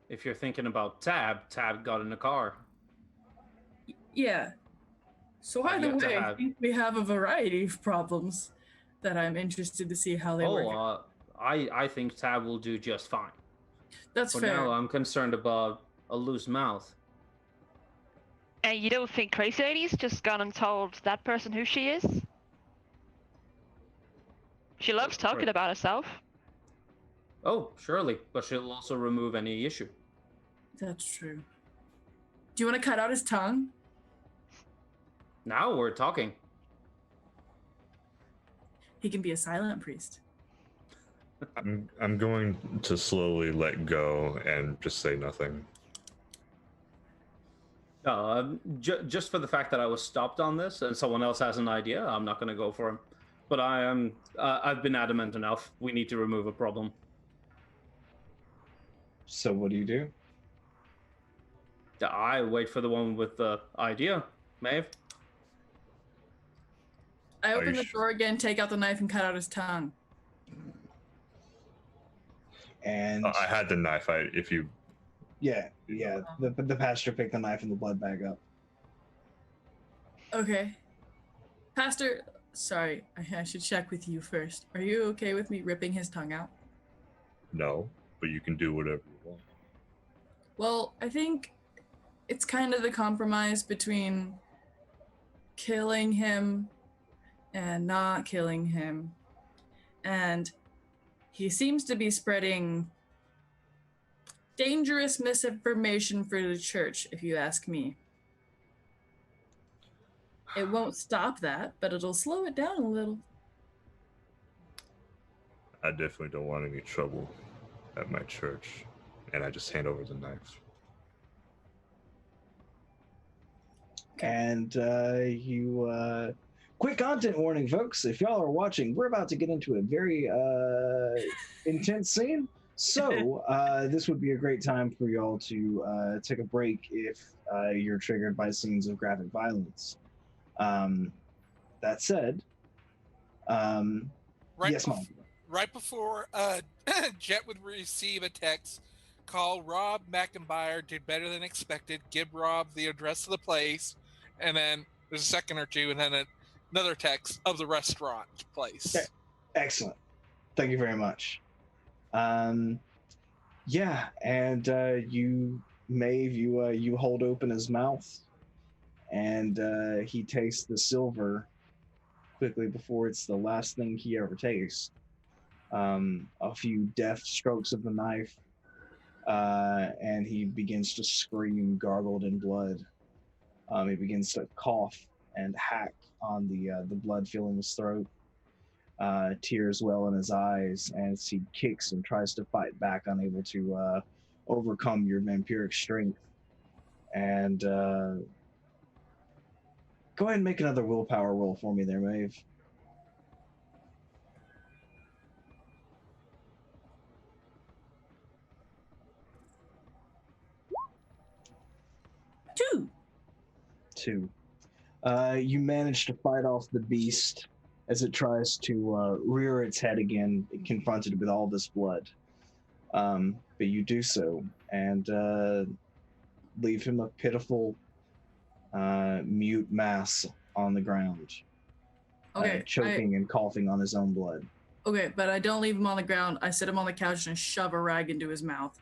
If you're thinking about Tab got in the car. Yeah. So either yet to way, I have- think we have a variety of problems that I'm interested to see how they work. out. I think Tab will do just fine. That's For fair. now, I'm concerned about a loose mouth. And you don't think Crazy Lady's just gone and told that person who she is? She loves talking Right. about herself. Oh, surely, but she'll also remove any issue. That's true. Do you want to cut out his tongue? Now we're talking. He can be a silent priest. I'm going to slowly let go and just say nothing. Just for the fact that I was stopped on this and someone else has an idea, I'm not going to go for him. But I've been adamant enough. We need to remove a problem. So what do you do? I wait for the one with the idea. Maeve? I Are open you the sure? door again, take out the knife, and cut out his tongue. And I had the knife. yeah, the pastor picked the knife and the blood bag up. Okay. Pastor, Sorry, I should check with you first. Are you okay with me ripping his tongue out? No, but you can do whatever you want. Well, I think it's kind of the compromise between killing him and not killing him. And he seems to be spreading dangerous misinformation for the church, if you ask me. It won't stop that, but it'll slow it down a little. I definitely don't want any trouble at my church. And I just hand over the knife. And quick content warning, folks. If y'all are watching, we're about to get into a very intense scene. So this would be a great time for y'all to take a break if you're triggered by scenes of graphic violence. That said, yes, Mom. Right before Jet would receive a text, call Rob McIntyre, did better than expected, give Rob the address of the place, and then there's a second or two, and then another text of the restaurant place. Okay. Excellent. Thank you very much. Yeah, and Maeve, you hold open his mouth, and he tastes the silver quickly before it's the last thing he ever tastes. A few deft strokes of the knife, and he begins to scream, gargled in blood. He begins to cough and hack on the blood filling his throat. Tears well in his eyes as he kicks and tries to fight back, unable to overcome your vampiric strength. And go ahead and make another willpower roll for me there, Maeve. Two. You manage to fight off the beast as it tries to rear its head again, confronted with all this blood. But you do so and leave him a pitiful, mute mass on the ground, choking and coughing on his own blood. Okay, but I don't leave him on the ground. I sit him on the couch and shove a rag into his mouth.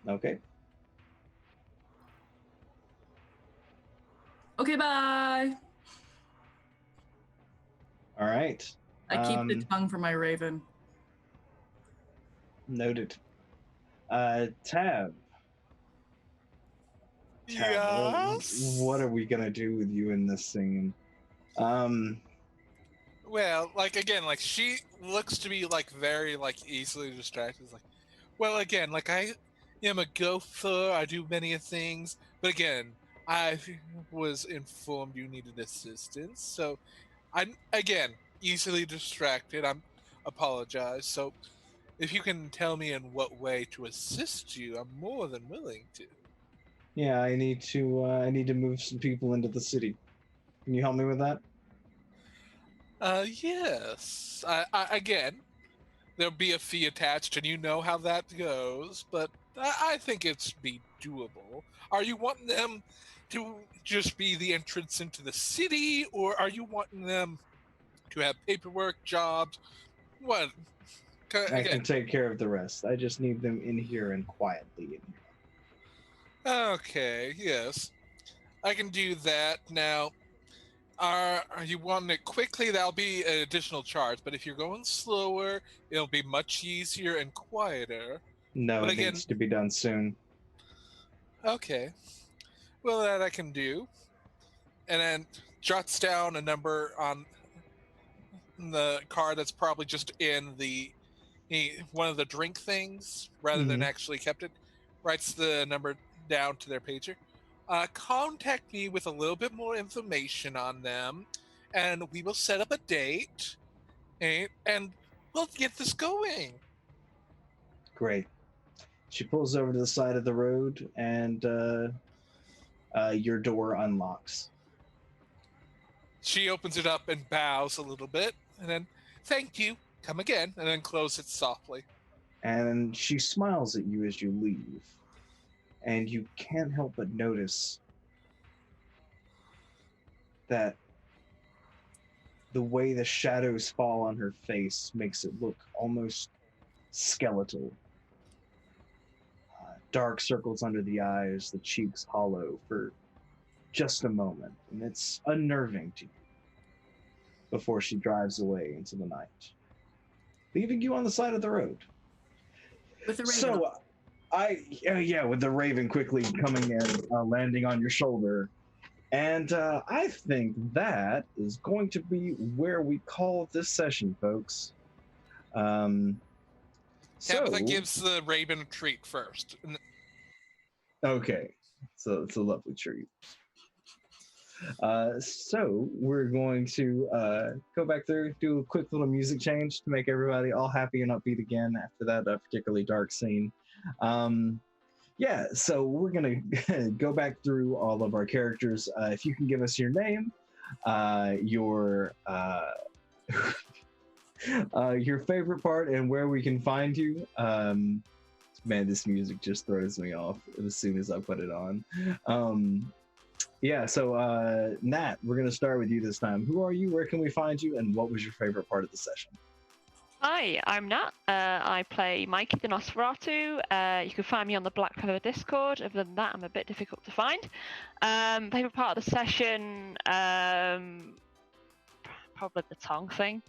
Okay. Okay, bye. All right. I keep the tongue for my raven. Noted. Tab. Yes? What are we gonna do with you in this scene? Well, like again, like she looks to be like very like easily distracted. It's like, well, again, like I am a gopher. I do many things, but again, I was informed you needed assistance, so I'm again easily distracted. I'm apologize. So, if you can tell me in what way to assist you, I'm more than willing to. Yeah, I need to move some people into the city. Can you help me with that? Yes. I again, there'll be a fee attached, and you know how that goes. But I think it's be doable. Are you wanting them to just be the entrance into the city, or are you wanting them to have paperwork, jobs? What? I can take care of the rest. I just need them in here and quietly in here. Okay. Yes, I can do that now. Are you wanting it quickly? That'll be an additional charge. But if you're going slower, it'll be much easier and quieter. No, But it again, needs to be done soon. Okay. Well, that I can do. And then jots down a number on the card that's probably just in one of the drink things rather than actually kept it. Writes the number down to their pager. Contact me with a little bit more information on them, and we will set up a date, and we'll get this going. Great. She pulls over to the side of the road, and your door unlocks. She opens it up and bows a little bit, and then, thank you, come again, and then close it softly. And she smiles at you as you leave. And you can't help but notice that the way the shadows fall on her face makes it look almost skeletal. Dark circles under the eyes, the cheeks hollow for just a moment, and it's unnerving to you before she drives away into the night, leaving you on the side of the road. With the raven. So, with the raven quickly coming in, landing on your shoulder. And I think that is going to be where we call this session, folks. Tabitha gives the raven a treat first. Okay, so it's a lovely treat. So we're going to go back there, do a quick little music change to make everybody all happy and upbeat again after that particularly dark scene. So we're gonna go back through all of our characters. If you can give us your name, your your favorite part, and where we can find you. Man, this music just throws me off as soon as I put it on. Nat, we're going to start with you this time. Who are you? Where can we find you? And what was your favorite part of the session? Hi, I'm Nat. I play Mikey the Nosferatu. You can find me on the Black Feather Discord. Other than that, I'm a bit difficult to find. Favorite part of the session, probably the tongue thing.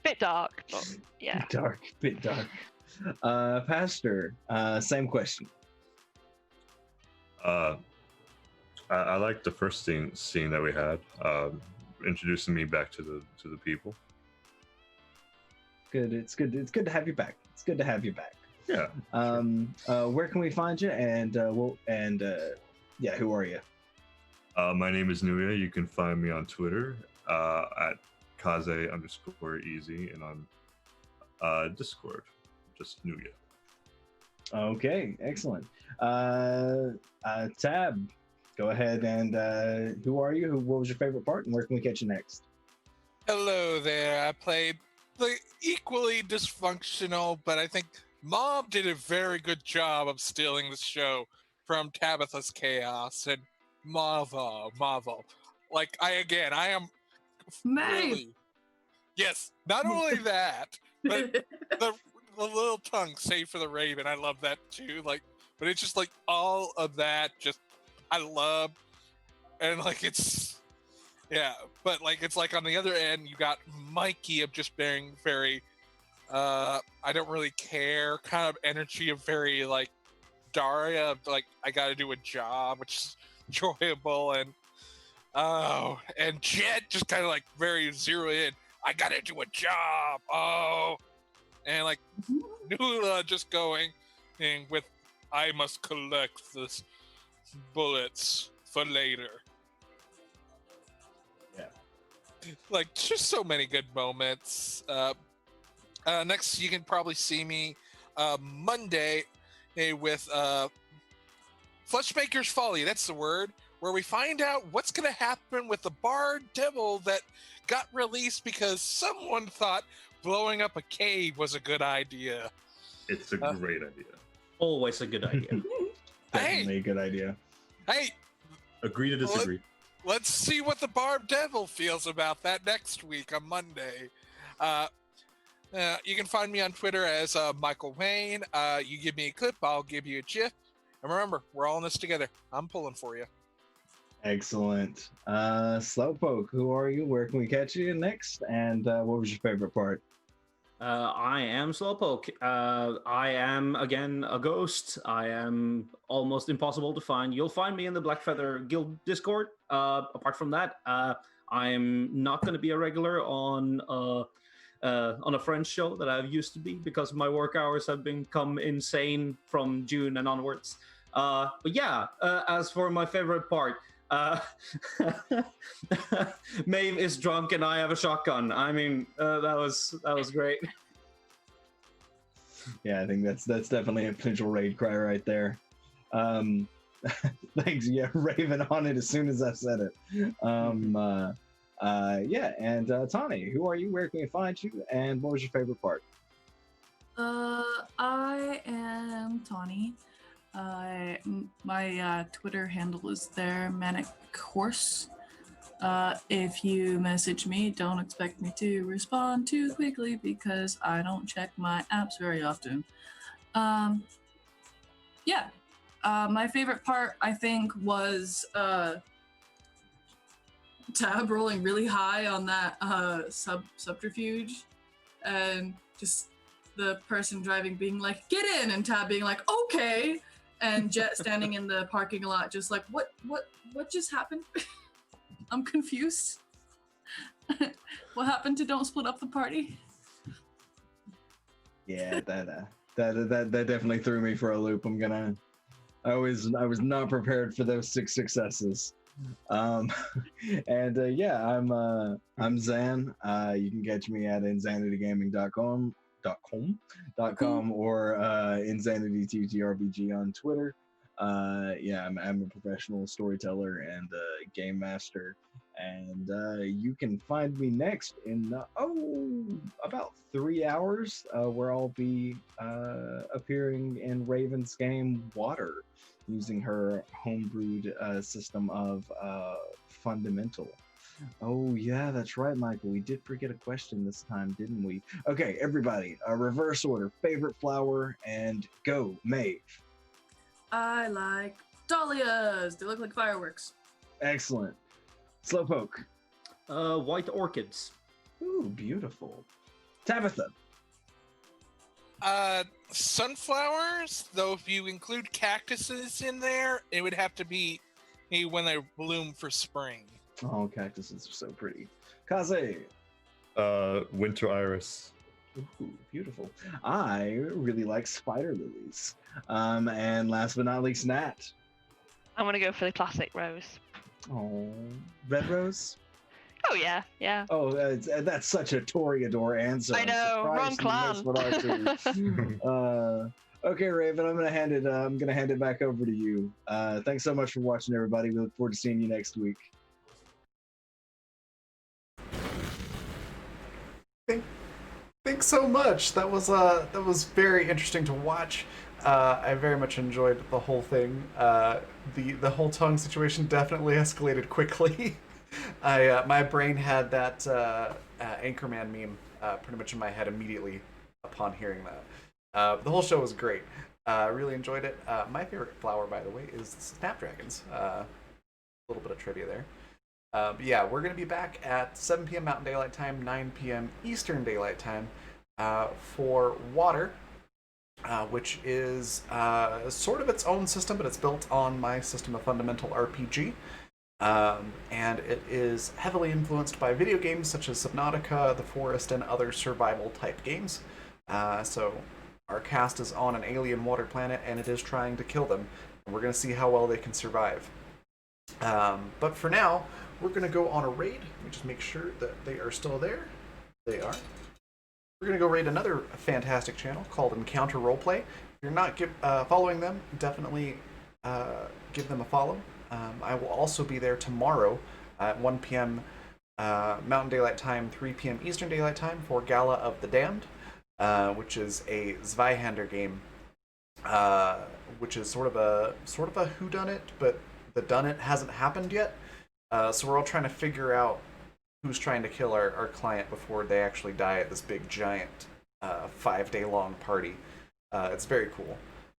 Bit dark, but yeah. Bit dark. Pastor, same question. I like the first scene that we had, introducing me back to the people. Good. It's good to have you back. It's good to have you back. Yeah. Where can we find you? And who are you? My name is Nuya. You can find me on Twitter at Kaze_easy, and on Discord, just Nuya. Okay, excellent. Tab, go ahead and who are you? What was your favorite part, and where can we catch you next? Hello there. I played the equally dysfunctional, but I think Mom did a very good job of stealing the show from Tabitha's chaos, and marvel. Like I am really, yes. Not only that, but the little tongue saved for the raven. I love that too. Like, but it's just like all of that. Just I love, and like it's. Yeah, but like it's like on the other end, you got Mikey of just being very, I don't really care kind of energy of very like Daria of like I got to do a job, which is enjoyable, and and Jet just kind of like very zero in. I got to do a job. And like Nula just going and with I must collect this bullets for later. Like just so many good moments. Next, you can probably see me Monday with Fleshmaker's Folly. That's the word, where we find out what's going to happen with the Bard Devil that got released because someone thought blowing up a cave was a good idea. It's a great idea. Always a good idea. Definitely a good idea. Hey, agree to disagree. Let's see what the Barb Devil feels about that next week on Monday. You can find me on Twitter as Michael Wayne. You give me a clip, I'll give you a GIF. And remember, we're all in this together. I'm pulling for you. Excellent. Slowpoke, who are you? Where can we catch you next? And what was your favorite part? I am Slowpoke. I am, again, a ghost. I am almost impossible to find. You'll find me in the Blackfeather Guild Discord. Apart from that, I'm not going to be a regular on a French show that I used to be because my work hours have become insane from June and onwards. But yeah, as for my favorite part, Maeve is drunk and I have a shotgun. I mean, that was great. Yeah, I think that's definitely a potential raid cry right there. Thanks. Yeah, Raven on it as soon as I said it. Tani, who are you? Where can we find you? And what was your favorite part? I am Tawny. My Twitter handle is there, Manic Horse. If you message me, don't expect me to respond too quickly because I don't check my apps very often. Yeah. My favorite part, I think, was Tab rolling really high on that subterfuge, and just the person driving being like, "Get in," and Tab being like, "Okay," and Jet standing in the parking lot, just like, "What just happened?" I'm confused. What happened to don't split up the party? Yeah, that definitely threw me for a loop. I was not prepared for those 6 successes. And yeah, I'm Zan. You can catch me at insanitygaming.com or insanityttrpg on Twitter. Yeah, I'm a professional storyteller and game master, and you can find me next in about 3 hours, where I'll be appearing in Raven's game Water, using her homebrewed system of Fundamental. Oh yeah, that's right, Michael. We did forget a question this time, didn't we? Okay, everybody, reverse order. Favorite flower, and go, Maeve. I like dahlias. They look like fireworks. Excellent. Slowpoke. White orchids. Ooh, beautiful. Tabitha. Sunflowers, though if you include cactuses in there, it would have to be when they bloom for spring. Oh, cactuses are so pretty. Kaze. Winter iris. Ooh, beautiful. I really like spider lilies. And last but not least, Nat. I'm gonna go for the classic rose. Oh, red rose. Oh yeah, yeah. Oh, that's such a Toreador answer. I know, wrong clan. Okay, Raven, I'm gonna hand it back over to you. Thanks so much for watching, everybody. We look forward to seeing you next week. Thanks so much. That was very interesting to watch. I very much enjoyed the whole thing. The whole tongue situation definitely escalated quickly. My brain had that Anchorman meme pretty much in my head immediately upon hearing that. The whole show was great. I really enjoyed it. My favorite flower, by the way, is snapdragons. A little bit of trivia there. But yeah, we're going to be back at 7 p.m. Mountain Daylight Time, 9 p.m. Eastern Daylight Time for Water, which is sort of its own system, but it's built on my system of Fundamental RPG. And it is heavily influenced by video games such as Subnautica, The Forest, and other survival-type games. So our cast is on an alien water planet, and it is trying to kill them. And we're going to see how well they can survive. But for now, we're going to go on a raid. Let me just make sure that they are still there. They are. We're going to go raid another fantastic channel called Encounter Roleplay. If you're not following them, definitely give them a follow. I will also be there tomorrow at 1 p.m. Mountain Daylight Time, 3 p.m. Eastern Daylight Time for Gala of the Damned, which is a Zweihander game, which is sort of a whodunit, but the done-it hasn't happened yet. So we're all trying to figure out who's trying to kill our client before they actually die at this big giant 5-day-long party. It's very cool.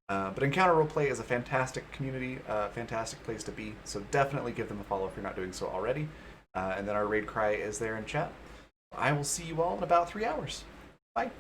But Encounter Roleplay is a fantastic community, fantastic place to be, so definitely give them a follow if you're not doing so already. And then our raid cry is there in chat. I will see you all in about 3 hours. Bye.